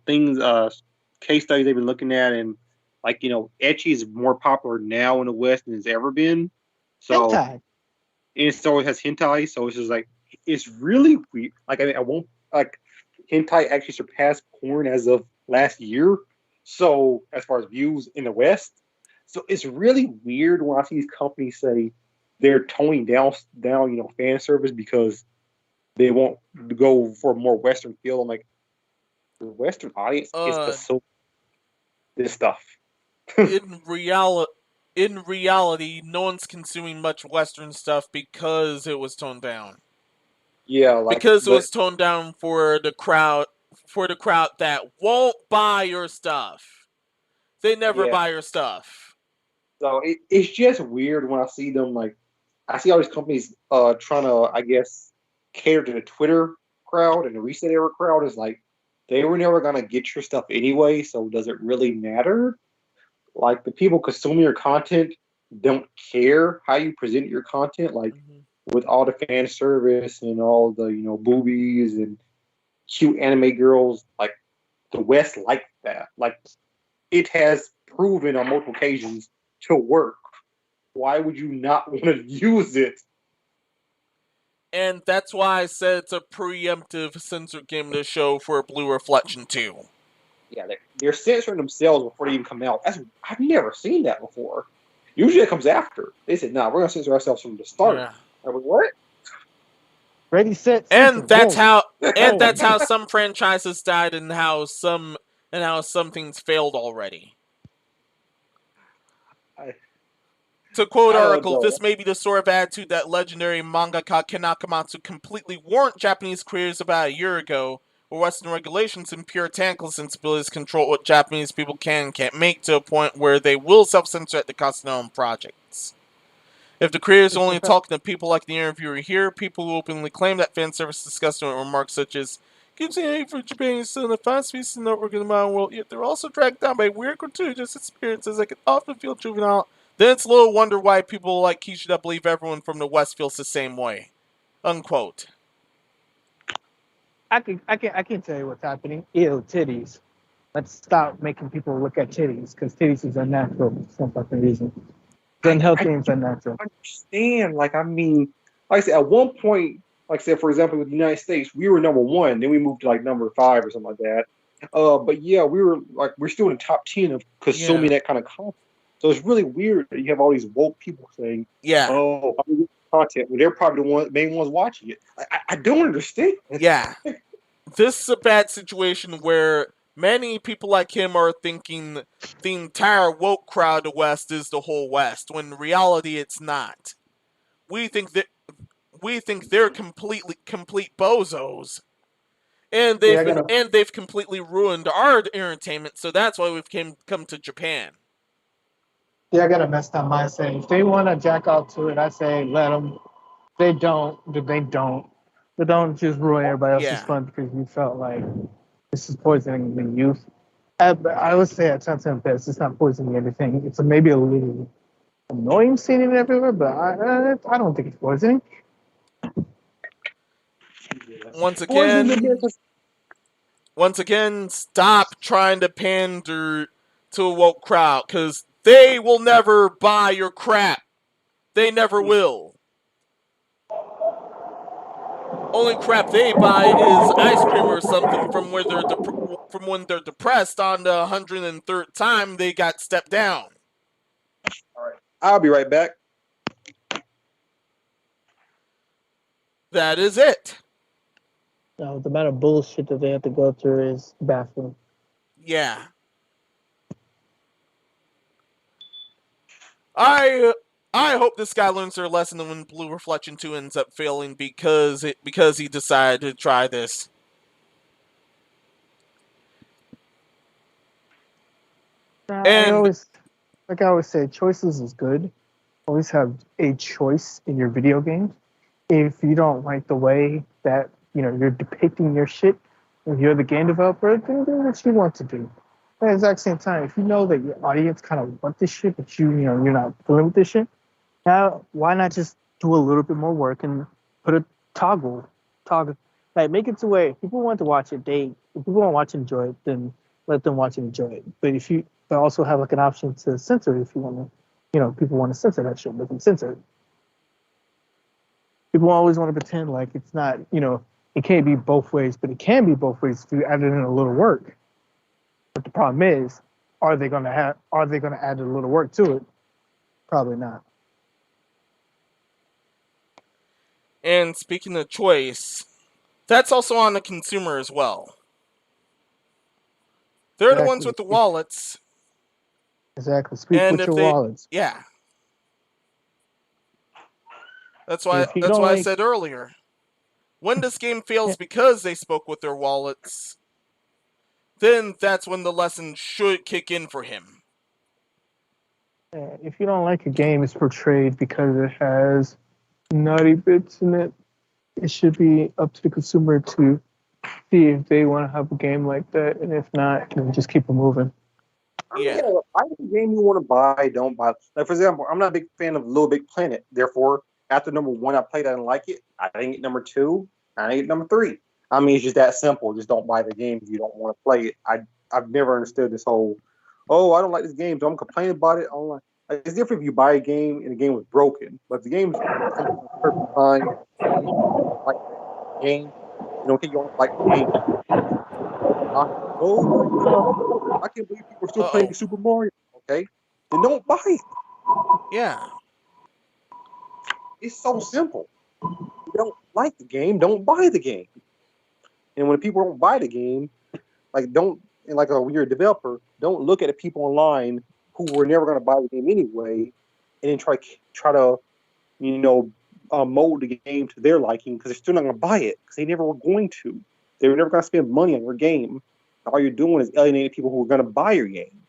things, case studies they've been looking at, and ecchi is more popular now in the West than it's ever been. So hentai. And so it has hentai, so it's just it's really weird. I won't hentai actually surpassed porn as of last year. So as far as views in the West, so it's really weird when I see these companies say they're toning down fan service because they won't go for a more Western feel. I'm like, the Western audience is consuming this stuff. in reality, no one's consuming much Western stuff because it was toned down. Yeah, because it was toned down for the crowd that won't buy your stuff. They never buy your stuff. So it's just weird when I see them I see all these companies trying to, I guess, cater to the Twitter crowd and the Reset Era crowd. Is they were never gonna get your stuff anyway, so does it really matter? The people consuming your content don't care how you present your content, with all the fan service and all the boobies and cute anime girls. The West likes that. It has proven on multiple occasions to work. Why would you not want to use it? And that's why I said it's a preemptive censored game to show for Blue Reflection 2. Yeah, they're censoring themselves before they even come out. I've never seen that before. Usually it comes after. They said, "Nah, we're gonna censor ourselves from the start." Yeah. I mean, what? Ready, set, censor. And that's how some franchises died, and how some things failed already. To quote article, this may be the sort of attitude that legendary mangaka Ken Akamatsu completely warned Japanese creators about a year ago, where Western regulations and puritanical sensibilities control what Japanese people can and can't make to a point where they will self-censor at the cost of their own projects. If the creators are only talking to people like the interviewer here, people who openly claim that fan service is disgusting with remarks such as keeps saying for Japan is still in the fast piece and network in the modern world, yet they're also dragged down by weird gratuitous experiences that can often feel juvenile, then it's little wonder why people like Kishida believe everyone from the West feels the same way. Unquote. I can tell you what's happening. Ew, titties. Let's stop making people look at titties because titties is unnatural for some fucking reason. Unhealthy and unnatural. I understand. I said, at one point, for example, with the United States, we were number 1, then we moved to number 5 or something like that. But yeah, we're still in the top 10 of consuming that kind of content. So it's really weird that you have all these woke people saying, "Oh, content." Well, they're probably the main ones watching it. I don't understand. Yeah, this is a bad situation where many people like him are thinking the entire woke crowd of West is the whole West, when in reality it's not. We think they're complete bozos, and they've completely ruined our entertainment. So that's why we've come to Japan. Yeah, I got a messed up mindset. If they want to jack off to it, I say let them. They don't. They don't. But don't just ruin everybody else's fun because you felt like this is poisoning the youth. I would say at times best, it's not poisoning anything. It's maybe a little annoying seeing it everywhere, but I don't think it's poisoning. Once again, stop trying to pander to a woke crowd, because they will never buy your crap. They never will. Only crap they buy is ice cream or something from when they're depressed on the 103rd time they got stepped down. All right, I'll be right back. That is it. No, the amount of bullshit that they have to go through is baffling. Yeah. I hope this guy learns their lesson when Blue Reflection 2 ends up failing because he decided to try this. I always say, choices is good. Always have a choice in your video games. if you don't like the way that you're depicting your shit, if you're the game developer, then do what you want to do. At the exact same time, if you know that your audience kind of want this shit, but you're not feeling with this shit, now why not just do a little bit more work and put a toggle, like make it to where if people want to watch it, if people want to watch and enjoy it, then let them watch and enjoy it. But if you also have like an option to censor it if you want to, people want to censor that shit, let them censor it. People always want to pretend like it's not, it can't be both ways, but it can be both ways if you add it in a little work. But the problem is, are they gonna add a little work to it? Probably not. And speaking of choice, that's also on the consumer as well. They're the ones with the wallets. Exactly. Speak with your wallets. Yeah. That's why I said earlier. When this game fails because they spoke with their wallets, then that's when the lesson should kick in for him. If you don't like a game is portrayed because it has naughty bits in it, it should be up to the consumer to see if they want to have a game like that, and if not, then just keep it moving. Yeah. I think the game you want to buy, don't buy. Like, for example, I'm not a big fan of Little Big Planet. Therefore, after number 1, I played, I didn't like it. I didn't get number 2. I didn't get number 3. I mean, it's just that simple. Just don't buy the game if you don't want to play it. I've never understood this whole, I don't like this game, so I'm complaining about it online. Like, it's different if you buy a game and the game was broken. But if the game's perfectly fine, like the game, you don't think you don't like the game. Oh my God, I can't believe people are still playing Super Mario. Okay, then don't buy it. Yeah. It's so simple. You don't like the game, don't buy the game. And when people don't buy the game, when you're a developer, don't look at the people online who were never going to buy the game anyway, and then try to mold the game to their liking, because they're still not going to buy it because they never were going to. They were never going to spend money on your game. All you're doing is alienating people who are going to buy your game.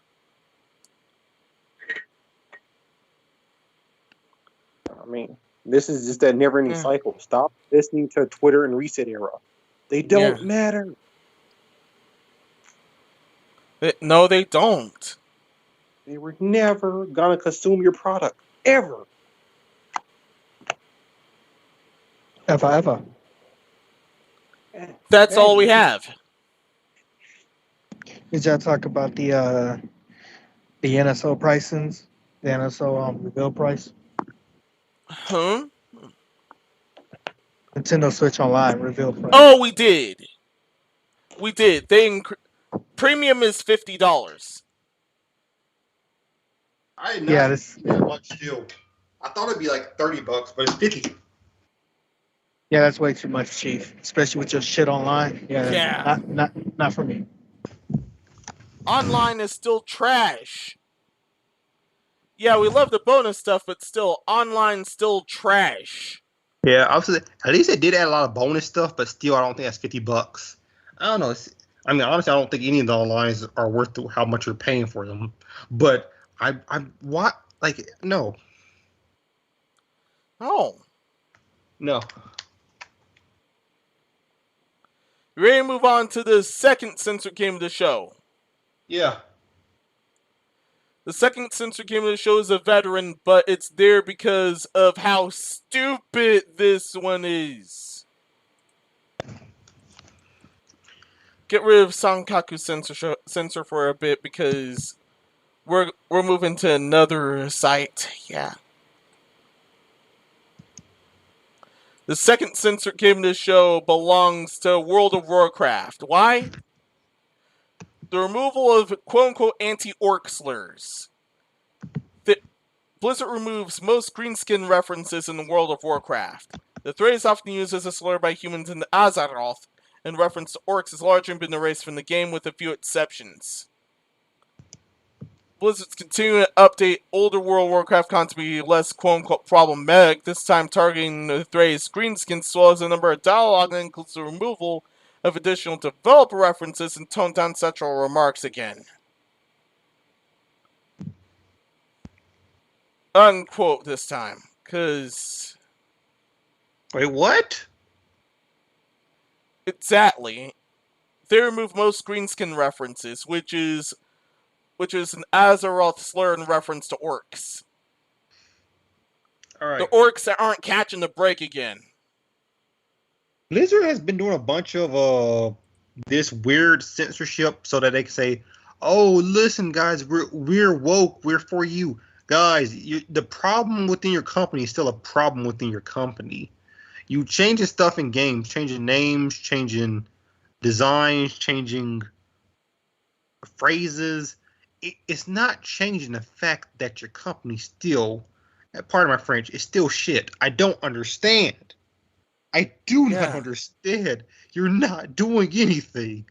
I mean, this is just that never-ending cycle. Stop listening to Twitter and Reset Era. They don't matter. No, they don't. They were never gonna consume your product ever. Ever. That's all we have. Did y'all talk about the NSO pricings? The NSO reveal price? Huh? Nintendo Switch Online reveal price. Oh, we did. Premium is $50. I did not that much still. I thought it'd be like $30, but it's $50. Yeah, that's way too much, Chief. Especially with your shit online. Yeah. Not for me. Online is still trash. Yeah, we love the bonus stuff, but still, online's still trash. Yeah, obviously, at least it did add a lot of bonus stuff, but still, I don't think that's $50. I don't know. Honestly, I don't think any of the onlines are worth how much you're paying for them. But no. Oh. No. Ready to move on to the second censored game of the show? Yeah. The second censored game of the show is a veteran, but it's there because of how stupid this one is. Get rid of Sankaku censor for a bit because we're moving to another site. Yeah. The second censored game of the show belongs to World of Warcraft. Why? The removal of quote-unquote anti-orc slurs. Blizzard removes most greenskin references in the World of Warcraft. The threat is often used as a slur by humans in the Azeroth, and reference to orcs has largely been erased from the game with a few exceptions. Blizzard's continuing to update older World of Warcraft content to be less quote-unquote problematic, this time targeting the phrase greenskins as well as a number of dialogue that includes the removal of additional developer references and toned down sexual remarks again. Unquote this time, because Wait, what? Exactly. They removed most greenskin references, which is an Azeroth slur in reference to orcs. All right. The orcs that aren't catching the break again. Blizzard has been doing a bunch of this weird censorship so that they can say, "Oh, listen, guys, we're woke. We're for you, guys. The problem within your company is still a problem within your company. You changing stuff in games, changing names, changing designs, changing phrases. It's not changing the fact that your company still, part of my French, is still shit. I don't understand. I do not understand. You're not doing anything.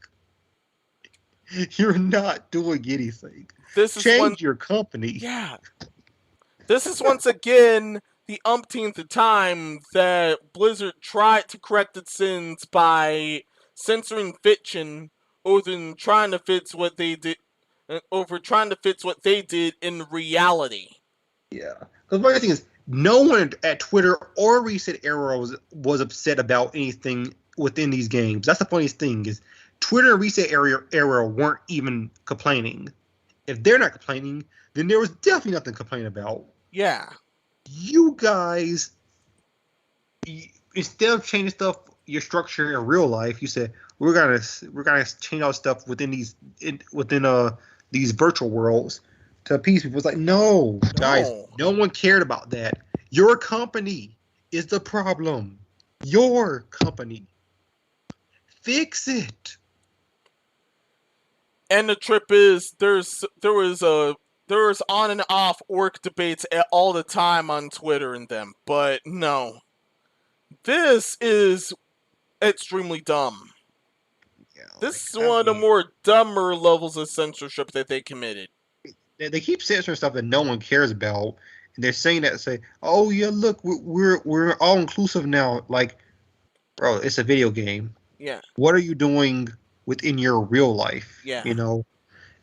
You're not doing anything. Change your company. Yeah. This is once again the umpteenth time that Blizzard tried to correct its sins by censoring fiction over trying to fix what they did in reality. Yeah. Because one thing is, no one at Twitter or Reset Era was upset about anything within these games. That's the funniest thing is Twitter and Reset Era weren't even complaining. If they're not complaining, then there was definitely nothing to complain about. Yeah. You guys, instead of changing stuff, your structure in real life, you said we're gonna change all stuff within these virtual worlds to appease people. It's like, no, guys, no one cared about that. Your company is the problem. Your company. Fix it. And the trip is there was on and off orc debates all the time on Twitter and them, but no. This is extremely dumb. Yeah, this is one of the more dumber levels of censorship that they committed. They keep censoring stuff that no one cares about, and they're saying that say, "Oh yeah, look, we're all inclusive now." Like, bro, it's a video game. Yeah. What are you doing within your real life? Yeah. You know,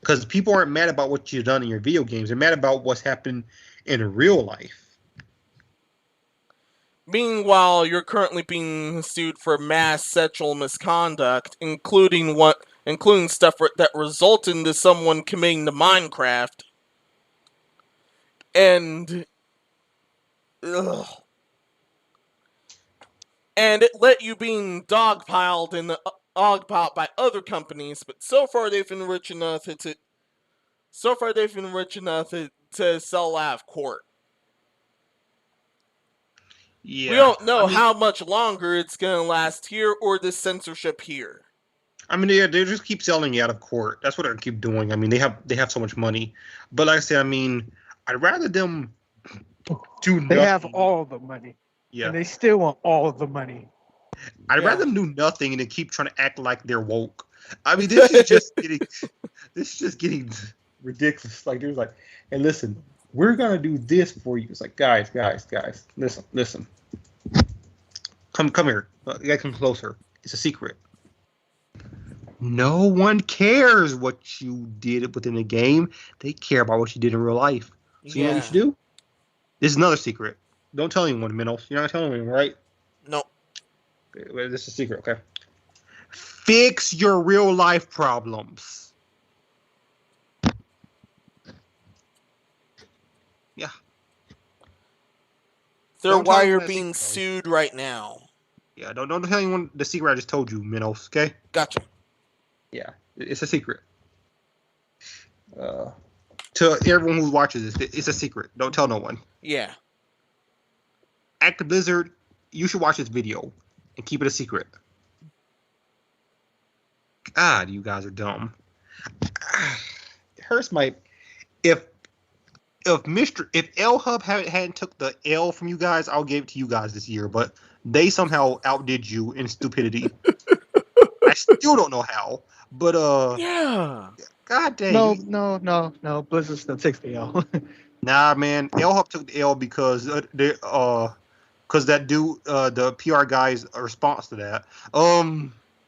because people aren't mad about what you've done in your video games; they're mad about what's happened in real life. Meanwhile, you're currently being sued for mass sexual misconduct, including stuff that resulted into someone committing to Minecraft. And it let you being dogpiled by other companies, but so far they've been rich enough to sell out of court. Yeah. We don't know how much longer it's gonna last here or the censorship here. I mean, they just keep selling you out of court. That's what they keep doing. I mean, they have so much money. But like I said, I mean, I'd rather them do nothing. They have all the money. Yeah. And they still want all the money. I'd rather them do nothing than keep trying to act like they're woke. I mean, this is just getting ridiculous. Like, they're like, hey, listen, we're gonna do this for you. It's like, guys, listen. Come here. You gotta come closer. It's a secret. No one cares what you did within the game. They care about what you did in real life. So you know what you should do? This is another secret. Don't tell anyone, Minnows. You're not telling anyone, right? No. Okay, this is a secret, okay? Fix your real life problems. Yeah. They're why you're being sued right now. Yeah, don't tell anyone the secret I just told you, Minnows, okay? Gotcha. Yeah, it's a secret. To everyone who watches this, it's a secret. Don't tell no one. Yeah. Active Blizzard, you should watch this video and keep it a secret. God, you guys are dumb. It hurts my if L Hub hadn't took the L from you guys, I'll give it to you guys this year. But they somehow outdid you in stupidity. I still don't know how. But yeah. God dang. No. Blizzard still takes the L. Nah, man. L Hub took the L because that dude, the PR guy's response to that.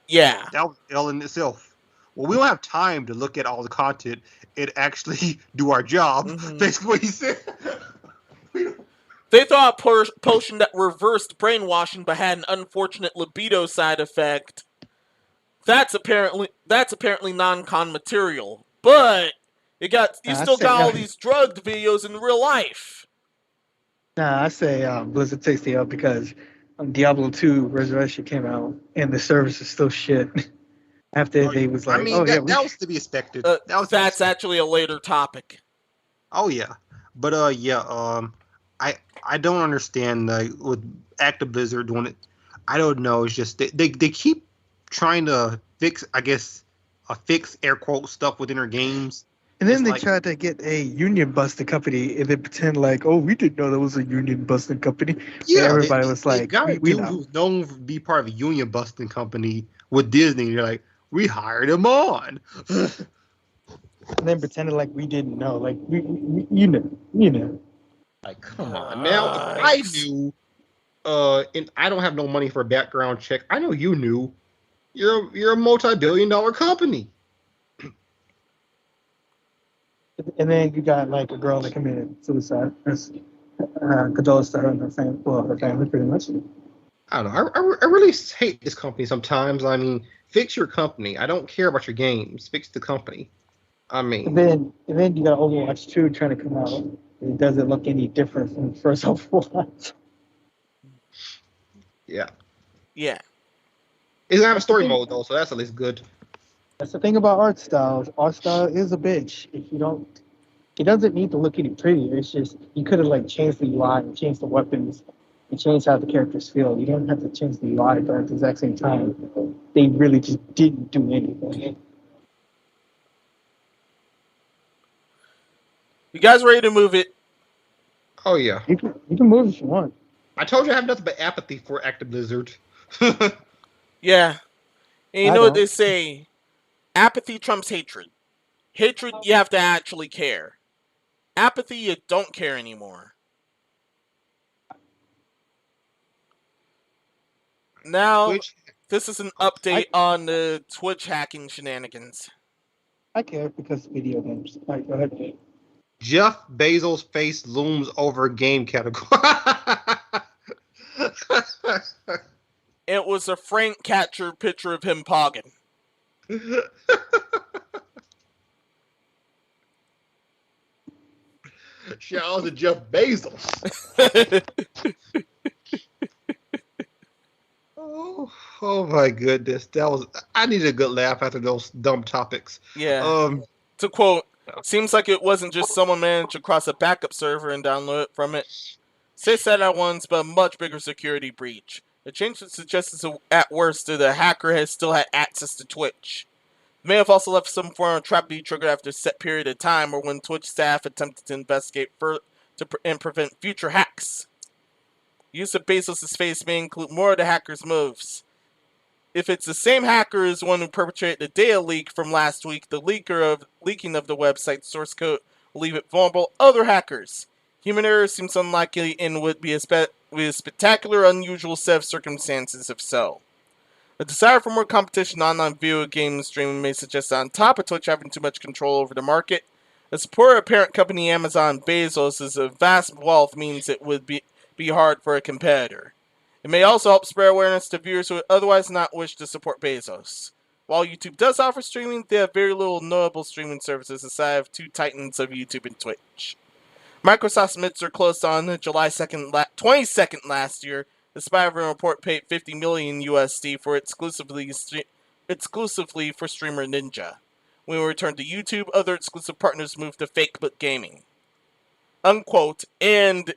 Yeah. That was L in itself. Well, we don't have time to look at all the content and actually do our job. Mm-hmm. Basically what he said. They thought a potion that reversed brainwashing but had an unfortunate libido side effect. That's apparently non-con material, but you still got all these drugged videos in real life. Nah, I say Blizzard takes the L because Diablo 2 Resurrection came out and the service is still shit. After they was like, that was to be expected. That's actually a later topic. Oh yeah, but I don't understand with Active Blizzard doing it. I don't know. It's just they keep trying to fix, I guess, fix air quote stuff within their games. And then they tried to get a union busting company and then pretend like, oh, we didn't know there was a union busting company. Yeah, and everybody was like, they got a dude who's known to be part of a union busting company with Disney. And you're like, we hired him on. And then pretended like we didn't know. Like, you know. Like, come on. Now, if I knew, and I don't have no money for a background check, I know you knew. You're a multi-billion-dollar company. And then you got like a girl that committed suicide. Condolence to her and her family. Well, her family pretty much. I don't know. I really hate this company sometimes. I mean, fix your company. I don't care about your games. Fix the company. I mean. And then you got Overwatch 2 trying to come out. It doesn't look any different from the first Overwatch. Yeah. Yeah. It's gonna have a story mode though, so that's at least good. That's the thing about art styles. Art style is a bitch. If you don't, it doesn't need to look any prettier. It's just you could have like changed the UI and changed the weapons and changed how the characters feel. You don't have to change the UI, but at the exact same time, they really just didn't do anything. You guys ready to move it? Oh yeah. You can move if you want. I told you I have nothing but apathy for Active Blizzard. Yeah. And you know what they say? Apathy trumps hatred. Hatred, you have to actually care. Apathy, you don't care anymore. Now, this is an update on the Twitch hacking shenanigans. I care because of video games. All right, go ahead. Jeff Bezos' face looms over game category. It was a Frank Catcher picture of him pogging. Shout out to Jeff Bezos. Oh my goodness. I needed a good laugh after those dumb topics. Yeah. To quote, seems like it wasn't just someone managed to cross a backup server and download it from it. Say said at once, but a much bigger security breach. The change would suggest at worst that the hacker has still had access to Twitch. It may have also left some form of trap to be triggered after a set period of time or when Twitch staff attempted to investigate and prevent future hacks. Use of Bezos' face may include more of the hacker's moves. If it's the same hacker as one who perpetrated the data leak from last week, the leaking of the website's source code will leave it vulnerable to other hackers. Human error seems unlikely and would be a spectacular, unusual set of circumstances if so. A desire for more competition in online video game streaming may suggest that on top of Twitch having too much control over the market, the support of parent company Amazon Bezos' vast wealth means it would be hard for a competitor. It may also help spread awareness to viewers who would otherwise not wish to support Bezos. While YouTube does offer streaming, they have very little notable streaming services aside of two titans of YouTube and Twitch. Microsoft's midst closed on July 22nd last year, despite a report paid $50 million USD for exclusively for streamer Ninja. When we return to YouTube, other exclusive partners moved to Fakebook Gaming. Unquote. And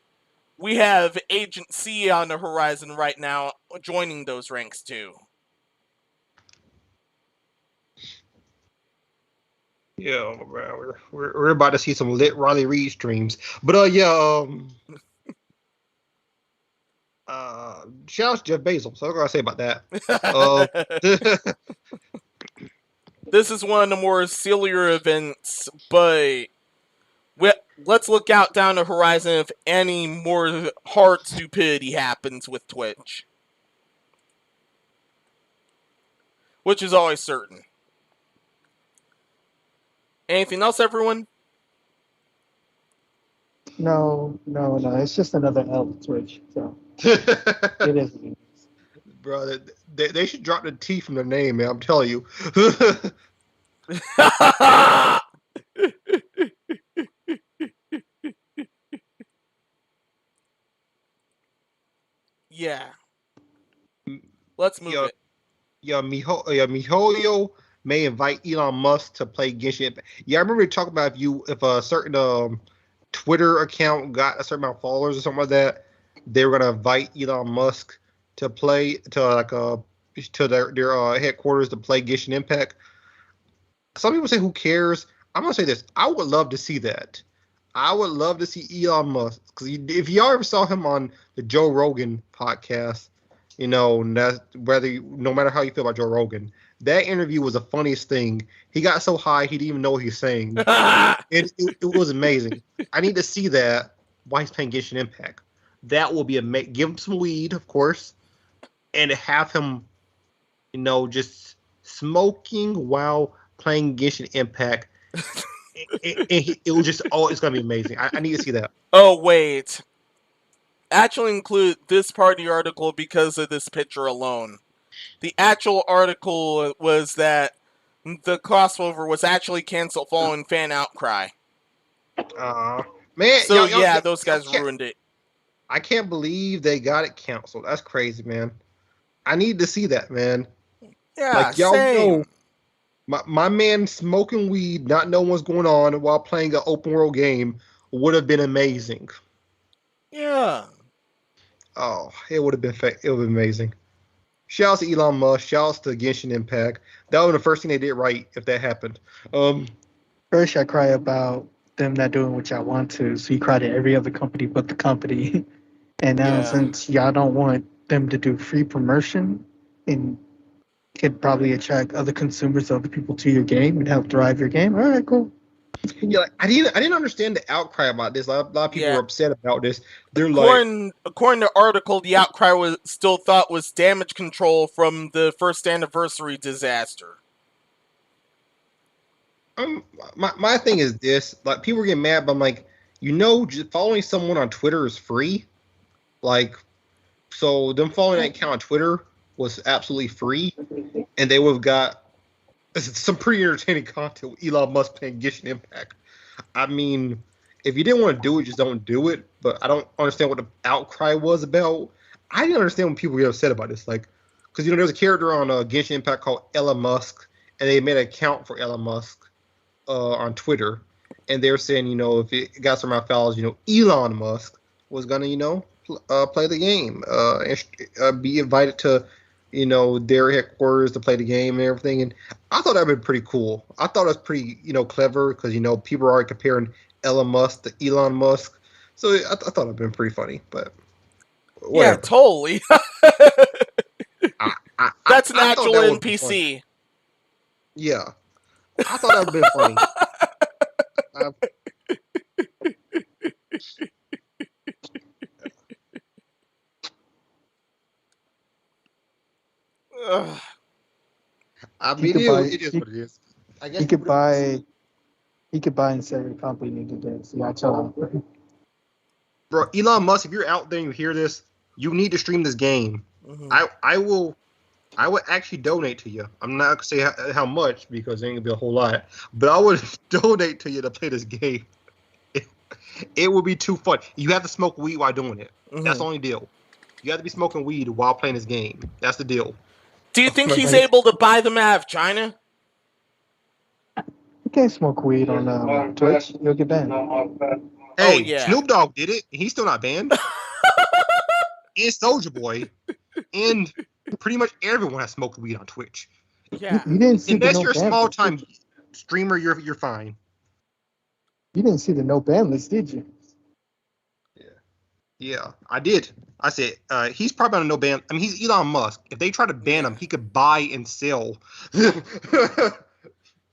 we have Agent C on the horizon right now, joining those ranks too. Yeah, bro, we're about to see some lit Riley Reid streams, but shout out to Jeff Bezos. So what can I say about that? This is one of the more sillier events, but let's look out down the horizon if any more hard stupidity happens with Twitch, which is always certain. Anything else, everyone? No. It's just another L Twitch. So it is. Bro, they should drop the T from their name, man. I'm telling you. Yeah. Let's move it. MiHoYo may invite Elon Musk to play Genshin. Yeah, I remember talking about if a certain Twitter account got a certain amount of followers or something like that, they were gonna invite Elon Musk to play to their headquarters to play Genshin Impact. Some people say, "Who cares?" I'm gonna say this: I would love to see that. I would love to see Elon Musk, because if y'all ever saw him on the Joe Rogan podcast, you know, no matter how you feel about Joe Rogan, that interview was the funniest thing. He got so high he didn't even know what he was saying. it was amazing. I need to see that while he's playing Genshin Impact. That will be amazing. Give him some weed, of course, and have him, you know, just smoking while playing Genshin Impact. It was just, it's gonna be amazing. I need to see that. Oh wait, actually include this part of the article because of this picture alone. The actual article was that the crossover was actually canceled following fan outcry. Man, so those guys ruined it. I can't believe they got it canceled. That's crazy, man. I need to see that, man. Yeah, like y'all same. know. My man smoking weed, not knowing what's going on while playing an open world game would have been amazing. Yeah. Oh, it would have been amazing. Shouts to Elon Musk. Shouts to Genshin Impact. That was the first thing they did right if that happened. First, I cry about them not doing what y'all want to, so you cry to every other company but the company. And now, since y'all don't want them to do free promotion and could probably attract other consumers, other people to your game and help drive your game. All right, cool. Yeah, I didn't understand the outcry about this. A lot of people were upset about this. They're according to the article, the outcry was still thought was damage control from the first anniversary disaster. My thing is this: like, people are getting mad, but I'm like, just following someone on Twitter is free. Like, so them following that account on Twitter was absolutely free, and they would have got some pretty entertaining content with Elon Musk playing Genshin Impact. I mean, if you didn't want to do it, just don't do it. But I don't understand what the outcry was about. I didn't understand when people get upset about this. Like, because, there's a character on Genshin Impact called Elon Musk, and they made an account for Elon Musk on Twitter. And they're saying, if it got some amount of followers, Elon Musk was going to, play the game, and be invited to, their headquarters to play the game and everything. And I thought that would be pretty cool. I thought it was pretty, clever, because, people are already comparing Elon Musk to Elon Musk. So I thought it would have been pretty funny, but whatever. Yeah, totally. That's an actual NPC. Yeah. I thought that would have been funny. I mean, it is what it is. I guess he could buy and sell your company today. So yeah, tell him. Bro, Elon Musk, if you're out there and you hear this, you need to stream this game. Mm-hmm. I will actually donate to you. I'm not gonna say how much, because it ain't gonna be a whole lot, but I would donate to you to play this game. It would be too fun. You have to smoke weed while doing it. Mm-hmm. That's the only deal. You have to be smoking weed while playing this game. That's the deal. Do you think he's able to buy them out of China? You can't smoke weed on Twitch. You'll get banned. Hey, Snoop Dogg did it. He's still not banned. And Soulja Boy. And pretty much everyone has smoked weed on Twitch. Yeah. You didn't see unless you're a small-time streamer, you're fine. You didn't see the no ban list, did you? Yeah, I did. I said, he's probably on a no ban. I mean, he's Elon Musk. If they try to ban him, he could buy and sell.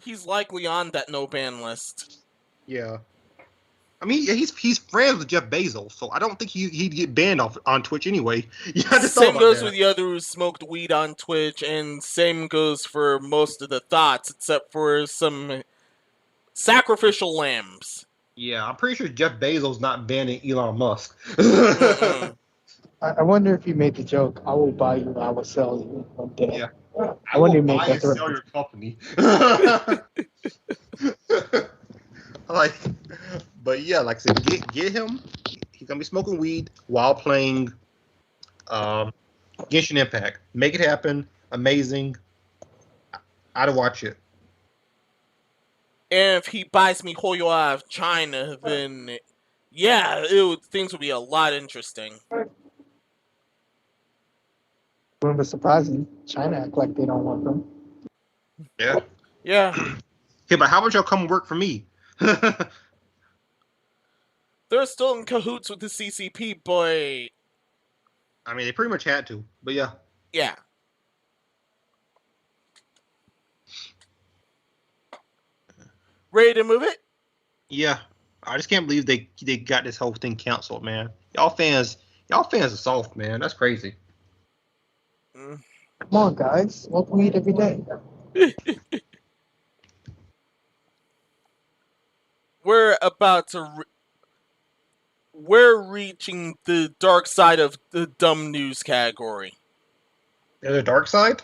He's likely on that no ban list. Yeah. I mean, he's friends with Jeff Bezos, so I don't think he'd get banned on Twitch anyway. Yeah, same goes with the other who smoked weed on Twitch, and same goes for most of the thoughts, except for some sacrificial lambs. Yeah, I'm pretty sure Jeff Bezos not banning Elon Musk. I wonder if he made the joke, I will buy you, I will sell you one day. Yeah. I wonder will if he made buy that and threat. sell your company. Like, but yeah, like I said, get him. He's gonna be smoking weed while playing Genshin Impact. Make it happen. Amazing. I'd watch it. And if he buys me Hoyo out of China, then yeah, things would be a lot interesting. Wouldn't be surprising. China act like they don't want them. Yeah. Yeah. Okay, but how about y'all come work for me? They're still in cahoots with the CCP, but I mean, they pretty much had to, but yeah. Yeah. Ready to move it? Yeah. I just can't believe they got this whole thing canceled, man. Y'all fans are soft, man. That's crazy. Come on, guys. Smoke weed every day. We're reaching the dark side of the dumb news category. There's a dark side?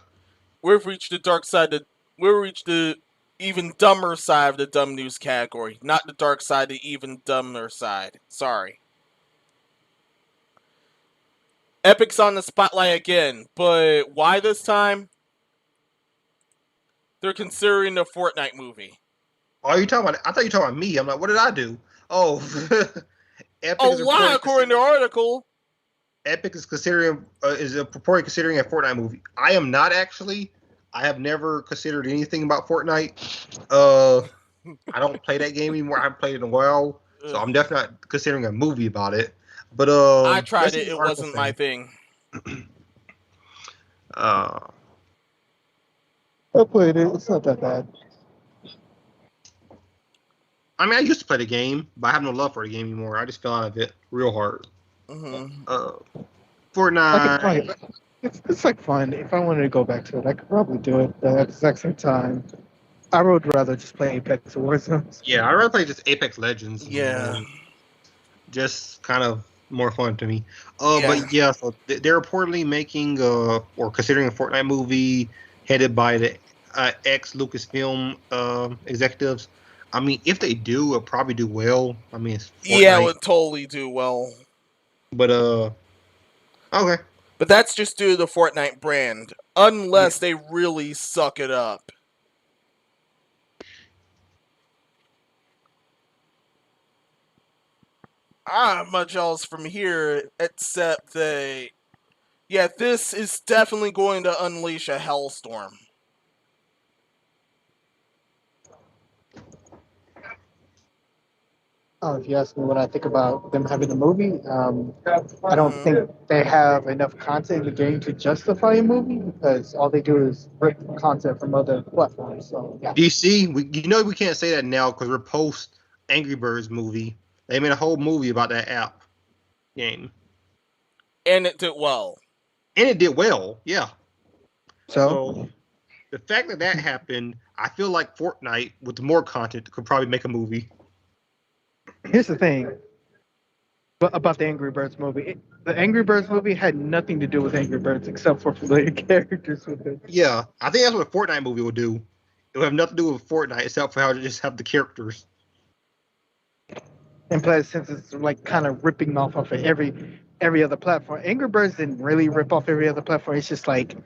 We've reached the dark side. We've reached the even dumber side of the dumb news category. Not the dark side, the even dumber side. Sorry. Epic's on the spotlight again, but why this time? They're considering a Fortnite movie. Oh, you talking about? I thought you were talking about me. I'm like, what did I do? Oh, Epic a lot, according to the article. Epic is purportedly considering a Fortnite movie. I am not actually. I have never considered anything about Fortnite. I don't play that game anymore. I haven't played it in a while, so I'm definitely not considering a movie about it. But I tried it. It wasn't my thing. I played it. It's not that bad. I mean, I used to play the game, but I have no love for the game anymore. I just fell out of it real hard. Fortnite. It's like fun. If I wanted to go back to it, I could probably do it at the exact same time. I would rather just play Apex or Warzone. Yeah, I'd rather play just Apex Legends. Yeah. Just kind of more fun to me. But yeah, so they're reportedly making or considering a Fortnite movie headed by the ex-Lucasfilm executives. I mean, if they do, it'll probably do well. I mean, it's Fortnite. Yeah, it would totally do well. But, okay. But that's just due to the Fortnite brand. Unless they really suck it up. I don't have much else from here, except that, yeah, this is definitely going to unleash a hellstorm. If you ask me what I think about them having a movie, I don't think they have enough content in the game to justify a movie because all they do is rip content from other platforms. So yeah. DC, we can't say that now because we're post Angry Birds movie. They made a whole movie about that app game, and it did well. Yeah. So the fact that happened, I feel like Fortnite with more content could probably make a movie. Here's the thing about the Angry Birds movie. The Angry Birds movie had nothing to do with Angry Birds except for familiar characters with it. Yeah, I think that's what a Fortnite movie would do. It would have nothing to do with Fortnite except for how to just have the characters. And plus, since it's like kind of ripping off of every other platform. Angry Birds didn't really rip off every other platform. It's just like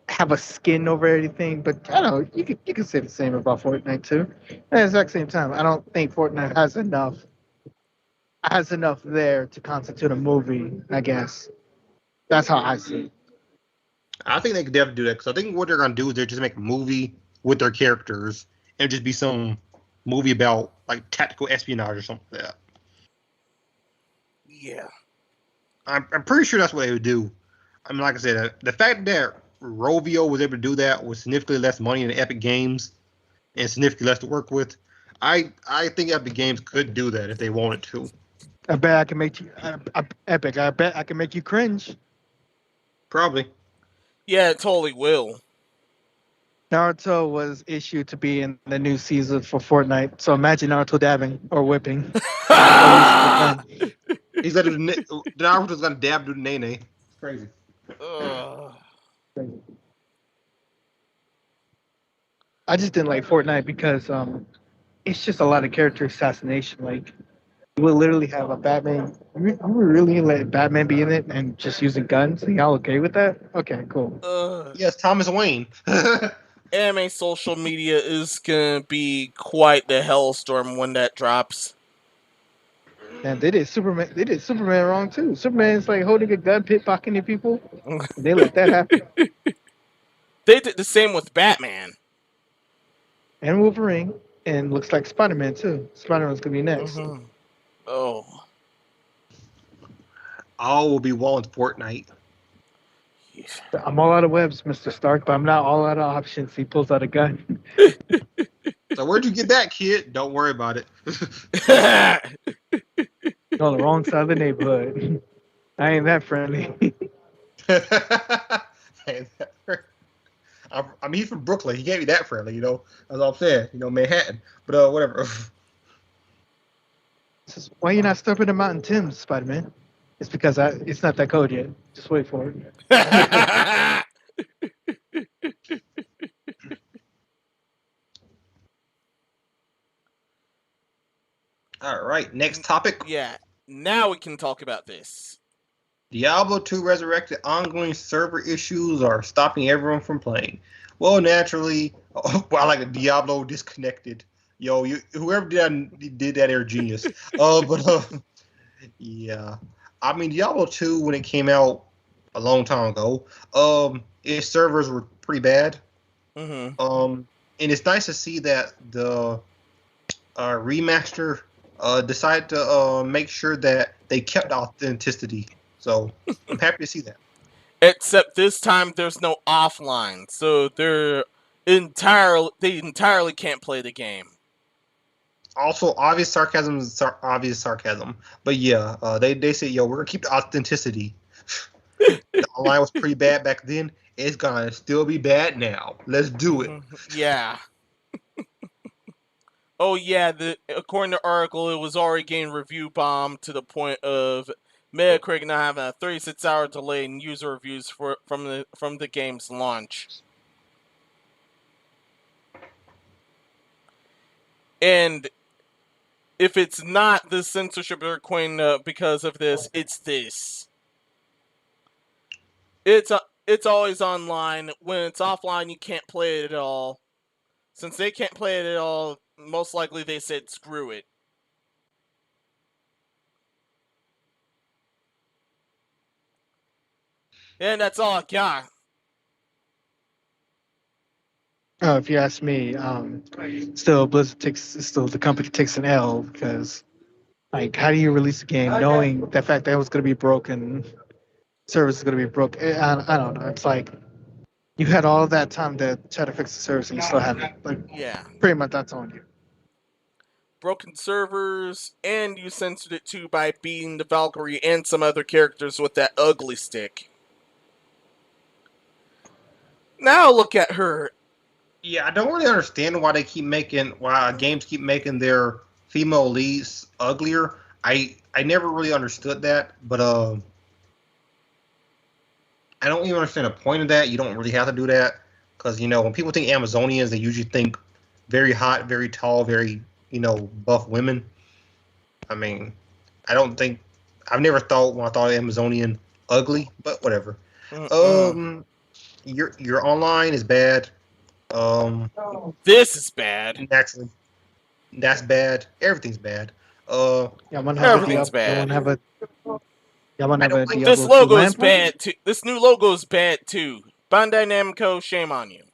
have a skin over everything. But I don't know, you can say the same about Fortnite too. At the exact same time, I don't think Fortnite has enough there to constitute a movie, I guess. That's how I see it. I think they could definitely do that because I think what they're going to do is they're just make a movie with their characters and just be some movie about like tactical espionage or something like that. Yeah. I'm pretty sure that's what they would do. I mean, like I said, the fact that Rovio was able to do that with significantly less money than Epic Games and significantly less to work with, I think Epic Games could do that if they wanted to. I bet I can make you Epic. I bet I can make you cringe. Probably. Yeah, it totally will. Naruto was issued to be in the new season for Fortnite. So imagine Naruto dabbing or whipping. He's like, Naruto's gonna dab do Nene. It's crazy. I just didn't like Fortnite because it's just a lot of character assassination. Like, you would literally have a Batman. You would really let Batman be in it and just using guns? Are y'all okay with that? Okay, cool. Yes, Thomas Wayne. Anime social media is gonna be quite the hellstorm when that drops. And they did Superman wrong too. Superman's like holding a gun, pickpocketing people. They let that happen. They did the same with Batman. And Wolverine. And looks like Spider-Man too. Spider-Man's gonna be next. Mm-hmm. Oh. All will be wall in Fortnite. I'm all out of webs, Mr. Stark, but I'm not all out of options. He pulls out a gun. So where'd you get that, kid? Don't worry about it. On the wrong side of the neighborhood. I ain't that friendly. I mean, he's from Brooklyn. He can't be that friendly, you know. That's all I'm saying. You know, Manhattan. But whatever. Why you not stepping in Mountain Tims, Spider-Man? It's because it's not that code yet. Just wait for it. All right, next topic. Yeah, now we can talk about this. Diablo 2 Resurrected ongoing server issues are stopping everyone from playing. Well, naturally, I like a Diablo disconnected. Yo, whoever did that, they're genius. Yeah. I mean, Diablo 2, when it came out a long time ago, its servers were pretty bad. Mm-hmm. And it's nice to see that the remaster decided to make sure that they kept authenticity. So I'm happy to see that. Except this time there's no offline, so they entirely can't play the game. Also, obvious sarcasm is obvious sarcasm. But yeah, they say, yo, we're gonna keep the authenticity. The online was pretty bad back then. It's gonna still be bad now. Let's do it. Yeah. Oh yeah, according to the article, it was already getting review bombed to the point of Metacritic not having a 36-hour delay in user reviews from the game's launch. And if it's not the censorship they're claiming because of this, it's this. It's always online. When it's offline, you can't play it at all. Since they can't play it at all, most likely they said screw it. And that's all I got. Oh, if you ask me, still the company takes an L because, like, how do you release a game knowing the fact that it was going to be broken, service is going to be broken? I don't know. It's like you had all that time to try to fix the service and you still haven't. Like, yeah, pretty much that's on you. Broken servers, and you censored it too by beating the Valkyrie and some other characters with that ugly stick. Now look at her. Yeah, I don't really understand why games keep making their female leads uglier. I never really understood that, but I don't even understand the point of that. You don't really have to do that because when people think Amazonians, they usually think very hot, very tall, very buff women. I mean, I've never thought when I thought Amazonian ugly, but whatever. Your online is bad. This is bad. Naturally, that's bad. Everything's bad. Everything's bad. This logo is bad too. This new logo is bad too. Bandai Namco, shame on you.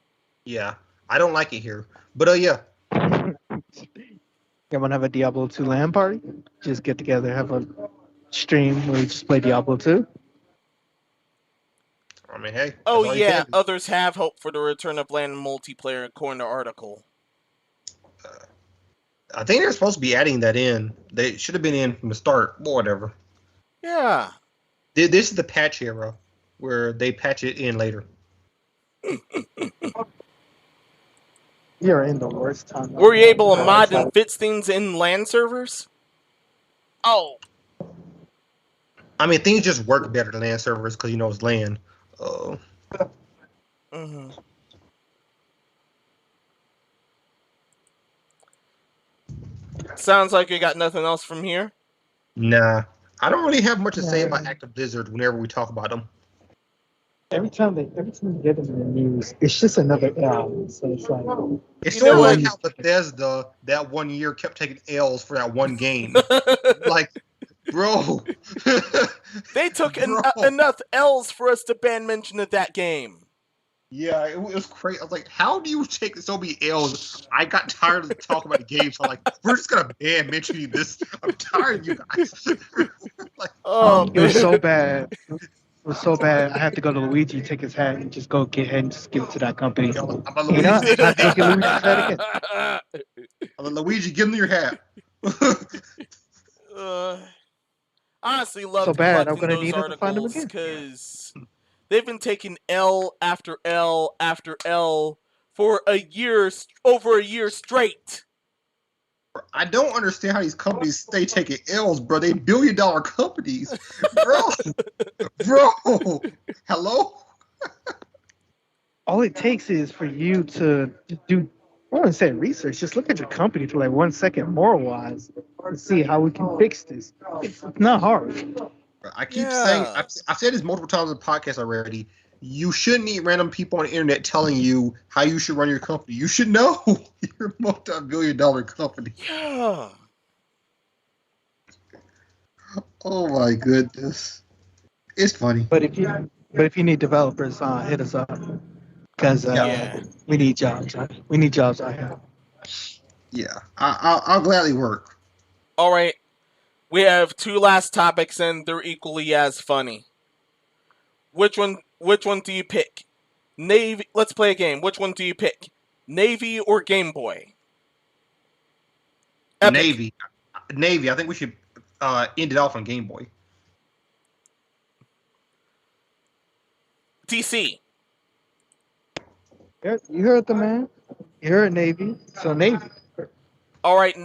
Yeah, I don't like it here. But yeah. You want to have a Diablo 2 LAN party? Just get together, have a stream where you just play Diablo 2? I mean, hey. Oh yeah, others have hope for the return of LAN multiplayer according to the article. I think they're supposed to be adding that in. They should have been in from the start. Whatever. Yeah. This is the patch era where they patch it in later. You're in the worst time. Were you able to mod and fix things in LAN servers? Oh. I mean, things just work better than LAN servers because it's LAN. Mm-hmm. Sounds like you got nothing else from here. Nah, I don't really have much to say about Active Blizzard whenever we talk about them. Every time you get them in the news, it's just another L. So it's like it's sort of like how Bethesda that one year kept taking L's for that one game. Like, bro, they took enough L's for us to ban mention of that game. Yeah, it was crazy. I was like, how do you take so many L's? I got tired of talking about the game, so I'm like, we're just gonna ban mentioning this. I'm tired of you guys. Like, it was so bad. It was so bad. I had to go to Luigi, take his hat, and just go get ahead and just give it to that company. I'm a Luigi. I have to go get Luigi's hat again. I'm a Luigi. Give him your hat. Honestly, love so bad. I'm gonna those need to find them again because they've been taking L after L after L for over a year straight. I don't understand how these companies stay taking L's, bro. They billion-dollar companies, bro. Bro, hello. All it takes is for you to do. I want to say research. Just look at your company for like 1 second, moral-wise, and see how we can fix this. It's not hard. I keep saying, I've said this multiple times on the podcast already. You shouldn't need random people on the internet telling you how you should run your company. You should know. You're a multi-billion-dollar company. Yeah. Oh my goodness, it's funny. But if you need developers, hit us up because we need jobs. We need jobs out here. Yeah, I'll gladly work. All right. We have 2 last topics, and they're equally as funny. Which one do you pick? Navy. Let's play a game. Which one do you pick? Navy or Game Boy? Epic. Navy. I think we should end it off on Game Boy. DC. You heard the man. You heard Navy. So Navy. All right.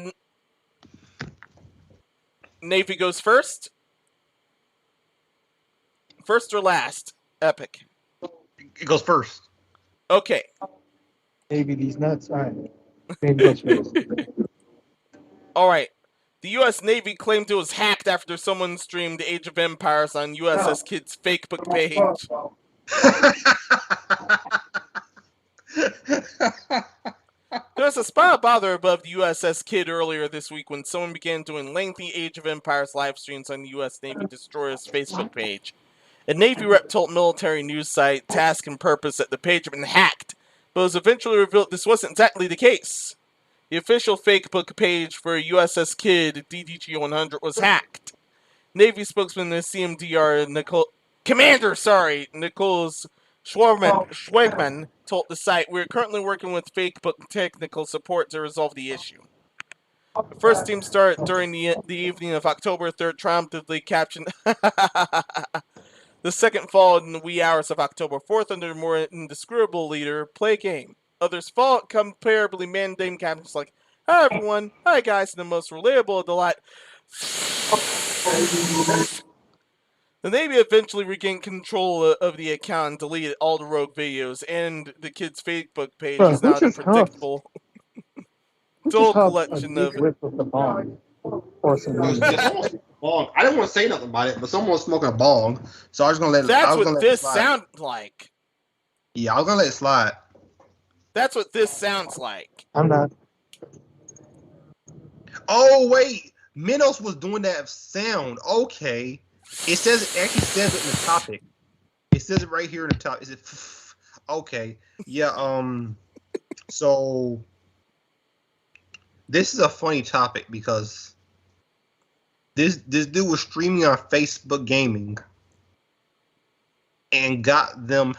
Navy goes first. First or last? Epic. It goes first. Okay. Navy these nuts. All right. Navy goes first. All right. The U.S. Navy claimed it was hacked after someone streamed Age of Empires on USS Kid's Facebook page. There was a spot of bother above the USS Kidd earlier this week when someone began doing lengthy Age of Empires live streams on the U.S. Navy Destroyer's Facebook page. A Navy rep told military news site Task and Purpose that the page had been hacked, but it was eventually revealed this wasn't exactly the case. The official Facebook page for USS Kidd DDG-100 was hacked. Navy spokesman the CMDR Nicholas Schwegman told the site, "We're currently working with Facebook technical support to resolve the issue." The first team started during the evening of October 3rd, triumphantly capturing. The second followed in the wee hours of October 4th under a more indescribable leader, Play Game. Others followed comparably mundane captions like, "Hi everyone, hi guys," and the most relatable delight. The Navy eventually regained control of the account and deleted all the rogue videos, and the kid's Facebook page is now the predictable dual collection of... Or some bong. I didn't want to say nothing about it, but someone was smoking a bong, so I was gonna let it. That's what this sounds like. Yeah, I was gonna let it slide. That's what this sounds like. I'm not. Oh wait, Minos was doing that sound. Okay, it actually says it in the topic. It says it right here in the top. Is it? Okay, yeah. So this is a funny topic because this dude was streaming on Facebook Gaming and got the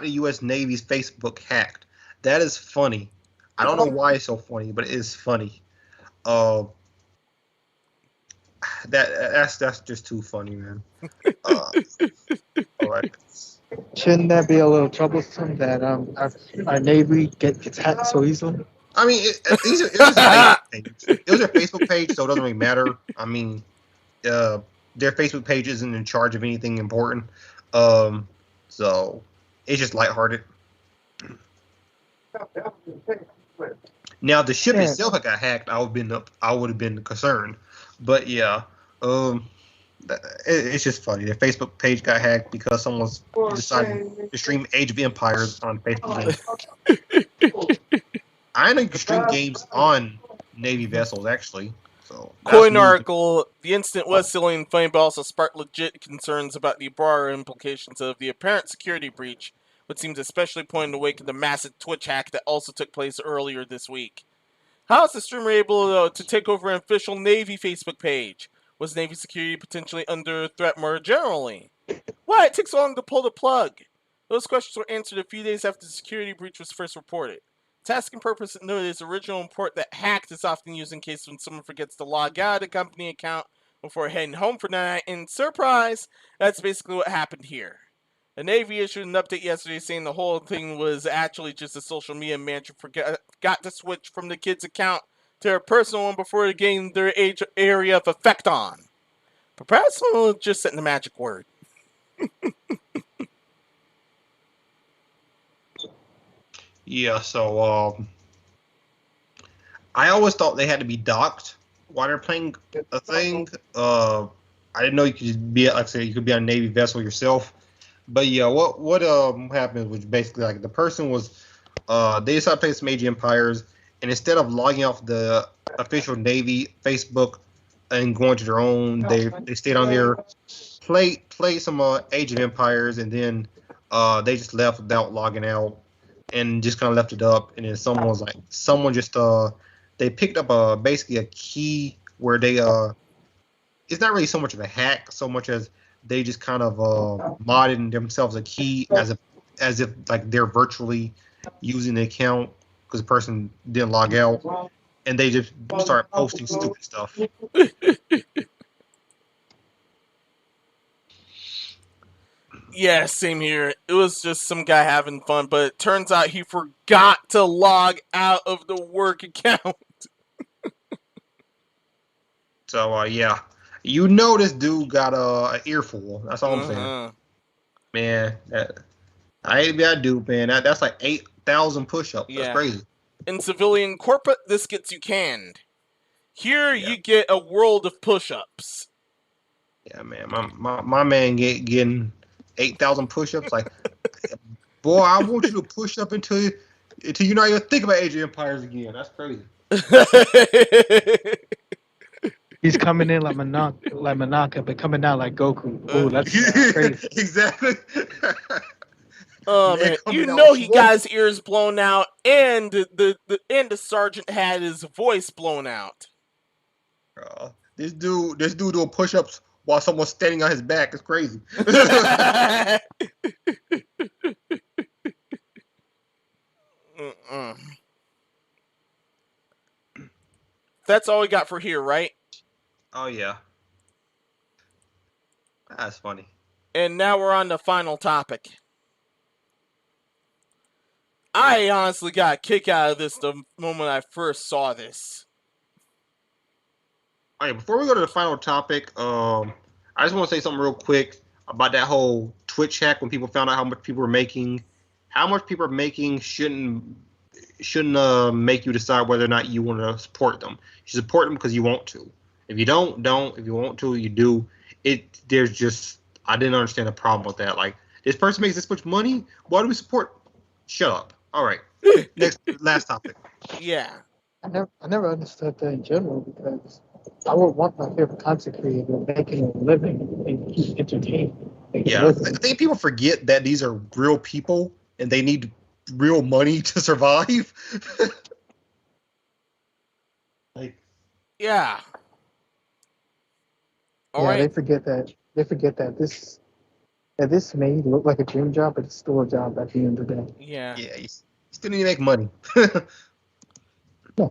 U.S. Navy's Facebook hacked. That is funny. I don't know why it's so funny, but it is funny. That's just too funny, man. All right. Shouldn't that be a little troublesome that our Navy gets hacked so easily? I mean, it was a Facebook page. It was a Facebook page, so it doesn't really matter. I mean, their Facebook page isn't in charge of anything important, so it's just lighthearted. Now, the ship itself got hacked, I would have been concerned, but yeah, it's just funny. The Facebook page got hacked because someone's decided to stream Age of Empires on Facebook. I know you can stream games on Navy vessels, actually. So Coin article: the incident was silly and funny, but also sparked legit concerns about the broader implications of the apparent security breach, which seems especially pointed in the wake of the massive Twitch hack that also took place earlier this week. How is the streamer able to take over an official Navy Facebook page? Was Navy security potentially under threat more generally? Why it took so long to pull the plug? Those questions were answered a few days after the security breach was first reported. Task and purpose noted its original report that hacked is often used in case when someone forgets to log out of the company account before heading home for the night, and surprise, that's basically what happened here. The Navy issued an update yesterday saying the whole thing was actually just a social media manager forgot to switch from the kid's account to their personal one before they gained their area of effect on. But perhaps someone was just setting the magic word. Yeah, so I always thought they had to be docked while they're playing a thing. I didn't know you could be, like I said, you could be on a Navy vessel yourself. But yeah, what happened was basically like the person was they decided to play some Age of Empires, and instead of logging off the official Navy Facebook and going to their own, they stayed on there, play some Age of Empires, and then they just left without logging out. And just kind of left it up, and then someone just they picked up basically a key where they it's not really so much of a hack so much as they just kind of modded themselves a key as if like they're virtually using the account because the person didn't log out, and they just start posting stupid stuff. Yeah, same here. It was just some guy having fun, but it turns out he forgot to log out of the work account. So, yeah. You know this dude got an earful. That's all I'm saying. Man, I ain't that dude, man. That's like 8,000 push-ups. Yeah. That's crazy. In civilian corporate, this gets you canned. Here, you get a world of push-ups. Yeah, man. My man getting 8,000 push-ups. Like, boy, I want you to push up until you're not even think about Age of Empires again. That's crazy. He's coming in like Manaka, but coming out like Goku. Oh, that's crazy. Exactly. Oh man, you know he got his ears blown out, and the sergeant had his voice blown out. This dude doing push-ups while someone's standing on his back is crazy. That's all we got for here, right? Oh yeah. That's funny. And now we're on the final topic. I honestly got a kick out of this the moment I first saw this. All right, before we go to the final topic, I just want to say something real quick about that whole Twitch hack when people found out how much people were making. How much people are making shouldn't make you decide whether or not you want to support them. You should support them because you want to. If you don't. If you want to, you do. There's just, I didn't understand the problem with that. Like, this person makes this much money. Why do we support? Shut up. All right. Last topic. Yeah. I never understood that in general because I would want my favorite content creator making a living and keep entertaining. Yeah, I think people forget that these are real people and they need real money to survive. Yeah. All right. They forget that this may look like a dream job, but it's still a job at the end of the day. Yeah. Yeah, you still need to make money. Yeah.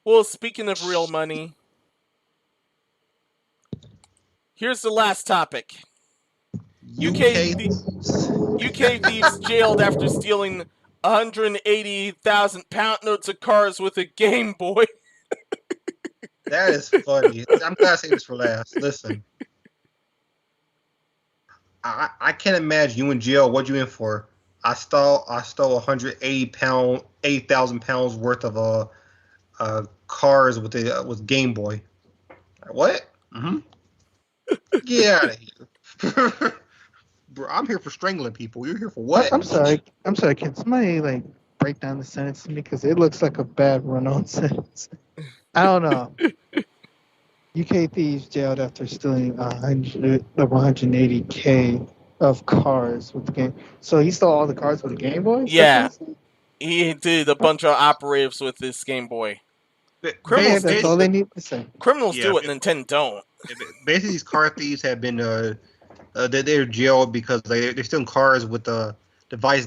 Well, speaking of real money, here's the last topic. UK thieves jailed after stealing 180,000 pound notes of cars with a Game Boy. That is funny. I'm glad I saved this for last. Listen, I can't imagine you in jail. What you in for? I stole 8,000 pounds worth of cars with Game Boy. What? Mm-hmm. Get out of here. Bro, I'm here for strangling people. You're here for what? I'm sorry. Can somebody like break down the sentence to me because it looks like a bad run-on sentence. I don't know. UK thieves jailed after stealing 180K of cars with the game. So he stole all the cars with the Game Boy? Yeah. He did a bunch of operatives with this Game Boy. Criminals that's all they need to say. Criminals do what Nintendo don't. Basically, these car thieves have been they're jailed because they're stealing cars with a device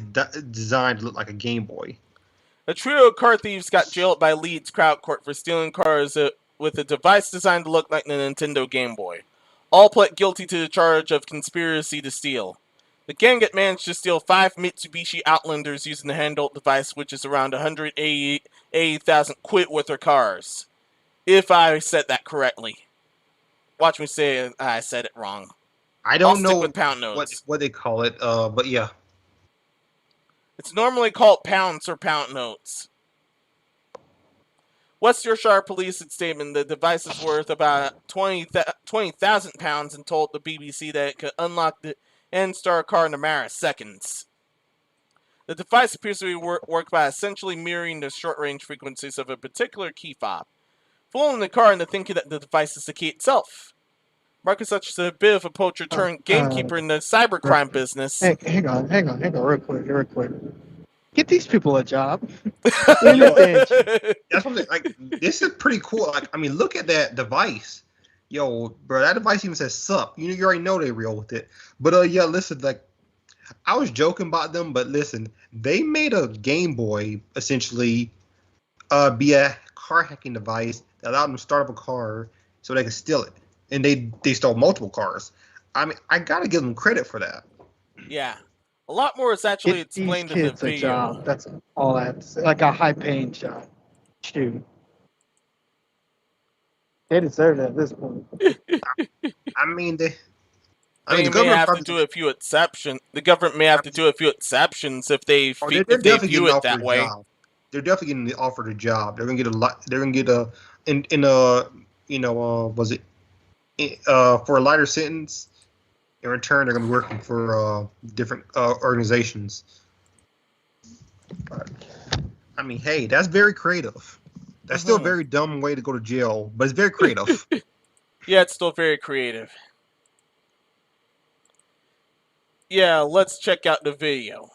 designed to look like a Game Boy. A trio of car thieves got jailed by Leeds Crowd Court for stealing cars with a device designed to look like the Nintendo Game Boy. All pled guilty to the charge of conspiracy to steal. The gang had managed to steal 5 Mitsubishi Outlanders using the handheld device, which is around 180,000 quid worth of cars. If I said that correctly. Watch me say I said it wrong. I don't know with pound notes. What they call it, but yeah. It's normally called pounds or pound notes. West Yorkshire Police had stated the device is worth about 20,000 pounds and told the BBC that it could unlock the N-Star car in a matter of seconds. The device appears to be worked by essentially mirroring the short-range frequencies of a particular key fob, fooling the car into thinking that the device is the key itself. Marcus Such is a bit of a poacher turned gamekeeper in the cybercrime business. Hang on, real quick. Get these people a job. That's what I'm saying. Like, this is pretty cool. Like, I mean, look at that device. Yo, bro, that device even says sup. You already know they real with it. But yeah, listen, like, I was joking about them, but listen, they made a Game Boy essentially be a car hacking device that allowed them to start up a car so they could steal it. And they stole multiple cars. I mean, I gotta give them credit for that. Yeah. A lot more is actually explained in the video. A job. That's all I have to say. Like a high-paying job. Shoot. They deserve it at this point. I mean, the government may have to do a few exceptions. The government may have to do a few exceptions if they view it that way. They're definitely getting offered a job. They're gonna get for a lighter sentence. In return, they're going to be working for different organizations. But, I mean, hey, that's very creative. That's still a very dumb way to go to jail, but it's very creative. Yeah, it's still very creative. Yeah, let's check out the video.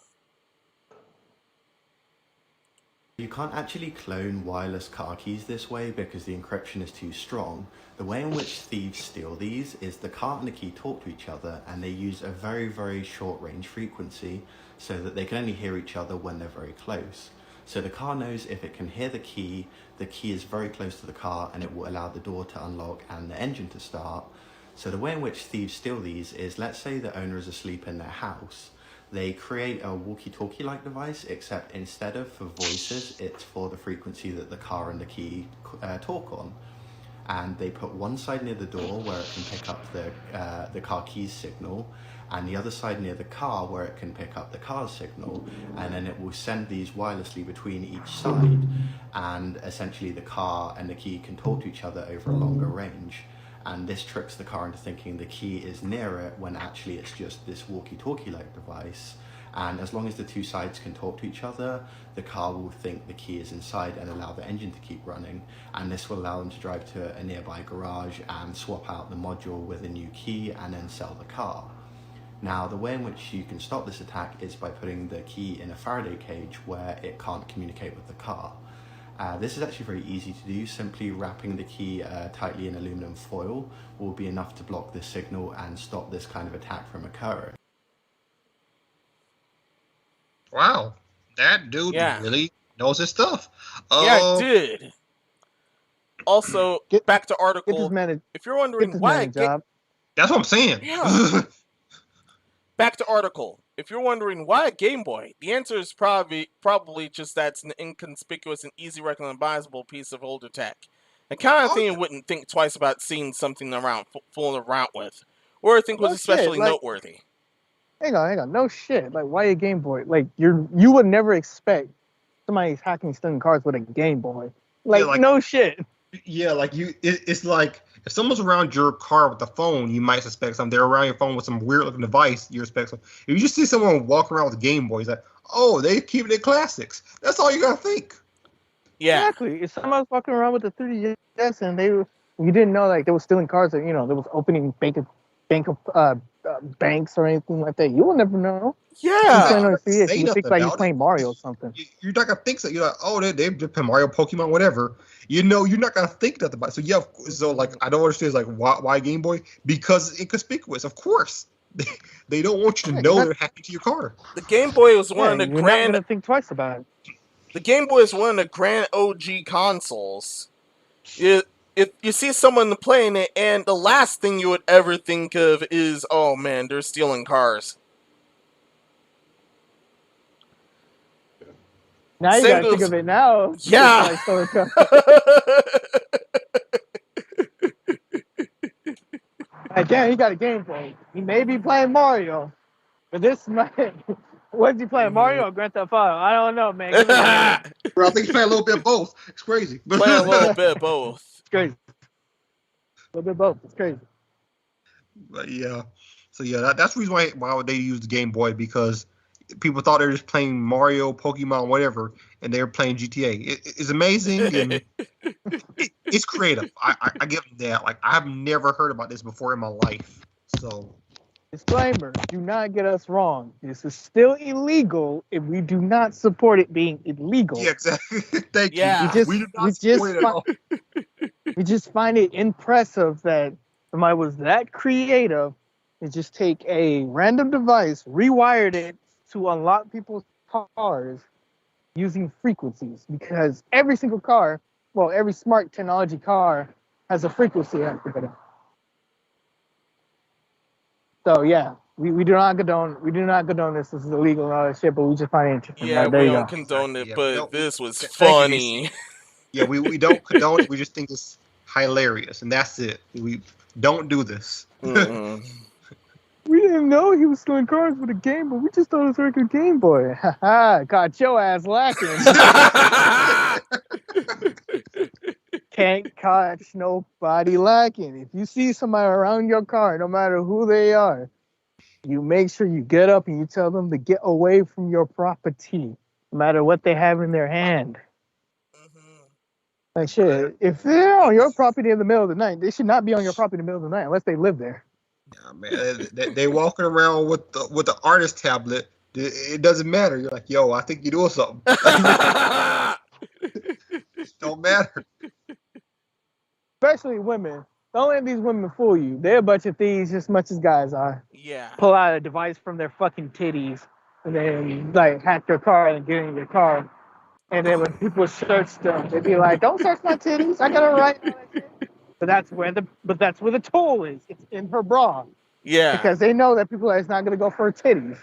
You can't actually clone wireless car keys this way because the encryption is too strong. The way in which thieves steal these is the car and the key talk to each other and they use a very, very short range frequency so that they can only hear each other when they're very close. So the car knows if it can hear the key is very close to the car and it will allow the door to unlock and the engine to start. So the way in which thieves steal these is, let's say the owner is asleep in their house. They create a walkie-talkie-like device, except instead of for voices, it's for the frequency that the car and the key talk on. And they put one side near the door where it can pick up the car key's signal, and the other side near the car where it can pick up the car's signal, and then it will send these wirelessly between each side, and essentially the car and the key can talk to each other over a longer range. And this tricks the car into thinking the key is near it when actually it's just this walkie-talkie-like device. And as long as the two sides can talk to each other, the car will think the key is inside and allow the engine to keep running. And this will allow them to drive to a nearby garage and swap out the module with a new key and then sell the car. Now, the way in which you can stop this attack is by putting the key in a Faraday cage where it can't communicate with the car. This is actually very easy to do. Simply wrapping the key tightly in aluminum foil will be enough to block this signal and stop this kind of attack from occurring. Wow, that dude really knows his stuff. Yeah, it did. Also, back to article. If you're wondering why, that's what I'm saying. Yeah. Back to article. If you're wondering why a Game Boy, the answer is probably just that's an inconspicuous and easy recognizable piece of older tech. The kind of thing you wouldn't think twice about seeing something around fooling around with, or think was especially noteworthy. Hang on. No shit. Like, why a Game Boy? Like, you would never expect somebody's hacking stealing cars with a Game Boy. Like no shit. Yeah, like it's like if someone's around your car with the phone, you might suspect something. They're around your phone with some weird looking device, you expect something. If you just see someone walking around with a Game Boy, it's like, oh, they keep their classics. That's all you gotta think. Yeah, exactly. If someone's walking around with a 3DS and you didn't know like they were stealing cars, or they was opening banks or anything like that, you will never know. Yeah. You think like you're playing Mario or something. You're not gonna think so. You're like, oh, they've been playing Mario, Pokemon, whatever. You're not gonna think nothing about it. So yeah, so like I don't understand. It's like why Game Boy? Because it's inconspicuous. Of course, they don't want you to know they're hacking to your car. The Game Boy was one of the You're not gonna think twice about it. The Game Boy is one of the grand OG consoles. You see someone playing it, and the last thing you would ever think of is, oh man, they're stealing cars. Now you gotta think of it now. Yeah. Again, he got a Game Boy. He may be playing Mario, but this man, what's he playing, Mario or Grand Theft Auto? I don't know, man. Bro, I think he's playing a little bit of both. It's crazy. Playing a little bit of both. It's crazy. A little bit of both. It's crazy. But yeah, so yeah, that's the reason why they use the Game Boy, because people thought they were just playing Mario, Pokemon, whatever, and they were playing GTA. It's amazing and it's creative. I give them that. Like, I've never heard about this before in my life. So, disclaimer: do not get us wrong. This is still illegal if we do not support it being illegal. Yeah, exactly. Thank you. We just find it impressive that somebody was that creative and just take a random device, rewired it to unlock people's cars using frequencies, because every single car, well, every smart technology car has a frequency activator. So yeah, we do not condone this. This is illegal and all that shit, but we just find it interesting. Yeah, we don't condone it, but this was funny. Yeah, we don't condone it. We just think it's hilarious, and that's it. We don't do this. We didn't know he was stealing cars with a Game Boy. We just thought it was a regular Game Boy. Ha caught your ass lacking. Can't catch nobody lacking. If you see somebody around your car, no matter who they are, you make sure you get up and you tell them to get away from your property, no matter what they have in their hand. Like shit, if they're on your property in the middle of the night, they should not be on your property in the middle of the night unless they live there. Yeah, man, they walking around with the artist tablet. It doesn't matter. You're like, yo, I think you're doing something. It don't matter. Especially women. Don't let these women fool you. They're a bunch of thieves just as much as guys are. Yeah. Pull out a device from their fucking titties and then like hack your car and get in your car. And then when people search them, they be like, "Don't search my titties. I got a right." But that's where the tool is. It's in her bra. Yeah. Because they know that people are not gonna go for her titties.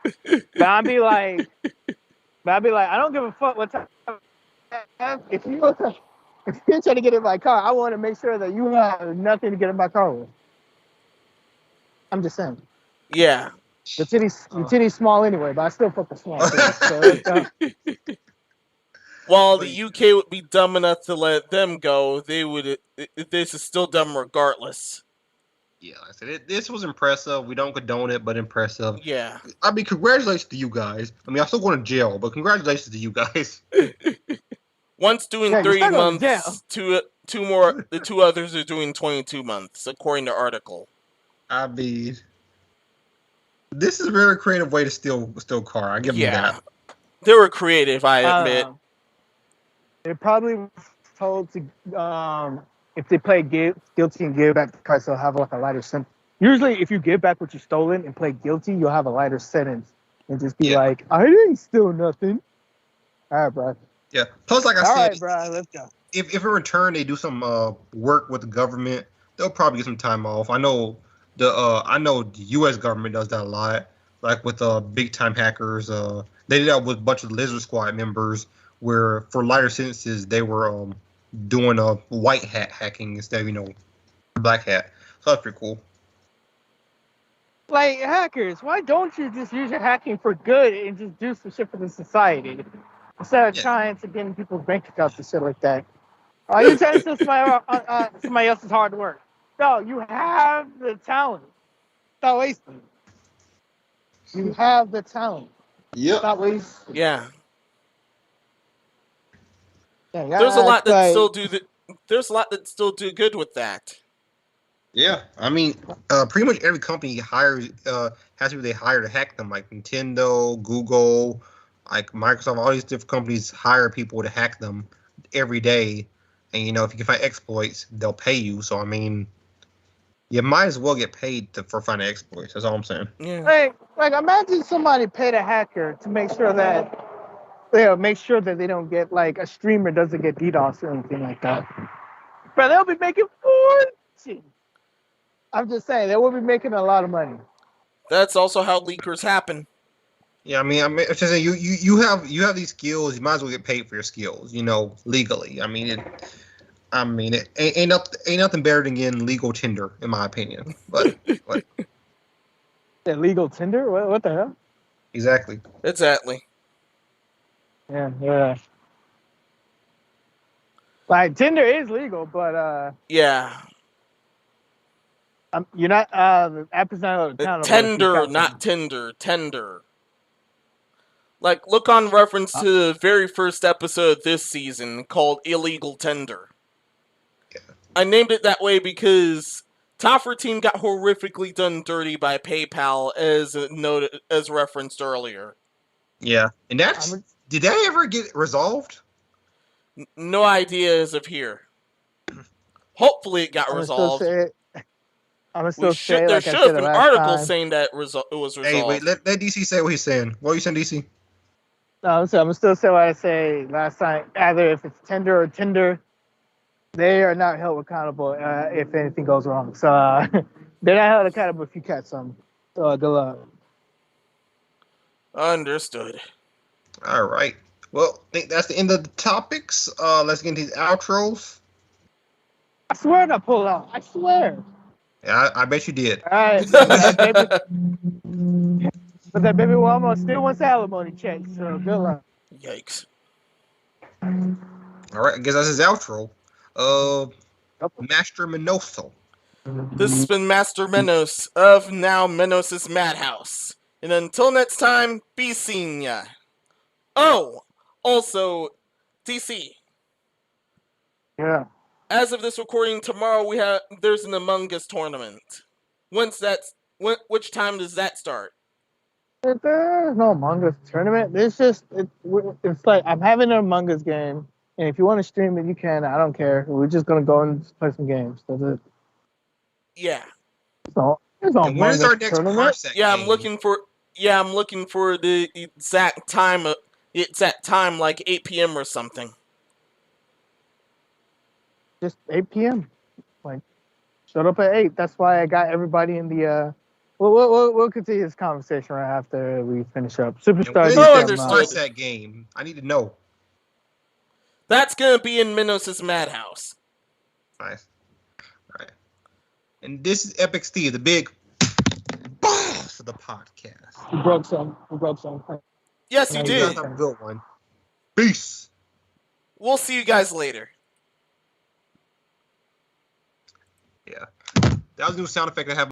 But I'd be like, I don't give a fuck what time. If you're trying to get in my car, I want to make sure that you have nothing to get in my car with. I'm just saying. Yeah. The titty's small anyway, but I still fuck the small. So, while the UK would be dumb enough to let them go, this is still dumb regardless. Yeah, like I said, this was impressive. We don't condone it, but impressive. Yeah. I mean, congratulations to you guys. I mean, I'm still going to jail, but congratulations to you guys. One's doing 3 months, the two others are doing 22 months, according to article. I mean, this is a very creative way to steal car. I give them that. They were creative, I admit. They're probably told to, if they play guilty and give back the car, they'll have like a lighter sentence. Usually, if you give back what you stolen and play guilty, you'll have a lighter sentence and just be like, "I didn't steal nothing." All right, bro. Yeah. Plus, like I said, all right, bro, let's go. If in return they do some work with the government, they'll probably get some time off. I know the U.S. government does that a lot. like with big time hackers. They did that with a bunch of Lizard Squad members, where for lighter sentences they were doing a white hat hacking instead of black hat. So that's pretty cool. Like hackers, why don't you just use your hacking for good and just do some shit for the society instead of trying to get in people's bank accounts and shit like that? Are you trying to steal somebody else's hard work? No, you have the talent. Stop wasting it. You have the talent. Yep. Stop wasting. Yeah. There's a lot that still do There's a lot that still do good with that. Yeah, I mean, pretty much every company hires has people they hire to hack them, like Nintendo, Google, like Microsoft. All these different companies hire people to hack them every day, and if you can find exploits, they'll pay you. So I mean, you might as well get paid for finding exploits. That's all I'm saying. Yeah. Like imagine somebody paid a hacker to make sure that they don't get like a streamer doesn't get DDoS or anything like that. But they'll be making fortune. I'm just saying they will be making a lot of money. That's also how leakers happen. Yeah, I mean, it's just saying you have these skills. You might as well get paid for your skills. Legally. I mean, it ain't nothing better than getting legal Tinder, in my opinion. But Yeah, legal Tinder? What the hell? Exactly. Yeah. Like Tinder is legal, but yeah. You're not the app is not accountable. Tender, not Tinder. Tender. Like, look on reference to the very first episode this season called Illegal Tender. Yeah. I named it that way because Toffer Team got horrifically done dirty by PayPal, as referenced earlier. Yeah, and did that ever get resolved? No idea as of here. Hopefully it got resolved. There should have been articles saying that it was resolved. Hey, wait, let DC say what he's saying. What are you saying, DC? No, I'm gonna still say what I say last time. Either if it's Tinder or Tinder, they are not held accountable if anything goes wrong. So they're not held accountable if you catch them. So good luck. Understood. All right. Well, I think that's the end of the topics. Let's get into these outros. I swear I pulled out. I swear. Yeah, I bet you did. All right. But that baby Walmart still wants alimony check, so good luck. Yikes. All right, I guess that's his outro. Master Minoso. This has been Master Menos of Now Menos' Madhouse. And until next time, be seen ya. Oh, also, DC. Yeah. As of this recording, tomorrow there's an Among Us tournament. Which time does that start? There's no Among Us tournament. It's like I'm having an Among Us game, and if you want to stream it, you can. I don't care. We're just gonna go and play some games. That's it. Yeah. There's no When is our next Parsec game? I'm looking for the exact time. Like 8 p.m. or something. Just 8 p.m. Like, showed up at 8. That's why I got everybody in the. We'll continue this conversation right after we finish up. Superstar. Parsec game. I need to know. That's gonna be in Minos' Madhouse. Nice. All right. And this is Epic Steve, the big boss of the podcast. We broke some. Yes, you did. Have a good one. Peace. We'll see you guys later. Yeah. That was a new sound effect I have.